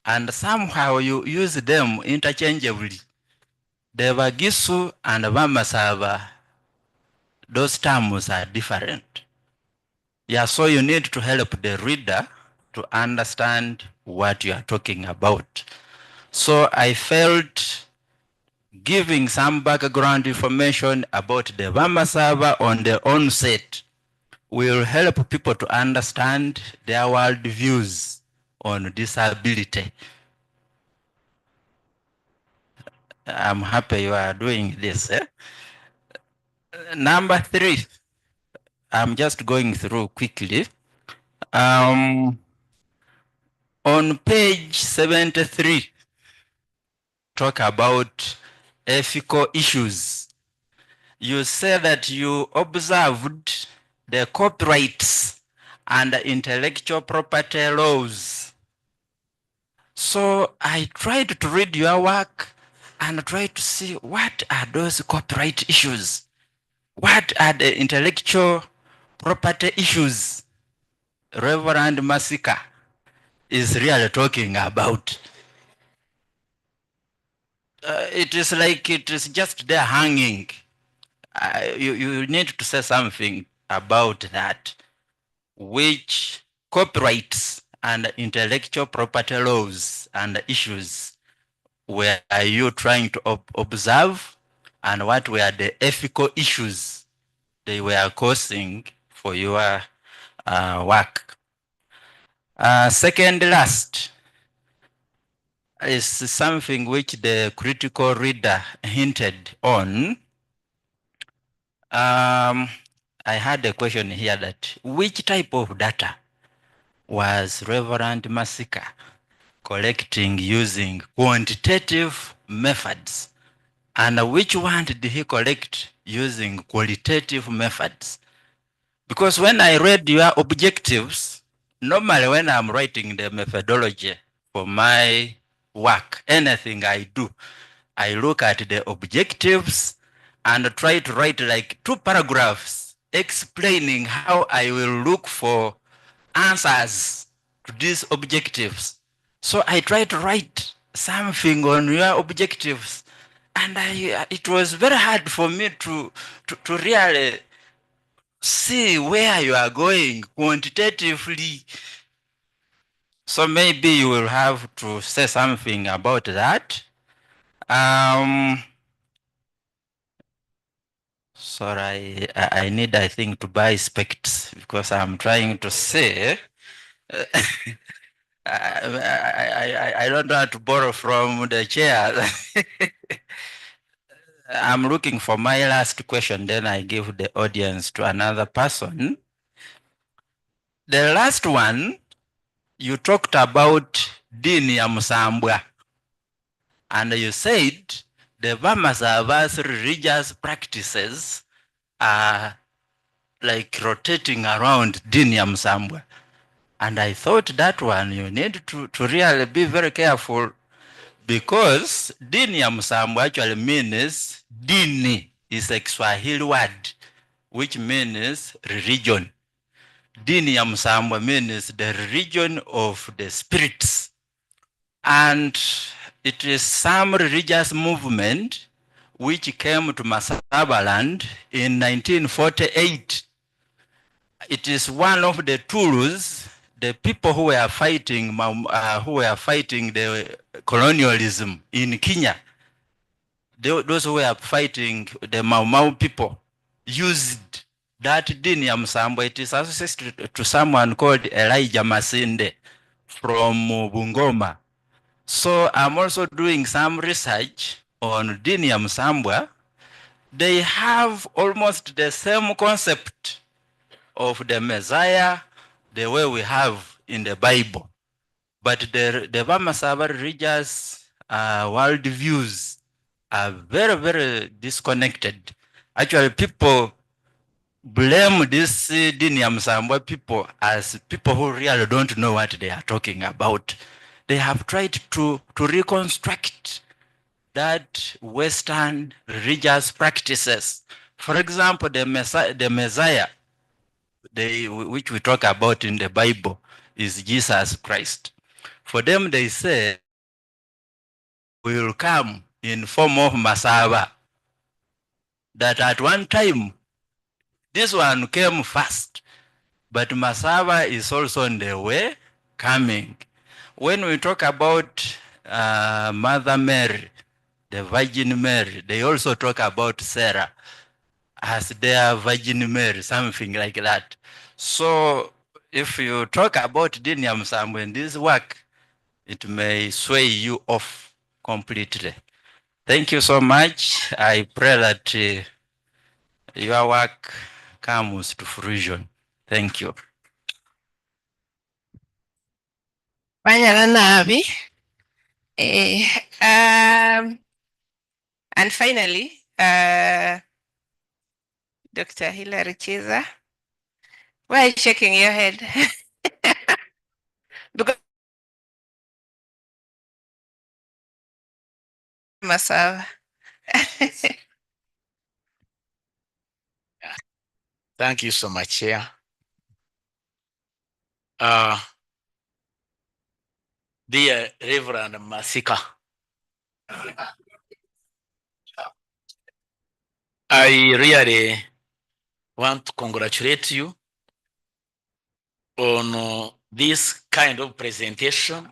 And somehow you use them interchangeably. The Bagisu and the Bamasaaba, those terms are different. Yeah, so you need to help the reader to understand what you are talking about. So I felt giving some background information about the Bamasaaba on the onset will help people to understand their world views on disability. I'm happy you are doing this. Number 3, I'm just going through quickly. On page 73, talk about ethical issues. You say that you observed the copyrights and intellectual property laws. So I tried to read your work and try to see what are those copyright issues? What are the intellectual property issues Reverend Masiga is really talking about? It is like it is just there hanging. You need to say something about that. Which copyrights and intellectual property laws and issues were you trying to observe, and what were the ethical issues they were causing for your work. Second last is something which the critical reader hinted on. I had a question here that which type of data was Reverend Masiga collecting using quantitative methods, and which one did he collect using qualitative methods? Because when I read your objectives, normally when I'm writing the methodology for my work, anything I do, I look at the objectives and try to write like 2 paragraphs explaining how I will look for answers to these objectives. So I try to write something on your objectives, and it was very hard for me to really see where you are going quantitatively. So maybe you will have to say something about that. Sorry, I need, I think, to buy specs because I'm trying to say. I don't know how to borrow from the chair. I'm looking for my last question, then I give the audience to another person. The last one, you talked about dini ya Musambwa, and you said the Bamasaaba's religious practices are like rotating around dini ya Musambwa. And I thought that one you need to really be very careful, because dini ya Musambwa actually means dini is a Kiswahili word which means religion. Dini ya Musambwa means the religion of the spirits. And it is some religious movement which came to Masaba land in 1948. It is one of the tools the people who were fighting the colonialism in Kenya, those who were fighting the Mau Mau people, used that dini ya Musambwa. It is associated to someone called Elijah Masinde from Bungoma. So I'm also doing some research on dini ya Musambwa. They have almost the same concept of the Messiah, the way we have in the Bible. But the Bamasaaba religious world views are very, very disconnected. Actually, people blame this dini ya Musambwa people as people who really don't know what they are talking about. They have tried to reconstruct that Western religious practices. For example, the Messiah, which we talk about in the Bible, is Jesus Christ. For them, they say, will come in form of Masaba. That at one time, this one came first, but Masaba is also on the way coming. When we talk about Mother Mary, the Virgin Mary, they also talk about Sarah as their Virgin Mary, something like that. So if you talk about dini ya Musambwa in this work, it may sway you off completely. Thank you so much. I pray that your work comes to fruition. Thank you. And finally, Dr. Hilary Chiza. Why are you shaking your head? Because Masava. Thank you so much, Chair. Dear Reverend Masiga, I really want to congratulate you on this kind of presentation.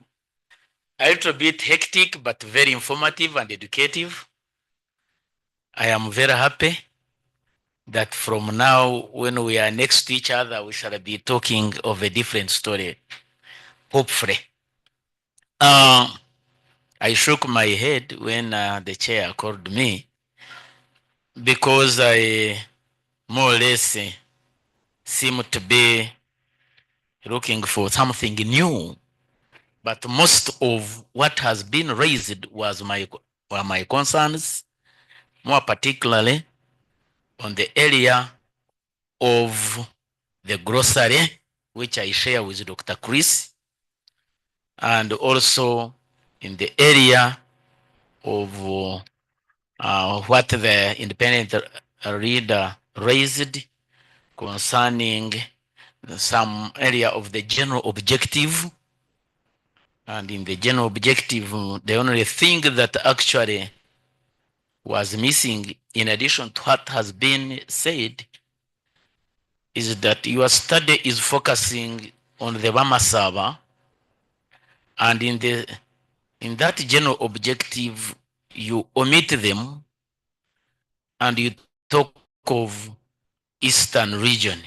A little bit hectic, but very informative and educative. I am very happy. that from now, when we are next to each other, we shall be talking of a different story, hopefully. I shook my head when the chair called me, because I more or less seem to be looking for something new. But most of what has been raised were my concerns, more particularly on the area of the grocery, which I share with Dr. Chris, and also in the area of what the independent reader raised concerning some area of the general objective. And in the general objective, the only thing that actually was missing, in addition to what has been said, is that your study is focusing on the Bamasaaba, and in that general objective, you omit them and you talk of Eastern region.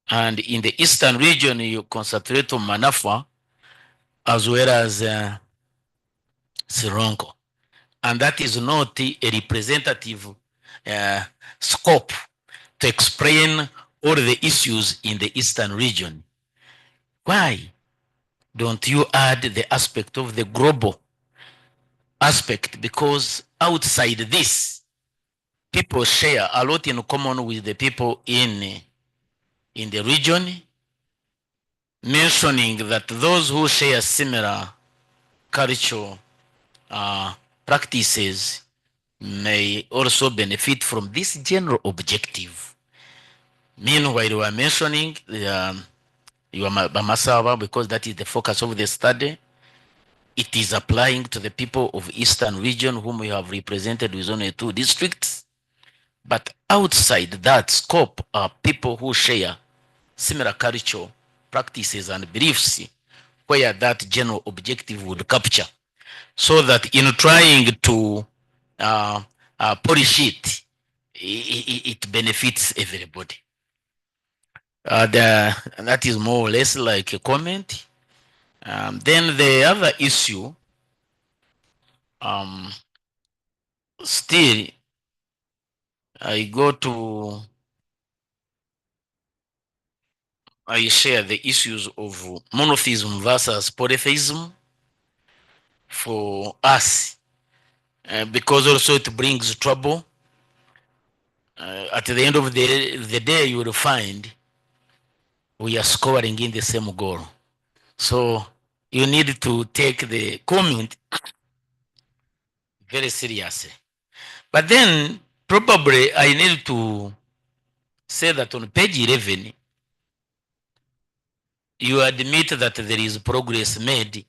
And in the Eastern region, you concentrate on Manafa as well as Sirongo. And that is not a representative scope to explain all the issues in the Eastern region. Why don't you add the aspect of the global aspect? Because outside this, people share a lot in common with the people in the region, mentioning that those who share similar cultural practices may also benefit from this general objective. Meanwhile, we are mentioning your Bamasaaba, because that is the focus of the study. It is applying to the people of Eastern region, whom we have represented with only 2 districts. But outside that scope are people who share similar cultural practices and beliefs, where that general objective would capture, so that in trying to polish it benefits everybody. That is more or less like a comment. Then the other issue, still, I share the issues of monotheism versus polytheism for us, because also it brings trouble. At the end of the day, you will find we are scoring in the same goal. So you need to take the comment very seriously. But then probably I need to say that on page 11, you admit that there is progress made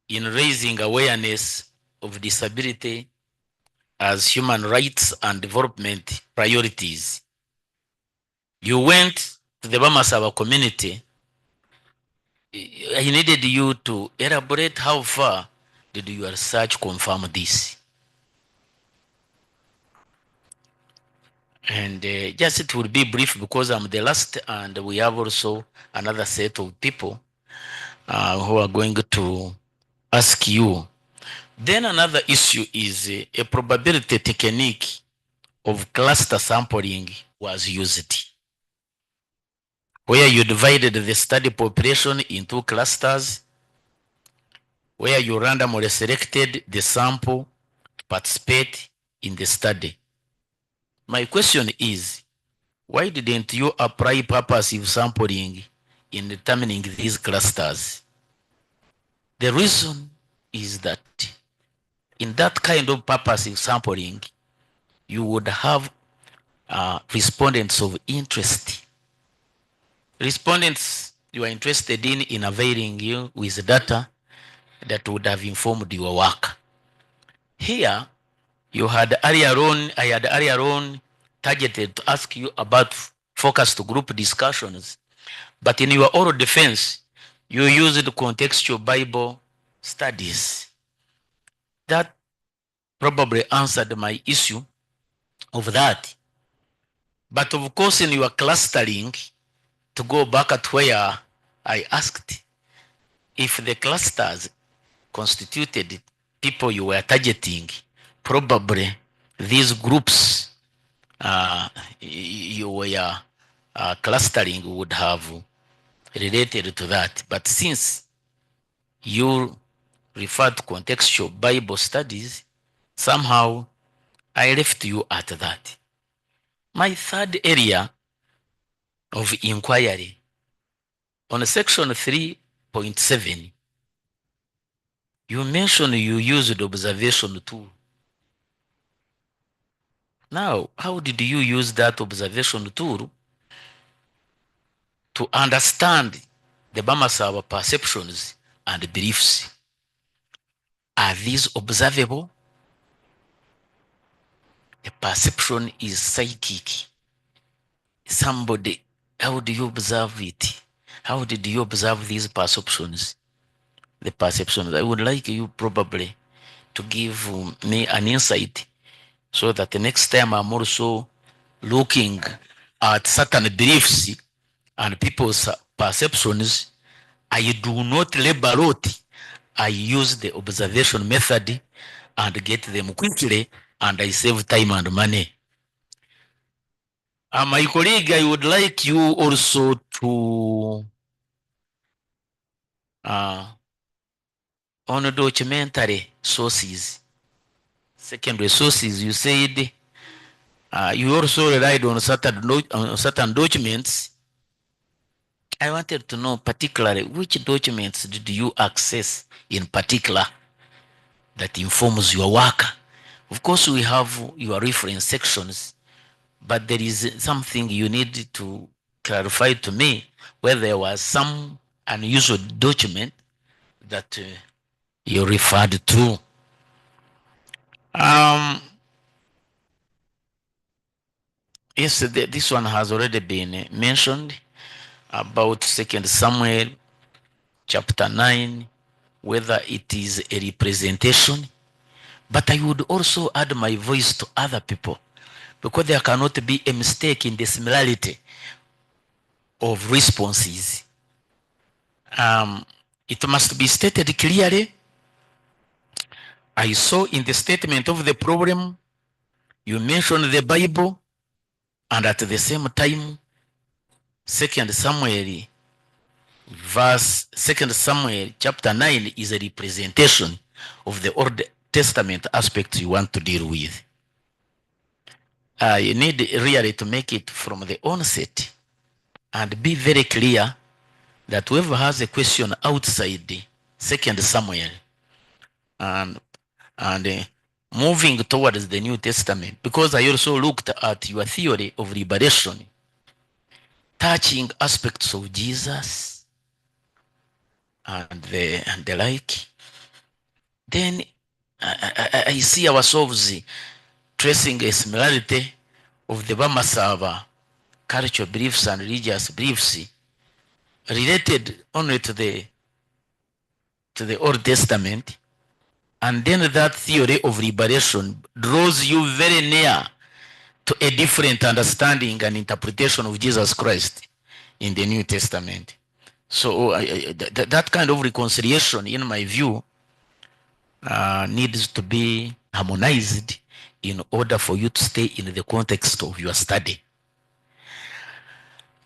in raising awareness of disability as human rights and development priorities. You went to the Bamasaaba community. I needed you to elaborate how far did your research confirm this. And just it will be brief, because I'm the last, and we have also another set of people who are going to ask you. Then another issue is a probability technique of cluster sampling was used, where you divided the study population into clusters, where you randomly selected the sample to participate in the study. My question is, why didn't you apply purposive sampling in determining these clusters? The reason is that in that kind of purposive sampling, you would have respondents of interest. Respondents you are interested in availing you with data that would have informed your work. Here, I had earlier on targeted to ask you about focused group discussions, but in your oral defense, you used contextual Bible studies. That probably answered my issue of that. But of course, in your clustering, to go back at where I asked, if the clusters constituted people you were targeting, probably these groups you were clustering would have related to that. But since you referred to contextual Bible studies, somehow I left you at that. My third area of inquiry on section 3.7, you mentioned you used observation tool. Now, how did you use that observation tool to understand the Bamasaaba perceptions and beliefs? Are these observable? A perception is psychic. Somebody, how do you observe it? How did you observe these perceptions? The perceptions. I would like you probably to give me an insight so that the next time I'm also looking at certain beliefs and people's perceptions, I do not label it. I use the observation method and get them quickly, and I save time and money. My colleague, I would like you also to on documentary sources, secondary sources. You said you also relied on certain documents. I wanted to know particularly which documents did you access in particular that informs your work. Of course, we have your reference sections, but there is something you need to clarify to me, whether there was some unusual document that you referred to. Yes, this one has already been mentioned about 2 Samuel chapter 9, whether it is a representation. But I would also add my voice to other people, because there cannot be a mistake in the similarity of responses. It must be stated clearly. I saw in the statement of the problem, you mentioned the Bible, and at the same time, 2 Samuel chapter 9 is a representation of the Old Testament aspects you want to deal with. You need really to make it from the onset and be very clear that whoever has a question outside the 2 Samuel and moving towards the New Testament, because I also looked at your theory of liberation, touching aspects of Jesus and the like, then I see ourselves tracing a similarity of the Bamasaaba cultural beliefs and religious beliefs related only to the Old Testament, and then that theory of liberation draws you very near to a different understanding and interpretation of Jesus Christ in the New Testament. So that kind of reconciliation, in my view, needs to be harmonized in order for you to stay in the context of your study.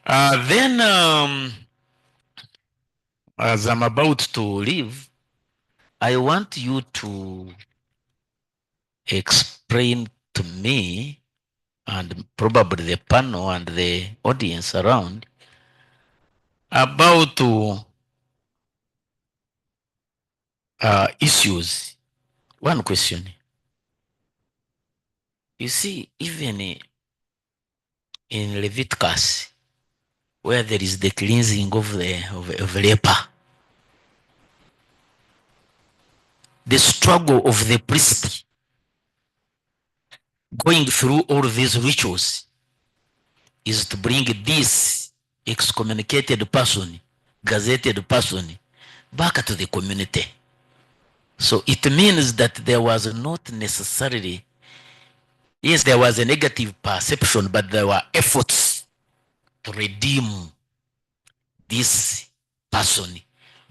Then, as I'm about to leave, I want you to explain to me, and probably the panel and the audience around, about issues. One question. You see, even in Leviticus, where there is the cleansing of leper, the struggle of the priest going through all these rituals is to bring this excommunicated person, gazetted person, back to the community. So it means that there was not necessarily Yes, there was a negative perception, but there were efforts to redeem this person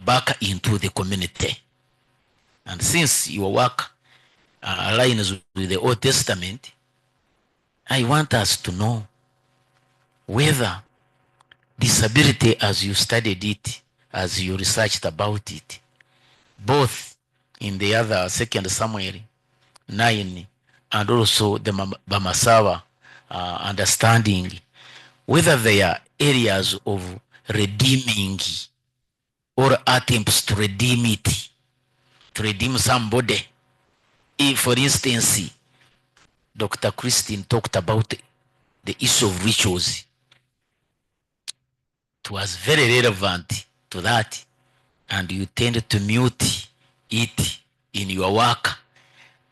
back into the community. And since your work aligns with the Old Testament, I want us to know whether disability, as you studied it, as you researched about it, both in the other 2 Samuel 9 and also the Bamasaaba understanding, whether they are areas of redeeming or attempts to redeem it, to redeem somebody. If, for instance, Dr. Christine talked about the issue of rituals, it was very relevant to that, and you tend to mute it in your work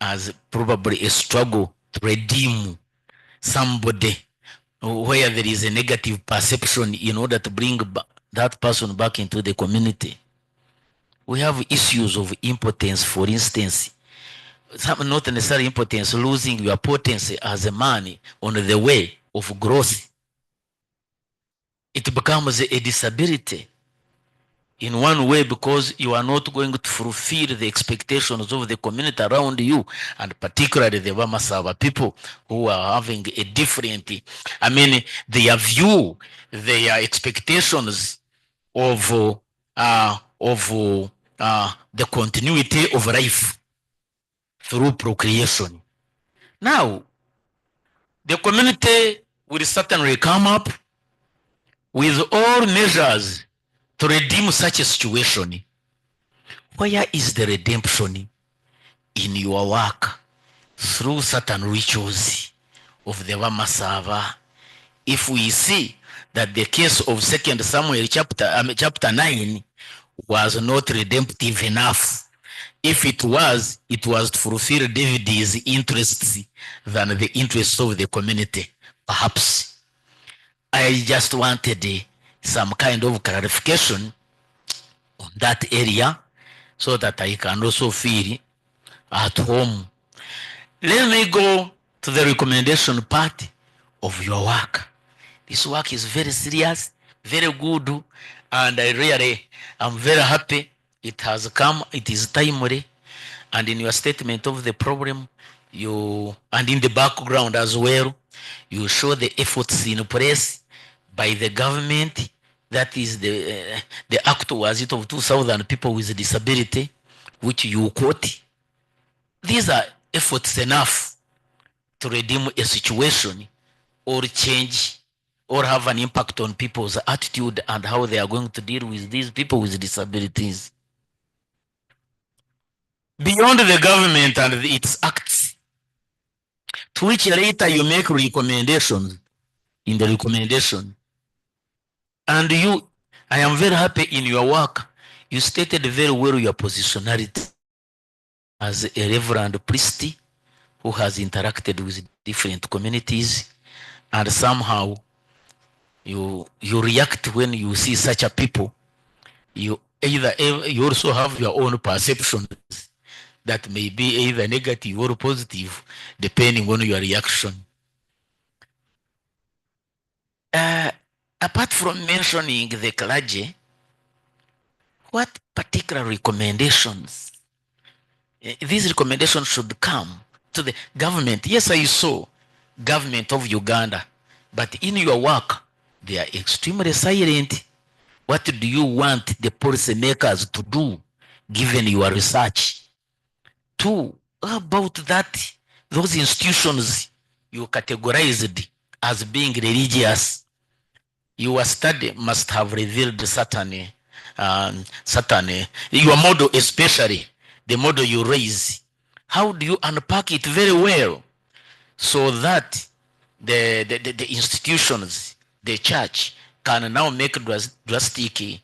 as probably a struggle to redeem somebody where there is a negative perception in order to bring that person back into the community. We have issues of impotence, for instance. Some not necessarily impotence, losing your potency as a man on the way of growth. It becomes a disability in one way because you are not going to fulfill the expectations of the community around you, and particularly the Bamasaaba people who are having a different, I mean, their view, their expectations of the continuity of life through procreation. Now, the community will certainly come up with all measures to redeem such a situation. Where is the redemption in your work through certain rituals of the Bamasaaba? If we see that the case of 2 Samuel chapter 9 was not redemptive enough, if it was to fulfill David's interests than the interests of the community, perhaps. I just wanted some kind of clarification on that area so that I can also feel at home. Let me go to the recommendation part of your work. This work is very serious, very good, and I'm very happy it has come, it is timely. And in your statement of the problem, and in the background as well, you show the efforts in place by the government. That is the act, was it, of 2,000 people with a disability, which you quote. These are efforts enough to redeem a situation or change or have an impact on people's attitude and how they are going to deal with these people with disabilities. Beyond the government and its acts, to which later you make recommendations in the recommendation. And I am very happy in your work. You stated very well your positionality as a reverend priest who has interacted with different communities, and somehow you react when you see such a people. You also have your own perceptions that may be either negative or positive depending on your reaction. Apart from mentioning the clergy, what particular recommendations? These recommendations should come to the government. Yes, I saw government of Uganda, but in your work, they are extremely silent. What do you want the policymakers to do, given your research? Two, about that, those institutions you categorized as being religious, your study must have revealed certain, your model, especially the model you raise. How do you unpack it very well so that the institutions, the church, can now make drastic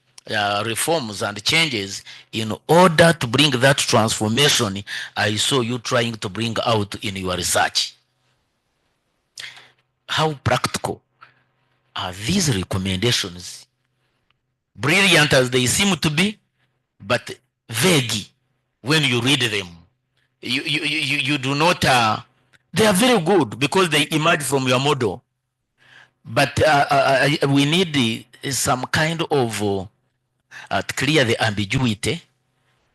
reforms and changes in order to bring that transformation I saw you trying to bring out in your research? How practical are these recommendations? Brilliant as they seem to be, but vague when you read them. You do not They are very good because they emerge from your model. But we need some kind of clear the ambiguity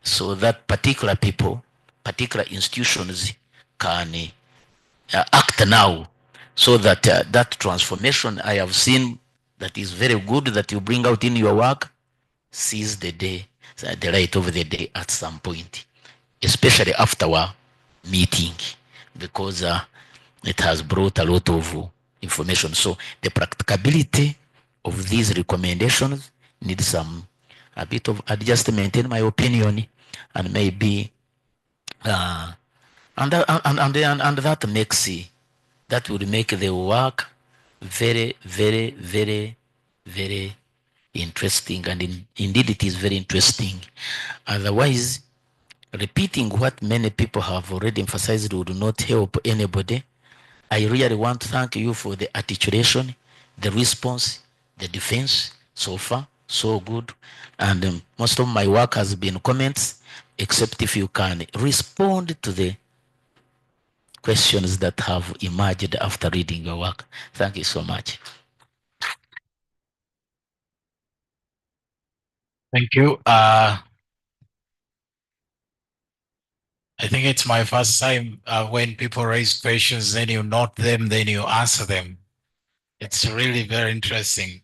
so that particular people, particular institutions can act now, so that that transformation I have seen that is very good that you bring out in your work sees the day, the light of the day at some point, especially after our meeting, because it has brought a lot of information. So the practicability of these recommendations needs some a bit of adjustment in my opinion, and maybe and that makes that would make the work very, very, very, very interesting, and indeed it is very interesting. Otherwise, repeating what many people have already emphasized would not help anybody. I really want to thank you for the articulation, the response, the defense. So far, so good. And most of my work has been comments, except if you can respond to the questions that have emerged after reading your work. Thank you so much. Thank you. I think it's my first time when people raise questions, then you note them, then you answer them. It's really very interesting.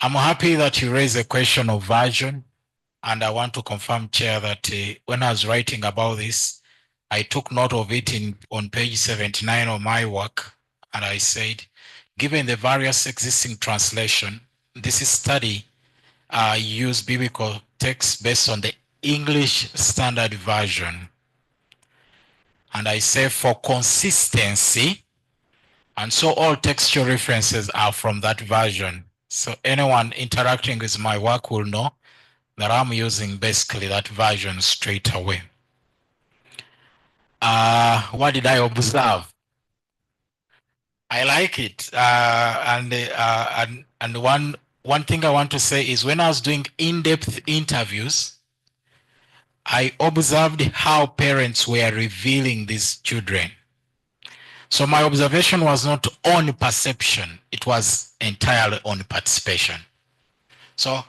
I'm happy that you raised the question of version, and I want to confirm, Chair, that when I was writing about this, I took note of it on page 79 of my work, and I said, given the various existing translation, this is study use biblical text based on the English Standard Version. And I say for consistency, and so all textual references are from that version. So anyone interacting with my work will know that I'm using basically that version straight away. What did I observe? I like it. And one thing I want to say is when I was doing in-depth interviews, I observed how parents were revealing these children. So my observation was not on perception, it was entirely on participation. So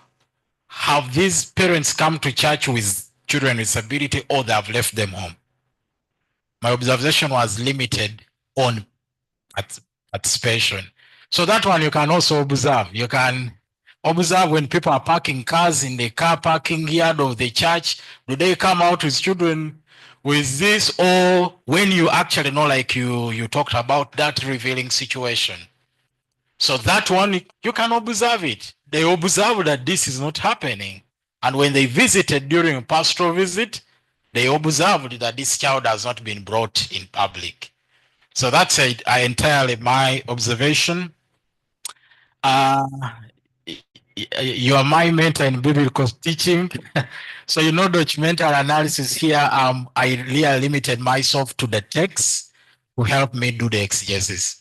have these parents come to church with children with disability, or they have left them home? My observation was limited on participation. So that one you can also observe. You can observe when people are parking cars in the car parking yard of the church. Do they come out with children with this, or when you actually know, like you talked about that revealing situation? So that one, you can observe it. They observe that this is not happening. And when they visited during a pastoral visit, they observed that this child has not been brought in public. So that's entirely my observation. You are my mentor in biblical teaching. So you know, documental analysis here, I really limited myself to the text to help me do the exegesis.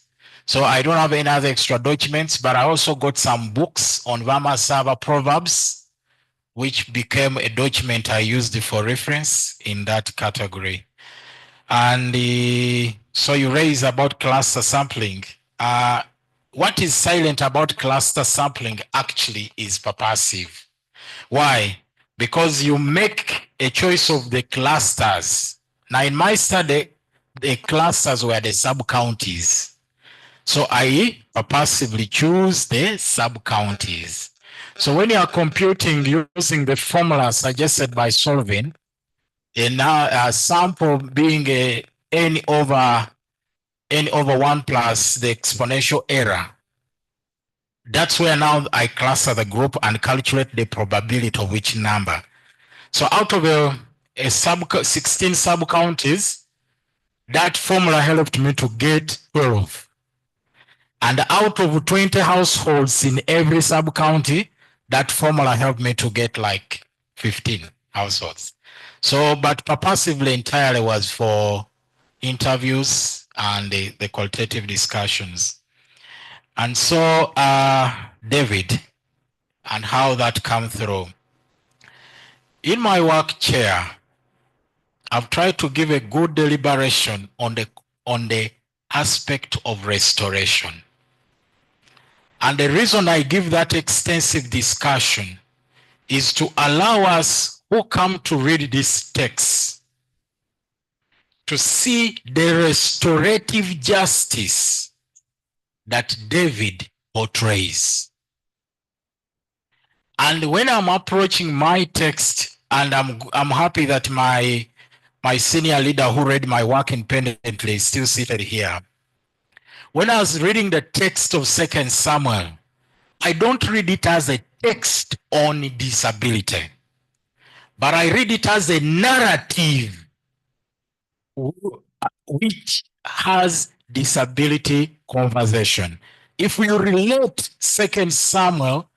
So I don't have any other extra documents, but I also got some books on Bamasaaba Proverbs, which became a document I used for reference in that category. And so you raise about cluster sampling. What is silent about cluster sampling actually is purposive. Why? Because you make a choice of the clusters. Now in my study, the clusters were the sub-counties. So I purposively choose the sub-counties. So when you are computing using the formula suggested by Solving, a sample being n over 1 plus the exponential error, that's where now I cluster the group and calculate the probability of which number. So out of a 16 sub-counties, that formula helped me to get 12. And out of 20 households in every sub-county, that formula helped me to get like 15 households. So, but purposively entirely was for interviews and the qualitative discussions. And so, David, and how that come through. In my work, Chair, I've tried to give a good deliberation on the aspect of restoration. And the reason I give that extensive discussion is to allow us who come to read this text to see the restorative justice that David portrays. And when I'm approaching my text, and I'm happy that my senior leader who read my work independently is still seated here. When I was reading the text of 2 Samuel, I don't read it as a text on disability, but I read it as a narrative which has disability conversation. If we relate 2 Samuel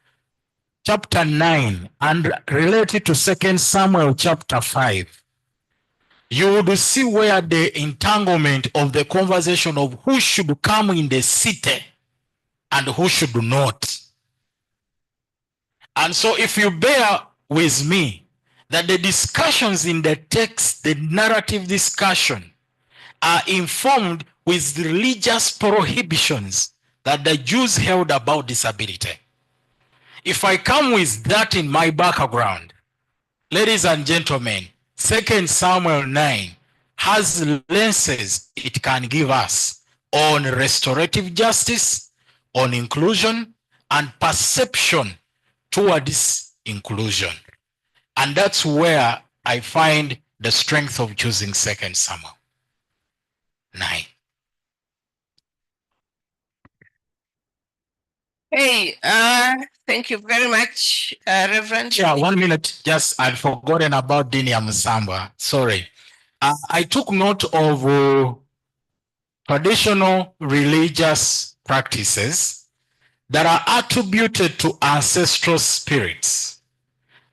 chapter 9 and relate it to 2 Samuel chapter 5, you would see where the entanglement of the conversation of who should come in the city and who should not. And so if you bear with me that the discussions in the text, the narrative discussion, are informed with the religious prohibitions that the Jews held about disability. If I come with that in my background, ladies and gentlemen, 2 Samuel 9 has lenses it can give us on restorative justice, on inclusion, and perception towards inclusion. And that's where I find the strength of choosing 2 Samuel 9. Hey, thank you very much, Reverend. Yeah, 1 minute. Just I'd forgotten about Dini Musamba. Sorry. I took note of traditional religious practices that are attributed to ancestral spirits.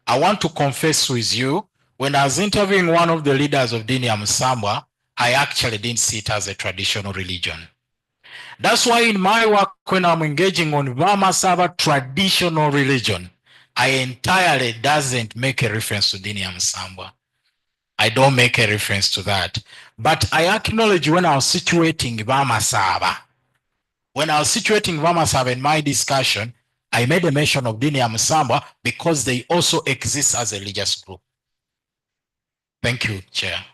I want to confess with you, when I was interviewing one of the leaders of Dini Musamba, I actually didn't see it as a traditional religion. That's why in my work, when I'm engaging on Bamasaaba traditional religion, I entirely doesn't make a reference to Dini Musamba. I don't make a reference to that. But I acknowledge when I was situating Bamasaaba, in my discussion, I made a mention of Dini Musamba because they also exist as a religious group. Thank you, Chair.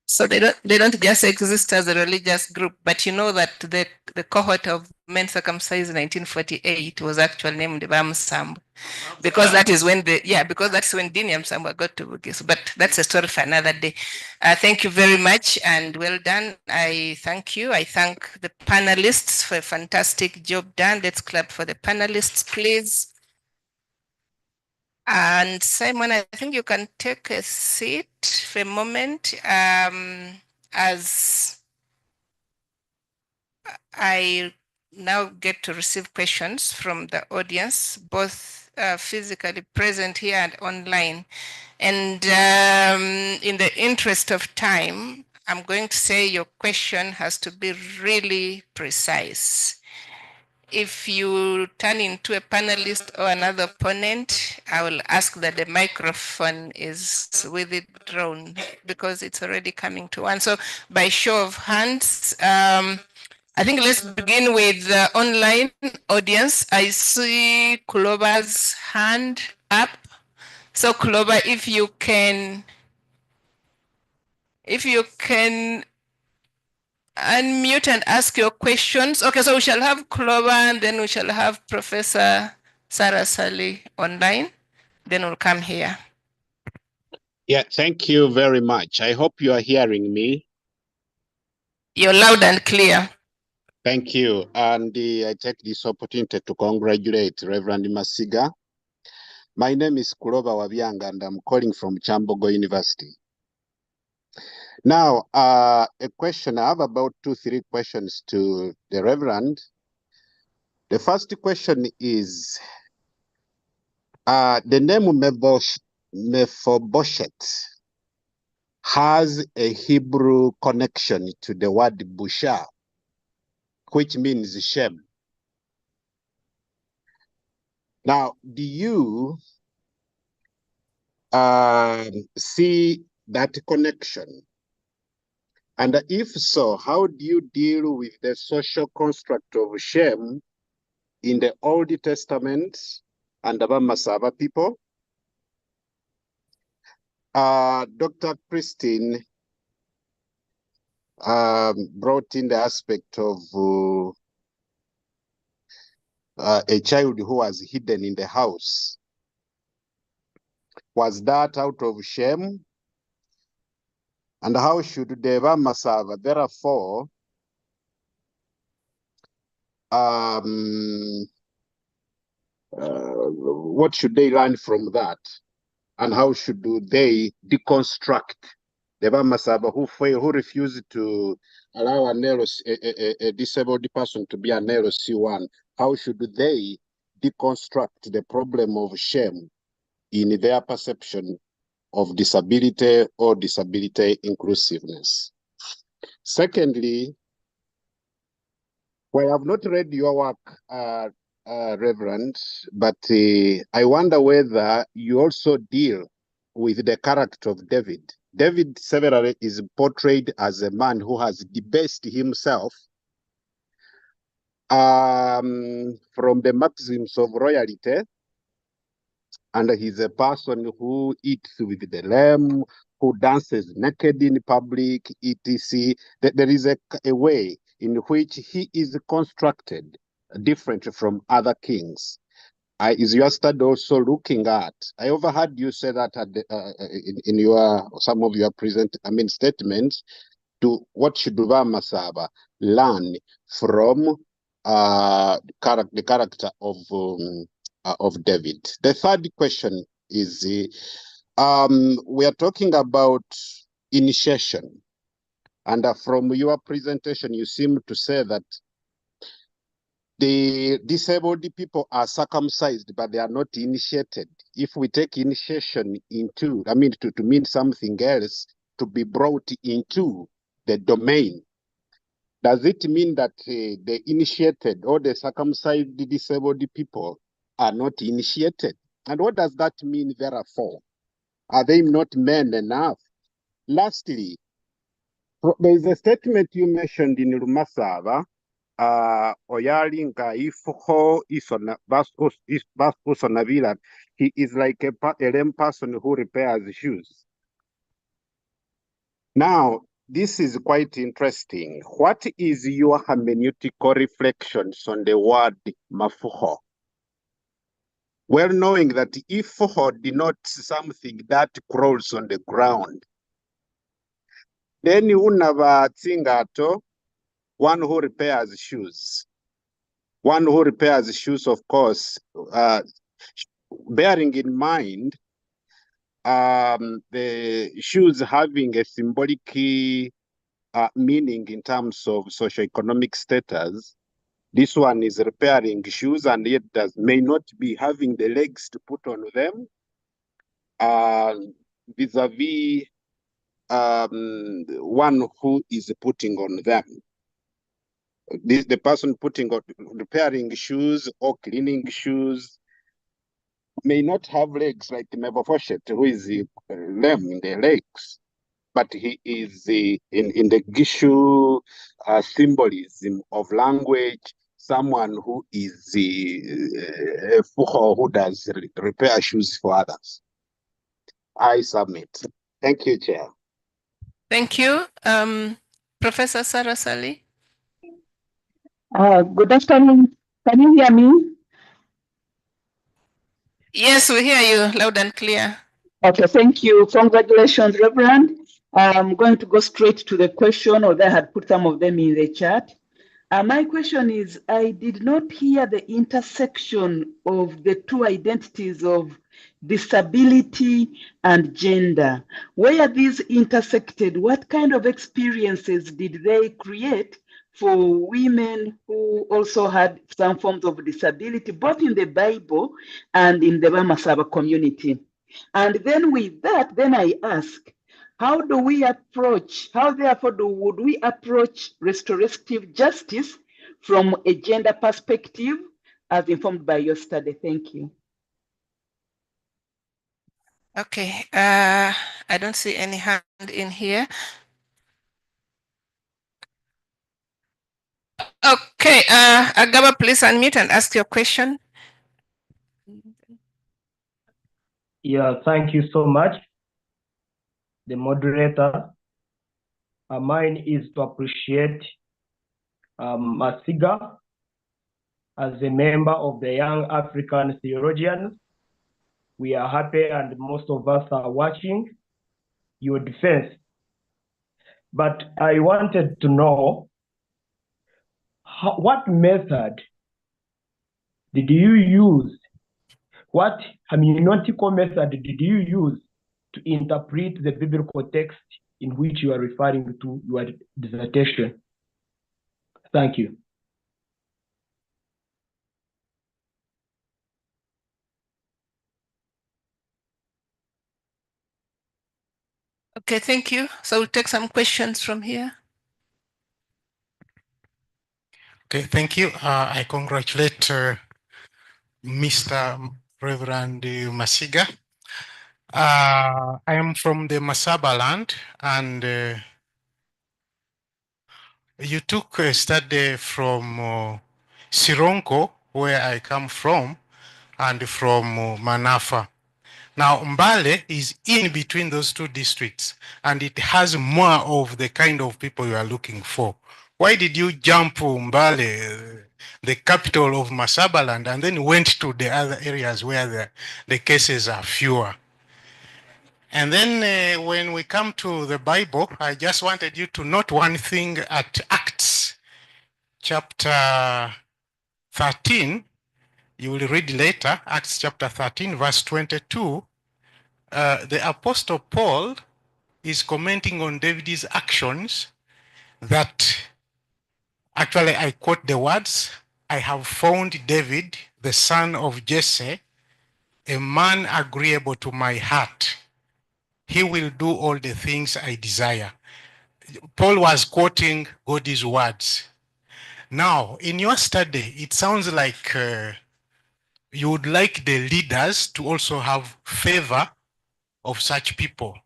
So they don't just exist as a religious group, but you know that the cohort of men circumcised in 1948 was actually named Bamasaaba, because that is when because that's when Dini Musamba got to Bugis. But that's a story for another day. Thank you very much and well done. I thank you. I thank the panelists for a fantastic job done. Let's clap for the panelists, please. And Simon, I think you can take a seat for a moment as I now get to receive questions from the audience, both physically present here and online. And in the interest of time, I'm going to say your question has to be really precise. If you turn into a panelist or another opponent, I will ask that the microphone is withdrawn because it's already coming to one. So by show of hands, I think let's begin with the online audience. I see Kuloba's hand up. So Kuloba, if you can unmute and ask your questions. Okay, so we shall have Clover and then we shall have Professor Sarah Sally online. Then we'll come here. Yeah, thank you very much. I hope you are hearing me. You're loud and clear. Thank you. And I take this opportunity to congratulate Reverend Masiga. My name is Kuloba Wabyanga and I'm calling from Chambogo University. Now, a question, I have about 2-3 questions to the Reverend. The first question is, the name Mephibosheth has a Hebrew connection to the word busha, which means shame. Now, do you see that connection? And if so, how do you deal with the social construct of shame in the Old Testament and the Bamasaaba people? Dr. Christine brought in the aspect of a child who was hidden in the house. Was that out of shame? And how should the Bamasaaba, therefore, what should they learn from that? And how should they deconstruct the Bamasaaba who refused to allow a disabled person to be an LC1? How should they deconstruct the problem of shame in their perception of disability or disability inclusiveness? Secondly, well, I have not read your work, Reverend, but I wonder whether you also deal with the character of David. David severally is portrayed as a man who has debased himself from the maxims of royalty, and he's a person who eats with the lamb, who dances naked in public, etc. There is a way in which he is constructed different from other kings. Is your study also looking at? I overheard you say that at the, in your some of your statements. To what should Bamasaaba learn from the character of David? The third question is, we are talking about initiation, and from your presentation, you seem to say that the disabled people are circumcised, but they are not initiated. If we take initiation into, to mean something else, to be brought into the domain, does it mean that the initiated or the circumcised disabled people are not initiated? And what does that mean, therefore? Are they not men enough? Lastly, there is a statement you mentioned in Rumasava, Oyalinga Ifuho Baskusonavila. He is like a lame person who repairs shoes. Now, this is quite interesting. What is your hermeneutical reflections on the word mafuho? Well, knowing that ifuho denotes something that crawls on the ground, then unava tsingato, one who repairs shoes. One who repairs shoes, of course, bearing in mind the shoes having a symbolic meaning in terms of socioeconomic status. This one is repairing shoes, and yet may not be having the legs to put on them, vis-a-vis one who is putting on them. The person repairing shoes or cleaning shoes may not have legs like Mbabazi, who is lame in the legs, but he is in the Gishu symbolism of language, someone who is who does repair shoes for others. I submit. Thank you, Chair. Thank you. Professor Sarasali. Good afternoon. Can you hear me? Yes, we hear you loud and clear. Okay, thank you. Congratulations, Reverend. I'm going to go straight to the question, although I had put some of them in the chat. My question is, I did not hear the intersection of the two identities of disability and gender. Where these intersected, what kind of experiences did they create for women who also had some forms of disability, both in the Bible and in the Bamasaaba community? And then with that, then I ask, how do we approach, how therefore would we approach restorative justice from a gender perspective as informed by your study? Thank you. Okay, I don't see any hand in here. Okay, Agaba, please unmute and ask your question. Yeah, thank you so much. The moderator, mine is to appreciate Masiga as a member of the Young African Theologians. We are happy and most of us are watching your defense. But I wanted to know what method did you use? What hermeneutical method did you use to interpret the biblical text in which you are referring to your dissertation? Thank you. Okay, thank you. So we'll take some questions from here. Okay, thank you. I congratulate Mr. Reverend Masiga. I am from the Bamasaaba land, and you took a study from Sironko, where I come from, and from Manafa. Now, Mbale is in between those two districts, and it has more of the kind of people you are looking for. Why did you jump Mbale, the capital of Bamasaaba land, and then went to the other areas where the cases are fewer? And then when we come to the Bible, I just wanted you to note one thing at Acts chapter 13. You will read later, Acts chapter 13, verse 22. The Apostle Paul is commenting on David's actions that, actually I quote the words, I have found David, the son of Jesse, a man agreeable to my heart. He will do all the things I desire. Paul was quoting God's words. Now, in your study, it sounds like you would like the leaders to also have favor of such people.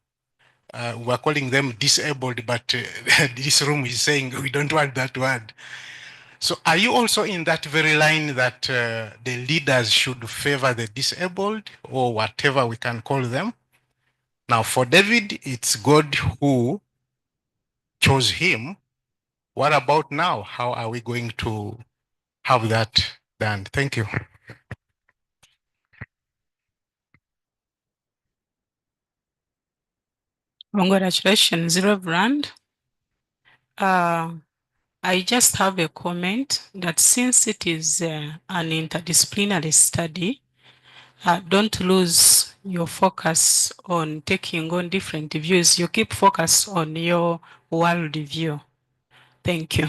We're calling them disabled, but this room is saying we don't want that word. So are you also in that very line that the leaders should favor the disabled, or whatever we can call them? Now, for David, it's God who chose him. What about now? How are we going to have that done? Thank you. Congratulations, Reverend. I just have a comment that since it is an interdisciplinary study, don't lose your focus on taking on different views. You keep focus on your world view. Thank you.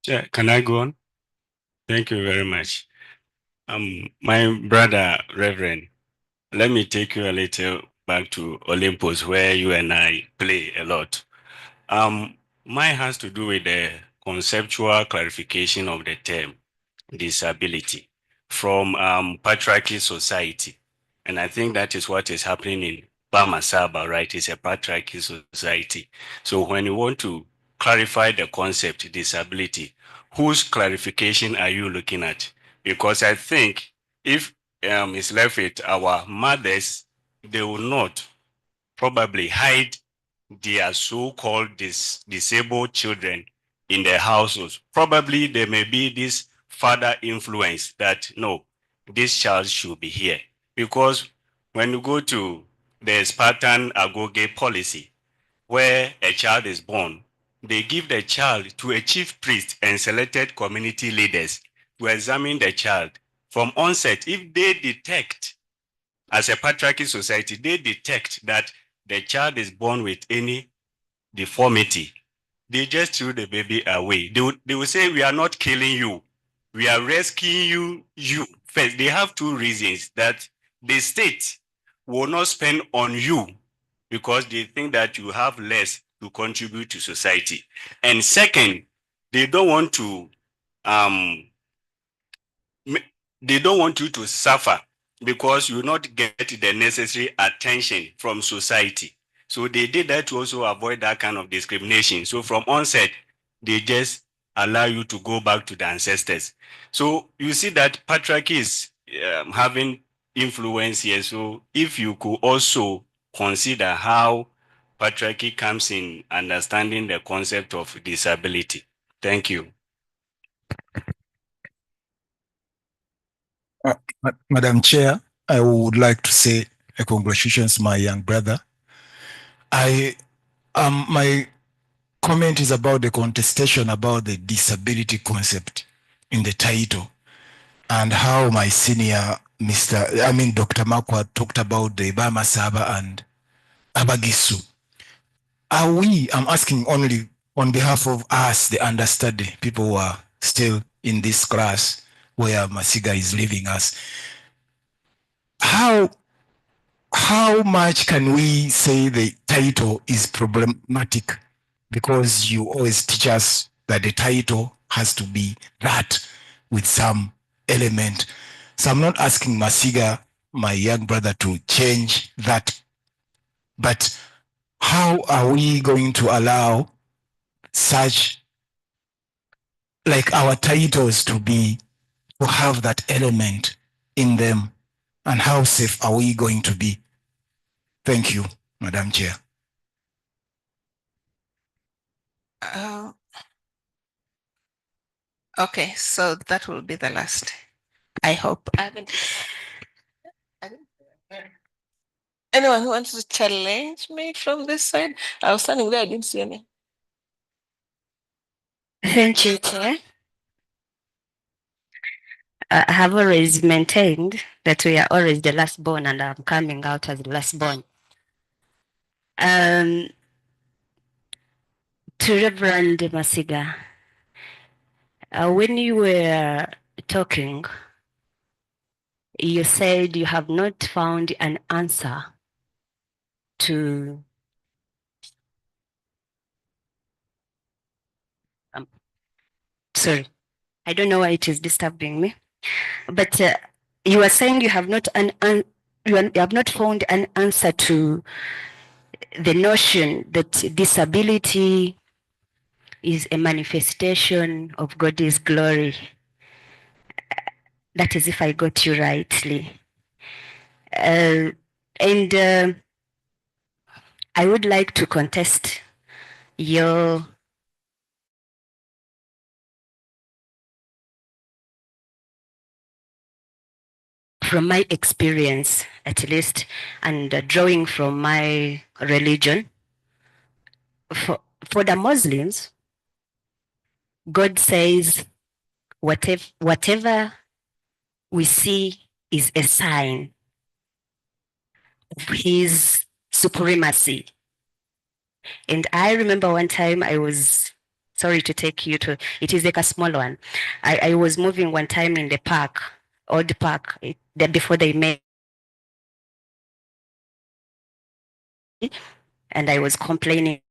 Yeah, can I go on? Thank you very much. My brother, Reverend, let me take you a little back to Olympus, where you and I play a lot. Mine has to do with the conceptual clarification of the term disability from patriarchal society. And I think that is what is happening in Bamasaaba, right? It's a patriarchal society. So when you want to clarify the concept disability, whose clarification are you looking at? Because I think if it's left with our mothers, they will not probably hide their so-called disabled children in their households. Probably there may be this father influence that, no, this child should be here. Because when you go to the Spartan Agoge policy, where a child is born, they give the child to a chief priest and selected community leaders to examine the child. From onset, if they detect, as a patriarchal society, they detect that the child is born with any deformity, they just threw the baby away. They will say, we are not killing you. We are rescuing you first. They have two reasons: that the state will not spend on you because they think that you have less to contribute to society. And second, they don't want to they don't want you to suffer because you not get the necessary attention from society. So they did that to also avoid that kind of discrimination. So from onset, they just allow you to go back to the ancestors. So you see that patriarchy is having influence here. So if you could also consider how patriarchy comes in understanding the concept of disability. Thank you. Madam Chair, I would like to say congratulations, my young brother. My comment is about the contestation about the disability concept in the title and how my senior Dr. Makwa talked about the Bamasaaba and Abagisu. I'm asking only on behalf of us, the understudy, people who are still in this class where Masiga is leaving us. How much can we say the title is problematic? Because you always teach us that the title has to be that with some element. So I'm not asking Masiga, my young brother, to change that. But how are we going to allow such, like our titles to have that element in them? And how safe are we going to be? Thank you, Madam Chair. Okay, so that will be the last. I hope. Anyone who wants to challenge me from this side? I was standing there, I didn't see any. Thank you, Chair. I have always maintained that we are always the last born, and I'm coming out as the last born. To Reverend Masiga, when you were talking, you said you have not found an answer to sorry, I don't know why it is disturbing me, but you are saying you have not you have not found an answer to the notion that disability is a manifestation of God's glory. That is if I got you rightly. And I would like to contest your from my experience, at least, and drawing from my religion, for the Muslims, God says, whatever we see is a sign of his supremacy. And I remember one time I was, sorry to take you to, it is like a small one. I was moving one time in the park, old park, before they made, and I was complaining.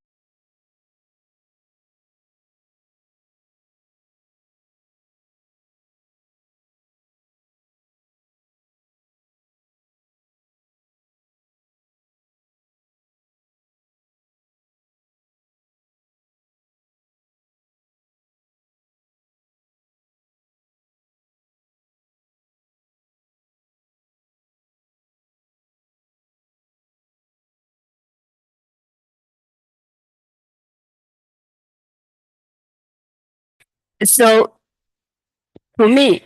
So for me,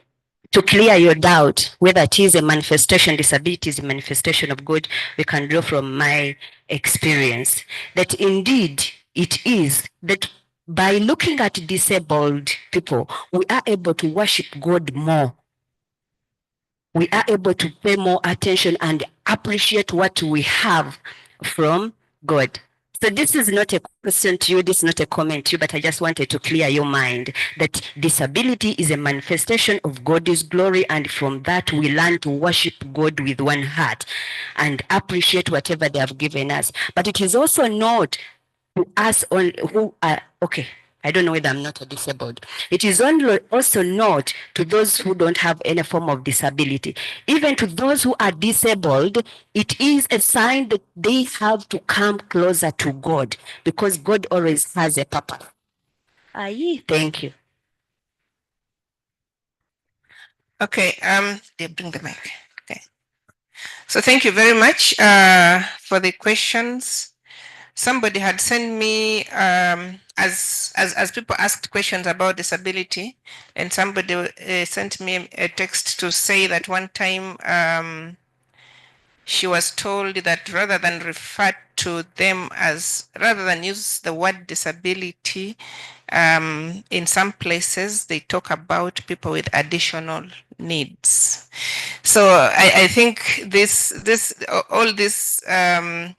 to clear your doubt, whether it is a manifestation, disability is a manifestation of God, we can draw from my experience that indeed it is that by looking at disabled people, we are able to worship God more. We are able to pay more attention and appreciate what we have from God. So this is not a question to you, this is not a comment to you, but I just wanted to clear your mind that disability is a manifestation of God's glory, and from that we learn to worship God with one heart and appreciate whatever they have given us. But it is also not to us who are, okay, I don't know whether I'm not a disabled. It is only also not to those who don't have any form of disability. Even to those who are disabled, it is a sign that they have to come closer to God, because God always has a purpose. Aye, thank you. Okay, they bring the mic. Okay. So thank you very much for the questions. Somebody had sent me, as people asked questions about disability, and somebody sent me a text to say that one time she was told that rather than refer to them as, rather than use the word disability, in some places they talk about people with additional needs. So I think all these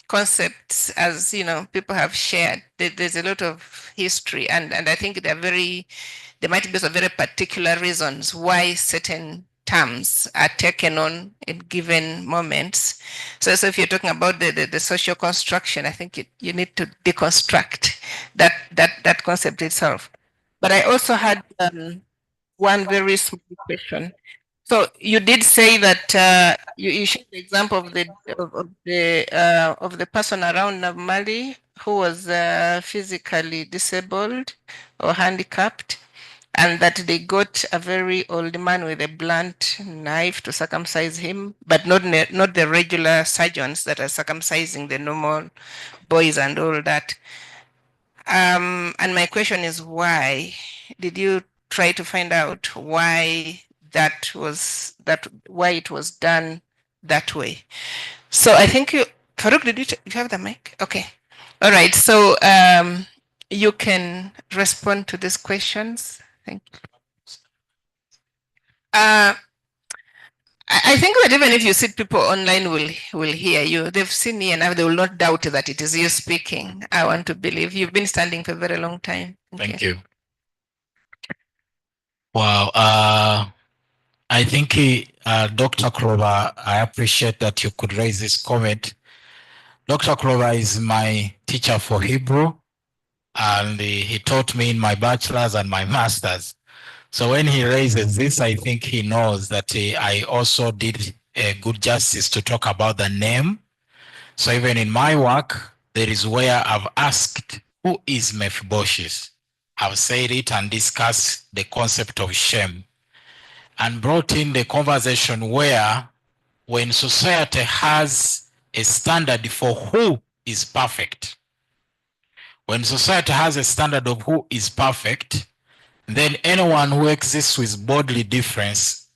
concepts, as you know, people have shared, there's a lot of history, and I think there might be some very particular reasons why certain terms are taken on in given moments. So if you're talking about the social construction, I think you need to deconstruct that concept itself. But I also had one very small question. So you did say that you showed the example of the person around Namali who was physically disabled or handicapped, and that they got a very old man with a blunt knife to circumcise him, but not the regular surgeons that are circumcising the normal boys and all that. And my question is, why did you try to find out why why it was done that way? So I think Farouk, did you have the mic? Okay. All right. So you can respond to these questions. Thank you. I think that even if you see people online will hear you. They've seen you and they will not doubt that it is you speaking. I want to believe you've been standing for a very long time. Thank you. Wow. I think Dr. Clover, I appreciate that you could raise this comment. Dr. Clover is my teacher for Hebrew, and he taught me in my bachelor's and my master's. So when he raises this, I think he knows that I also did a good justice to talk about the name. So even in my work, there is where I've asked, who is Mephibosheth? I've said it and discussed the concept of shame, and brought in the conversation where when society has a standard for who is perfect, when society has a standard of who is perfect, then anyone who exists with bodily difference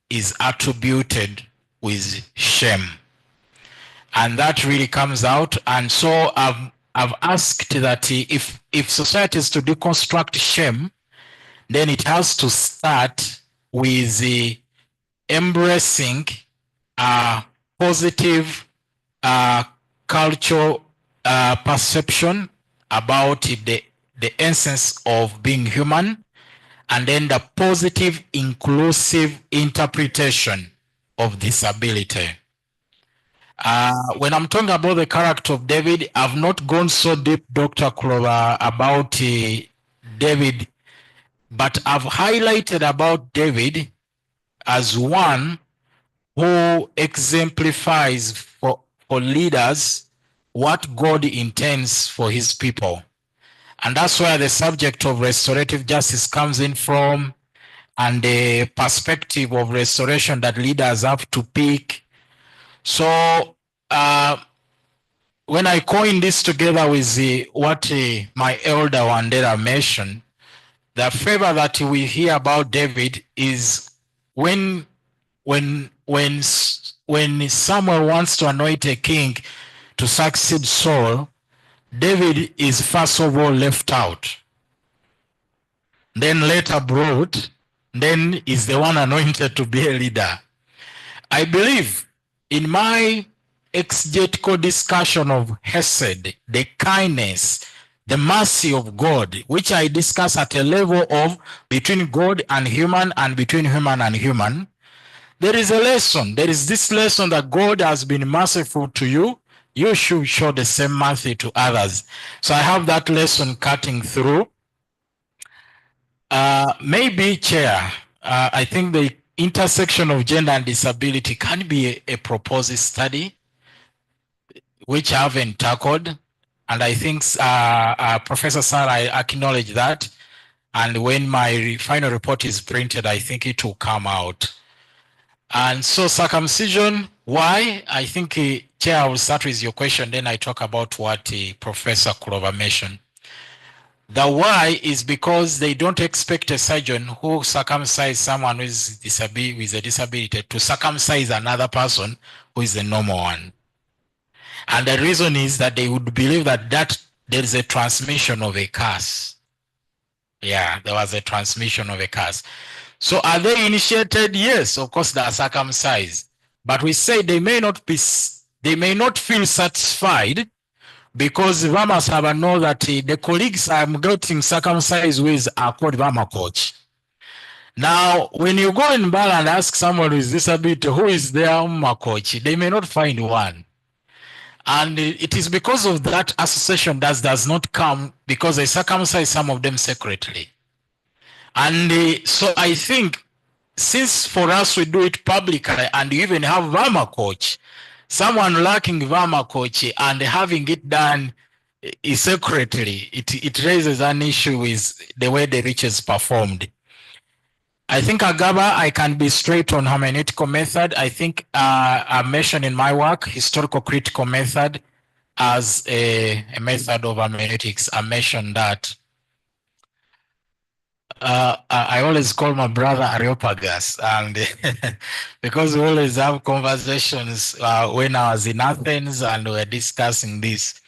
is attributed with shame. And that really comes out. And so I've asked that if society is to deconstruct shame, then it has to start with embracing a positive cultural perception about the essence of being human, and then the positive inclusive interpretation of disability. When I'm talking about the character of David, I've not gone so deep, Dr. Clover, about David, but I've highlighted about David as one who exemplifies for leaders what God intends for his people. And that's where the subject of restorative justice comes in from, and the perspective of restoration that leaders have to pick. So when I coin this together with what my elder Wandera mentioned, the favor that we hear about David is when Samuel wants to anoint a king to succeed Saul, David is first of all left out, then later brought, then is the one anointed to be a leader. I believe in my exegetical discussion of Hesed, the kindness, the mercy of God, which I discuss at a level of between God and human and between human and human, there is a lesson. There is this lesson that God has been merciful to you. You should show the same mercy to others. So I have that lesson cutting through. Maybe, Chair, I think the intersection of gender and disability can be a proposed study, which I haven't tackled. And I think Professor Sarah, I acknowledge that. And when my final report is printed, I think it will come out. And so circumcision, why? I think, Chair, I will start with your question, then I talk about what Professor Kurova mentioned. The why is because they don't expect a surgeon who circumcises someone with a disability to circumcise another person who is the normal one. And the reason is that they would believe that there is a transmission of a curse. Yeah, there was a transmission of a curse. So are they initiated? Yes, of course they are circumcised. But we say they may not feel satisfied because Bamasaaba know that the colleagues I'm getting circumcised with are called Bama coach. Now, when you go in Mbala and ask someone with disability who is their Bama coach, they may not find one. And it is because of that association that does not come because they circumcise some of them secretly. And so I think since for us we do it publicly and you even have Bama coach, someone lacking Bama coach and having it done secretly, it raises an issue with the way the research is performed. I think Agaba, I can be straight on hermeneutical method. I think I mentioned in my work, historical critical method as a method of hermeneutics. I mentioned that. I always call my brother Areopagus, and because we always have conversations when I was in Athens and we were discussing this.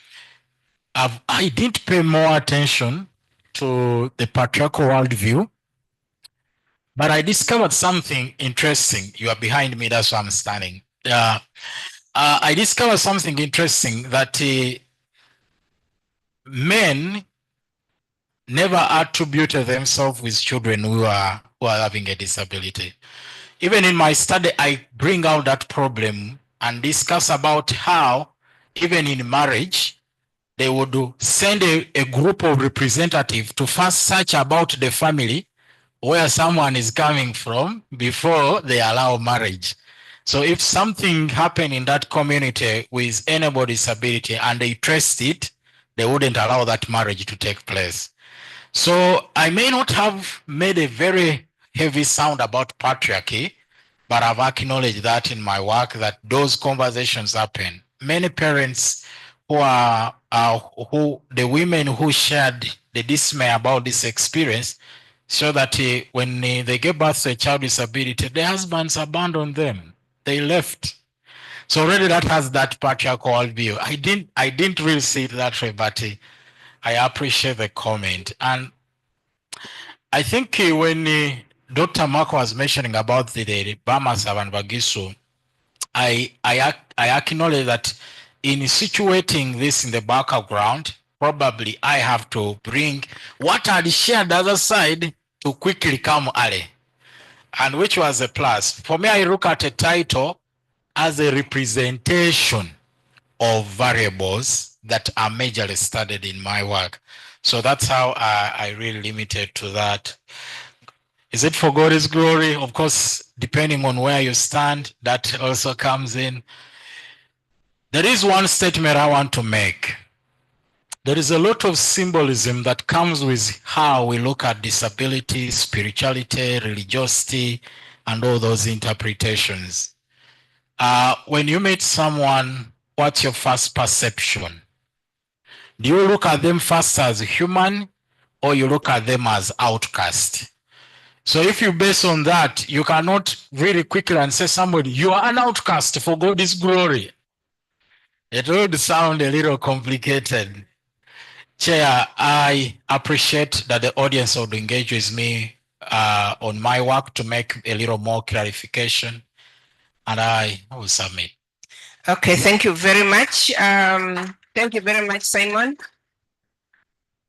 I didn't pay more attention to the patriarchal worldview, but I discovered something interesting. You are behind me, that's why I'm standing. I discovered something interesting that men never attributed themselves with children who are having a disability. Even in my study, I bring out that problem and discuss about how, even in marriage, they would send a group of representatives to first search about the family where someone is coming from before they allow marriage. So if something happened in that community with anybody's disability and they traced it, they wouldn't allow that marriage to take place. So I may not have made a very heavy sound about patriarchy, but I've acknowledged that in my work that those conversations happen. Many parents who are the women who shared the dismay about this experience show that when they give birth to a child with disability, their husbands abandoned them. They left. So already that has that patriarchal worldview. I didn't really see it that way, but I appreciate the comment. And I think when Dr. Marco was mentioning about the Bamasaaba and Bagisu, I acknowledge that in situating this in the background, probably I have to bring what I shared the other side to quickly come early, and which was a plus. For me, I look at a title as a representation of variables that are majorly studied in my work. So that's how I really limited to that. Is it for God's glory? Of course, depending on where you stand, that also comes in. There is one statement I want to make. There is a lot of symbolism that comes with how we look at disability, spirituality, religiosity, and all those interpretations. When you meet someone, what's your first perception? Do you look at them first as human, or you look at them as outcast? So if you base on that, you cannot really quickly and say somebody, you are an outcast for God's glory. It would sound a little complicated. Chair, I appreciate that the audience would engage with me on my work to make a little more clarification, and I will submit. Okay, thank you very much. Thank you very much, Simon.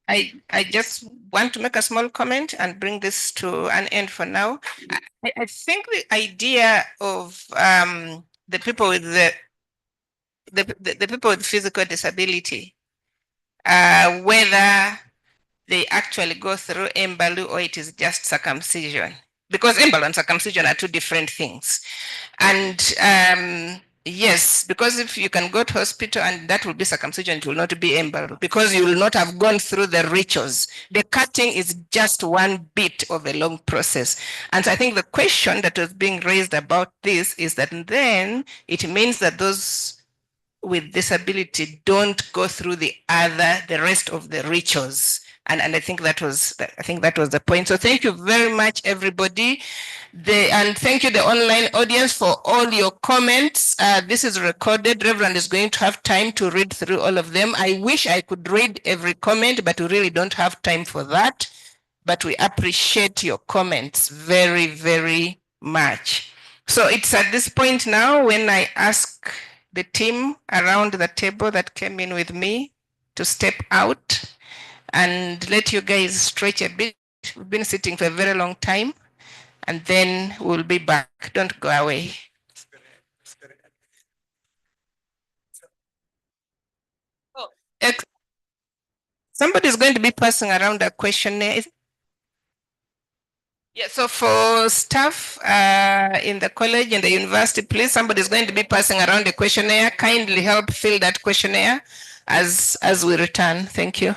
I just want to make a small comment and bring this to an end for now. I think the idea of the people with the people with physical disability, whether they actually go through Embalu or it is just circumcision. Because Embalu and circumcision are two different things. And yes, because if you can go to hospital and that will be circumcision, it will not be Embalu because you will not have gone through the rituals. The cutting is just one bit of a long process. And so I think the question that was being raised about this is that then it means that those with disability don't go through the rest of the rituals. And I think that was the point. So thank you very much, everybody. And thank you, the online audience, for all your comments. This is recorded. Reverend is going to have time to read through all of them. I wish I could read every comment, but we really don't have time for that. But we appreciate your comments very, very much. So it's at this point now when I ask the team around the table that came in with me to step out and let you guys stretch a bit. We've been sitting for a very long time, and then we'll be back. Don't go away. Oh, somebody's going to be passing around a questionnaire. Yeah, so for staff in the college and the university, please, somebody's going to be passing around a questionnaire. Kindly help fill that questionnaire as we return. Thank you.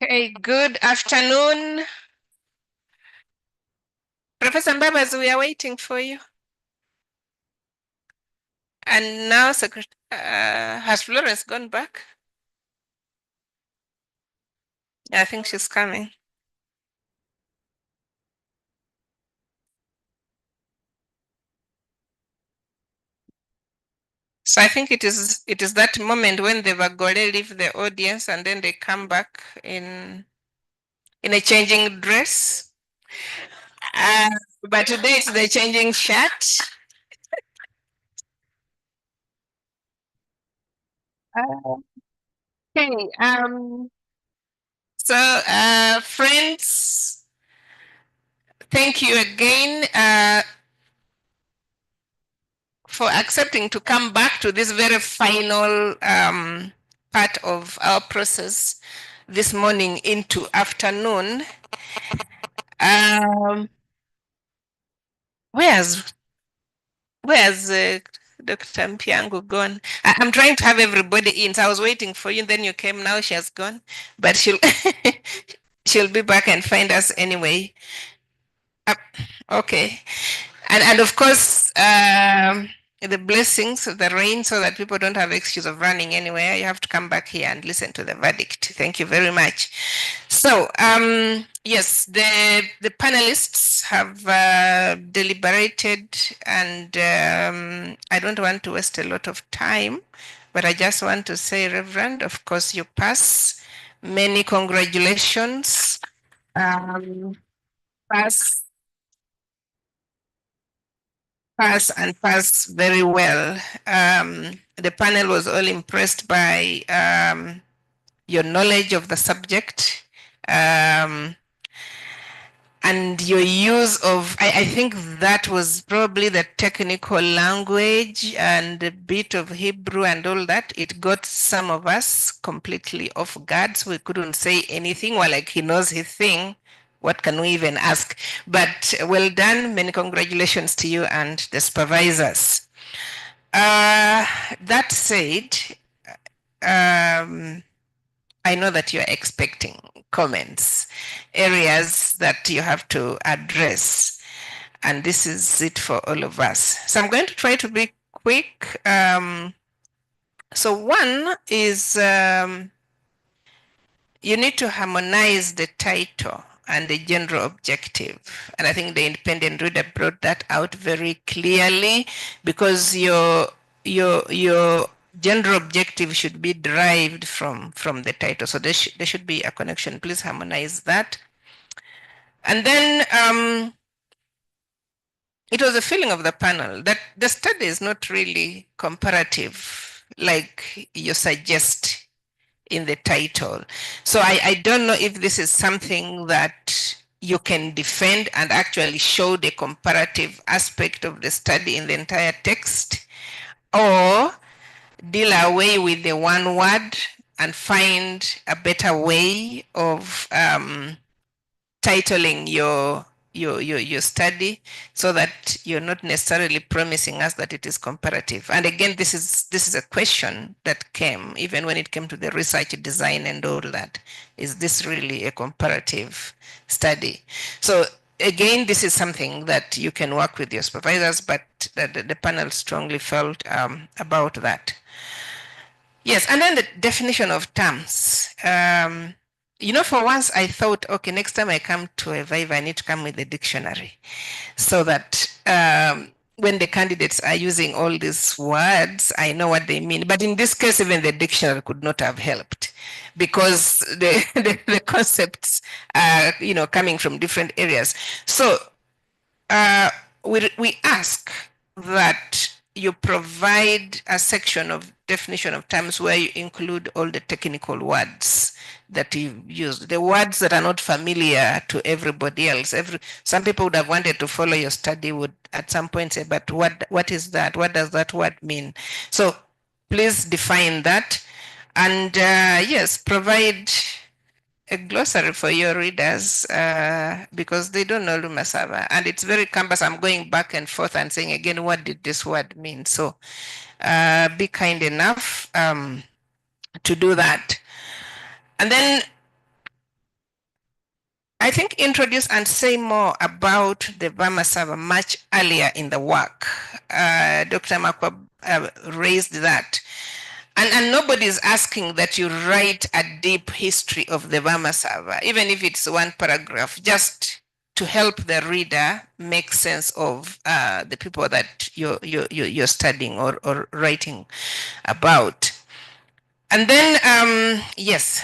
Okay, good afternoon. Professor Mbabazi, we are waiting for you. And now, has Florence gone back? I think she's coming. So I think it is that moment when the Vagole leave the audience and then they come back in a changing dress. But today it's the changing shirt. Okay. So friends, thank you again for accepting to come back to this very final part of our process this morning into afternoon. Where's Dr. Mpiangu gone? I'm trying to have everybody in. So I was waiting for you, then you came. Now she has gone, but she'll she'll be back and find us anyway. Okay, and of course the blessings of the rain, so that people don't have excuse of running anywhere. You have to come back here and listen to the verdict. Thank you very much. So yes, the panelists have deliberated, and I don't want to waste a lot of time, but I just want to say, Reverend, of course you pass. Many congratulations. Pass very well. The panel was all impressed by your knowledge of the subject and your use of, I think that was probably the technical language and a bit of Hebrew and all that. It got some of us completely off guard, so we couldn't say anything. Well, like, he knows his thing. What can we even ask? But well done. Many congratulations to you and the supervisors. That said, I know that you're expecting comments, areas that you have to address, and this is it for all of us. So I'm going to try to be quick. So one is you need to harmonize the title and the general objective. And I think the independent reader brought that out very clearly, because your general objective should be derived from the title. So there should be a connection. Please harmonize that. And then it was a feeling of the panel that the study is not really comparative like you suggest in the title. So I don't know if this is something that you can defend and actually show the comparative aspect of the study in the entire text, or deal away with the one word and find a better way of titling your study, so that you're not necessarily promising us that it is comparative. And again, this is a question that came even when it came to the research design and all that. Is this really a comparative study? So again, this is something that you can work with your supervisors, but the panel strongly felt about that. Yes, and then the definition of terms. You know, for once I thought, okay, next time I come to a Viva, I need to come with a dictionary, so that when the candidates are using all these words, I know what they mean. But in this case, even the dictionary could not have helped, because the concepts are, you know, coming from different areas. So we ask that you provide a section of definition of terms where you include all the technical words that you use, the words that are not familiar to everybody else. Some people would have wanted to follow your study, would at some point say, but what is that? What does that word mean? So please define that. And yes, provide a glossary for your readers, because they don't know Bamasaaba, and it's very cumbersome going back and forth and saying again, what did this word mean? So be kind enough to do that. And then I think introduce and say more about the Bamasaaba much earlier in the work. Dr. Makwa raised that. And nobody is asking that you write a deep history of the Bamasaaba, even if it's one paragraph, just to help the reader make sense of the people that you're studying or writing about. And then, yes,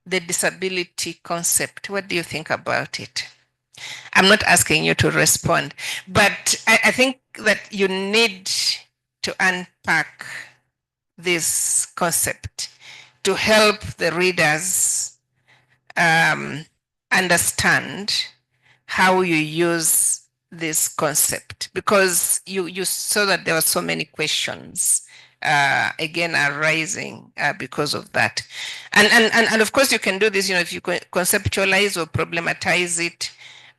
the disability concept. What do you think about it? I'm not asking you to respond, but I think that you need to unpack this concept to help the readers understand how you use this concept, because you saw that there were so many questions again arising because of that. And of course you can do this, if you conceptualize or problematize it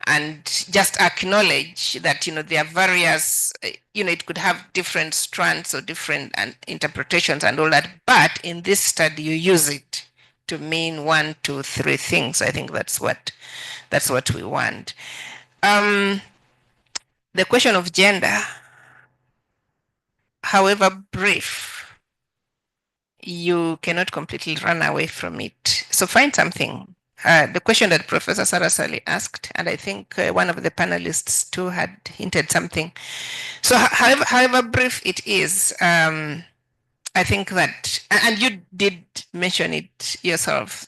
and just acknowledge that, there are various, it could have different strands or different interpretations and all that, but in this study you use it to mean 1, 2, 3 things. I think that's what we want. The question of gender, however brief, you cannot completely run away from it. So find something. The question that Professor Sarasali asked, and I think one of the panelists too had hinted something. So however brief it is, I think that, and you did mention it yourself,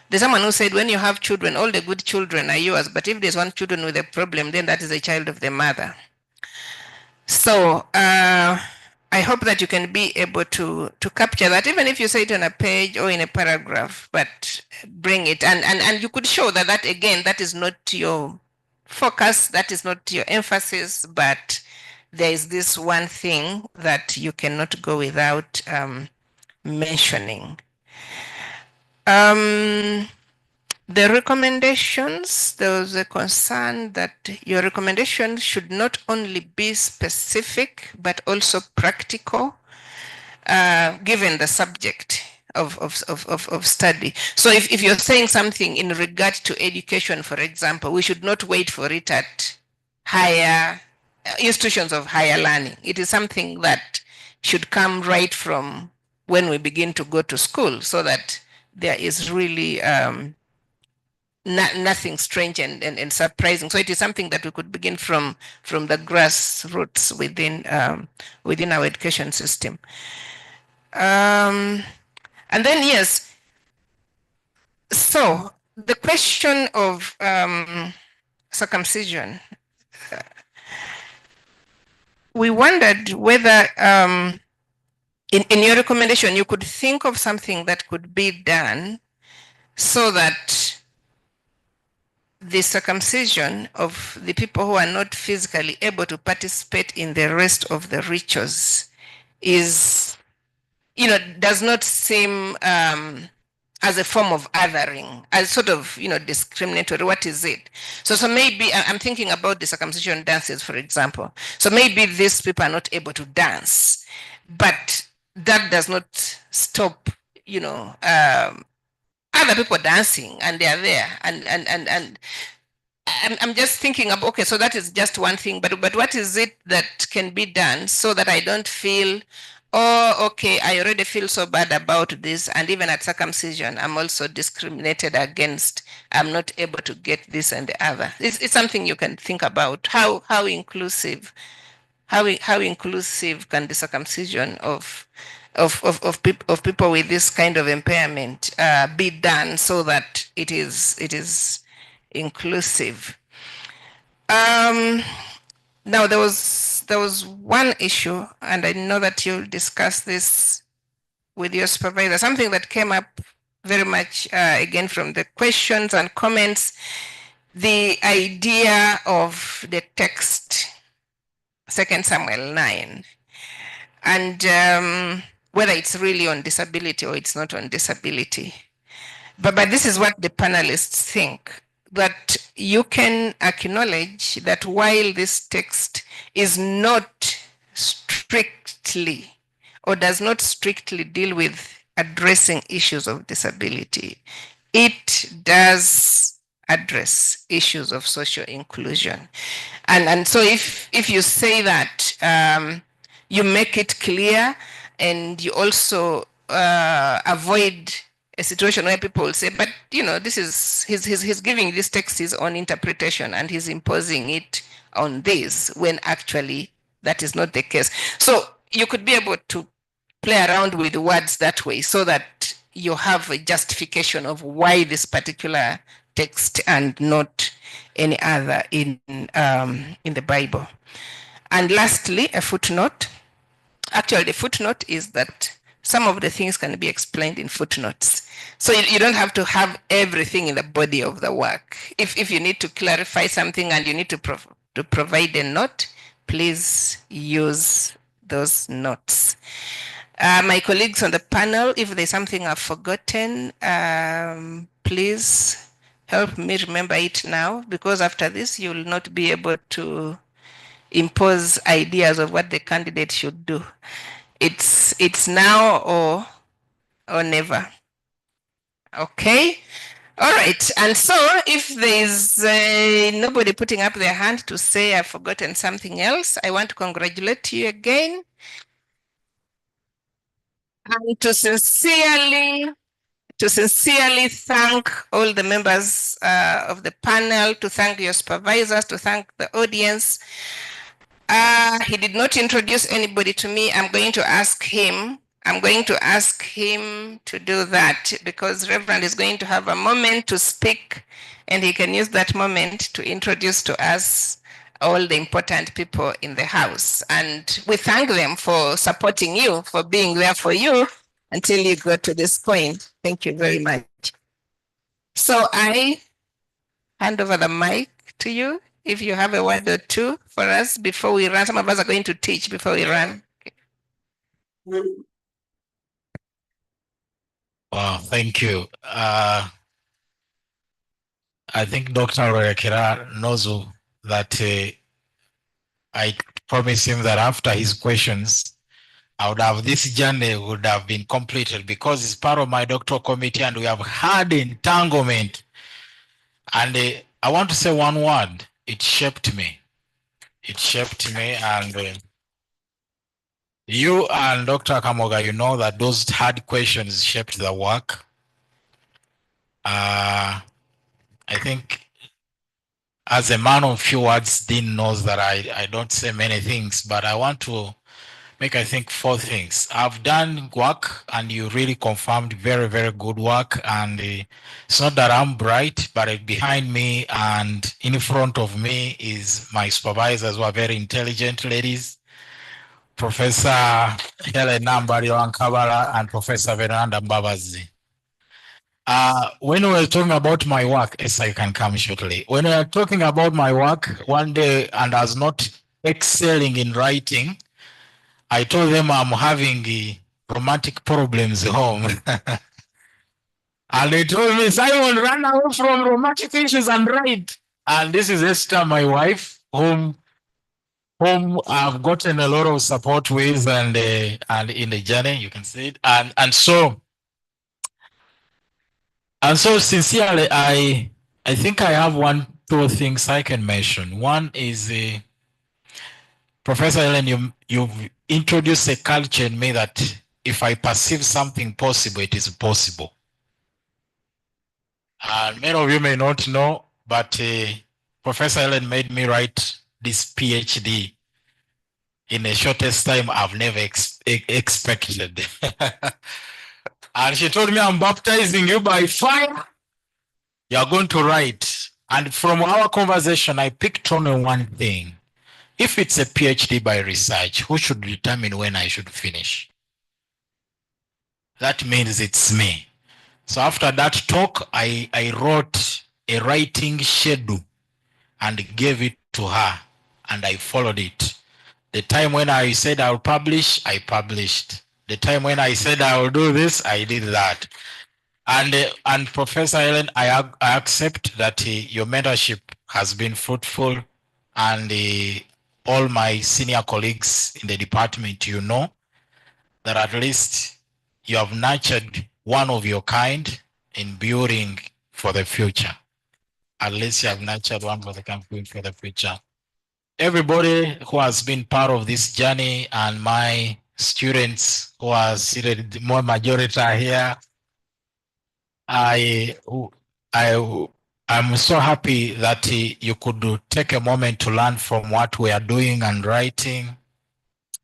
there's someone who said when you have children, all the good children are yours, but if there's one children with a problem, then that is a child of the mother. So I hope that you can be able to capture that, even if you say it on a page or in a paragraph, but bring it. And you could show that again, that is not your focus, that is not your emphasis, but there is this one thing that you cannot go without mentioning. The recommendations, there was a concern that your recommendation should not only be specific, but also practical, given the subject of study. So if you're saying something in regard to education, for example, we should not wait for it at higher institutions of higher learning. It is something that should come right from when we begin to go to school, so that there is really nothing strange and surprising. So it is something that we could begin from the grassroots within our education system. And then yes, so the question of circumcision, we wondered whether in your recommendation you could think of something that could be done so that the circumcision of the people who are not physically able to participate in the rest of the rituals is, does not seem as a form of othering, as sort of, discriminatory. What is it? So maybe I'm thinking about the circumcision dances, for example. So maybe these people are not able to dance, but that does not stop, other people dancing, and they are there, and I'm just thinking of, okay, so that is just one thing, but what is it that can be done so that I don't feel, oh, okay, I already feel so bad about this, and even at circumcision, I'm also discriminated against. I'm not able to get this and the other. It's something you can think about. How inclusive can the circumcision of people with this kind of impairment be done so that it is inclusive? Now there was one issue, and I know that you'll discuss this with your supervisor, something that came up very much again from the questions and comments, the idea of the text 2 Samuel 9, and whether it's really on disability or it's not on disability. But this is what the panelists think, that you can acknowledge that while this text is not strictly or does not strictly deal with addressing issues of disability, it does address issues of social inclusion. And so if you say that, you make it clear, and you also avoid a situation where people will say, but this is he's giving this text his own interpretation and he's imposing it on this, when actually that is not the case. So you could be able to play around with words that way, so that you have a justification of why this particular text and not any other in the Bible. And lastly, a footnote. Actually, the footnote is that some of the things can be explained in footnotes. So you don't have to have everything in the body of the work. If you need to clarify something and you need to provide a note, please use those notes. My colleagues on the panel, if there's something I've forgotten, please help me remember it now, because after this, you will not be able to impose ideas of what the candidate should do. It's now or never. Okay. All right. And so if there's nobody putting up their hand to say I've forgotten something else, I want to congratulate you again. And to sincerely thank all the members of the panel, to thank your supervisors, to thank the audience. He did not introduce anybody to me. I'm going to ask him to do that, because Reverend is going to have a moment to speak, and he can use that moment to introduce to us all the important people in the house. And we thank them for supporting you, for being there for you until you got to this point. Thank you very much. So I hand over the mic to you. If you have a word or two for us before we run. Some of us are going to teach before we run. Wow, thank you. I think Dr. Royakira knows that I promised him that after his questions, I would have this journey would have been completed, because it's part of my doctoral committee and we have had entanglement. And I want to say one word: it shaped me. It shaped me, and you and Dr. Kamoga, you know that those hard questions shaped the work. I think as a man of few words, Dean knows that I don't say many things, but I want to make, I think, 4 things. I've done work and you really confirmed very, very good work. And it's not that I'm bright, but behind me and in front of me is my supervisors, who are very intelligent ladies, Professor Helen, Nambalirwa, Nkabala, and Professor Veneranda, Mbabazi. When we were talking about my work, yes, I can come shortly. When we were talking about my work one day, and I was not excelling in writing, I told them I'm having romantic problems at home. And they told me, Simon, run away from romantic issues and write. And this is Esther, my wife, whom I've gotten a lot of support with, and in the journey, you can see it. And so sincerely, I think I have 2 things I can mention. One is Professor Helen, you've introduced a culture in me that if I perceive something possible, it is possible. And many of you may not know, but Professor Helen made me write this PhD in the shortest time I've never expected. And she told me, I'm baptizing you by fire. You're going to write. And from our conversation, I picked on one thing. If it's a PhD by research, who should determine when I should finish? That means it's me. So after that talk, I wrote a writing schedule and gave it to her, and I followed it. The time when I said I'll publish, I published. The time when I said I will do this, I did that. And Professor Helen, I accept that your mentorship has been fruitful, and all my senior colleagues in the department, you know that at least you have nurtured one of your kind in building for the future. at least you have nurtured one for the company for the future. Everybody who has been part of this journey and my students who are seated, more majority are here. I'm so happy that you could take a moment to learn from what we are doing and writing.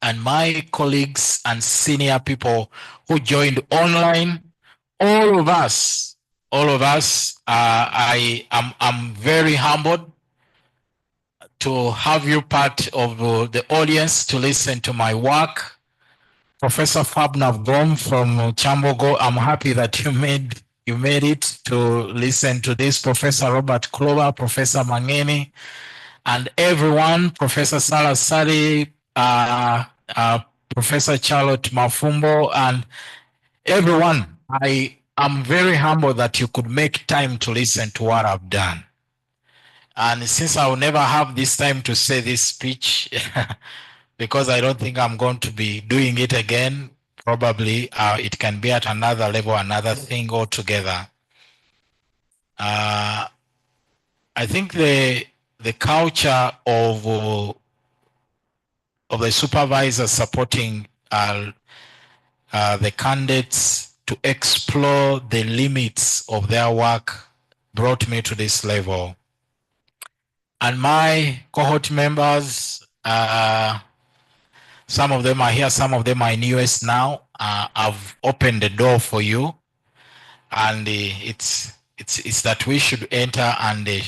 And my colleagues and senior people who joined online, all of us, I'm very humbled to have you part of the audience to listen to my work. Professor Fabnav Gom from Chambogo, I'm happy that you made it to listen to this. Professor Robert Clover, Professor Mangeni, and everyone, Professor Sarah Sari, Professor Charlotte Mafumbo, and everyone. I am very humbled that you could make time to listen to what I've done. And since I will never have this time to say this speech, because I don't think I'm going to be doing it again, probably it can be at another level, another thing altogether. I think the culture of the supervisors supporting the candidates to explore the limits of their work brought me to this level. And my cohort members, some of them are here, some of them are in US now. I've opened the door for you, and it's that we should enter and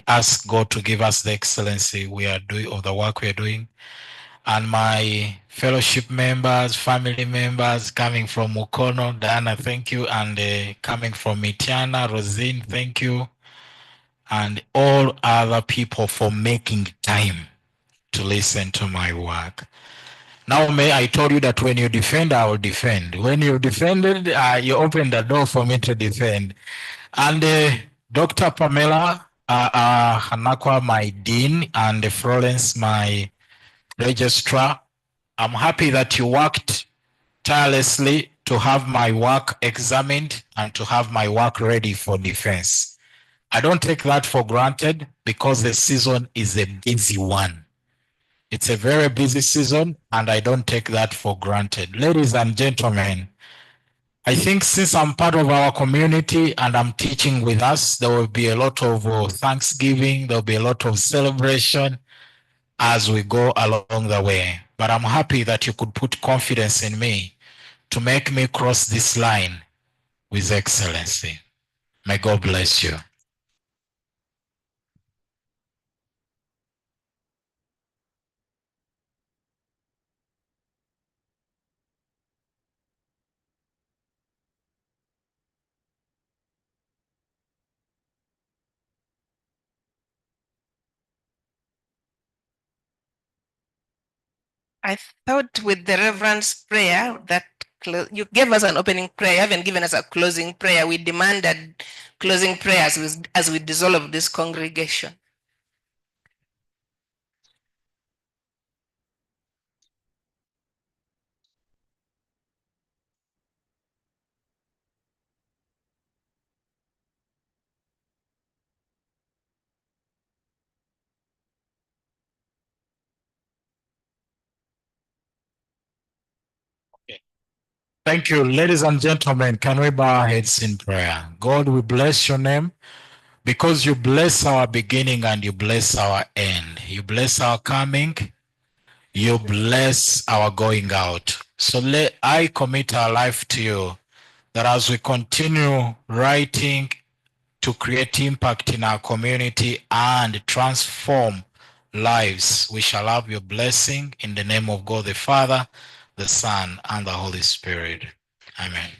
ask God to give us the excellency we are doing of the work we are doing. And my fellowship members, family members coming from Mukono, Diana, thank you, and coming from Mitiana, Rosine, thank you, and all other people for making time to listen to my work. Now, I told you that when you defend, I will defend. When you defended, you opened the door for me to defend. And Dr. Pamela Hanakwa, my dean, and Florence, my registrar, I'm happy that you worked tirelessly to have my work examined and to have my work ready for defense. I don't take that for granted because the season is a busy one. It's a very busy season, and I don't take that for granted. Ladies and gentlemen, I think since I'm part of our community and I'm teaching with us, there will be a lot of Thanksgiving, there will be a lot of celebration as we go along the way. But I'm happy that you could put confidence in me to make me cross this line with excellency. May God bless you. I thought with the Reverend's prayer that you gave us an opening prayer, you haven't given us a closing prayer. We demanded closing prayers as we dissolve this congregation. Thank you, ladies and gentlemen. Can we bow our heads in prayer? God, we bless your name because you bless our beginning and you bless our end. You bless our coming, you bless our going out. So I commit our life to you, that as we continue writing to create impact in our community and transform lives, we shall have your blessing in the name of God the Father, the Son, and the Holy Spirit. Amen.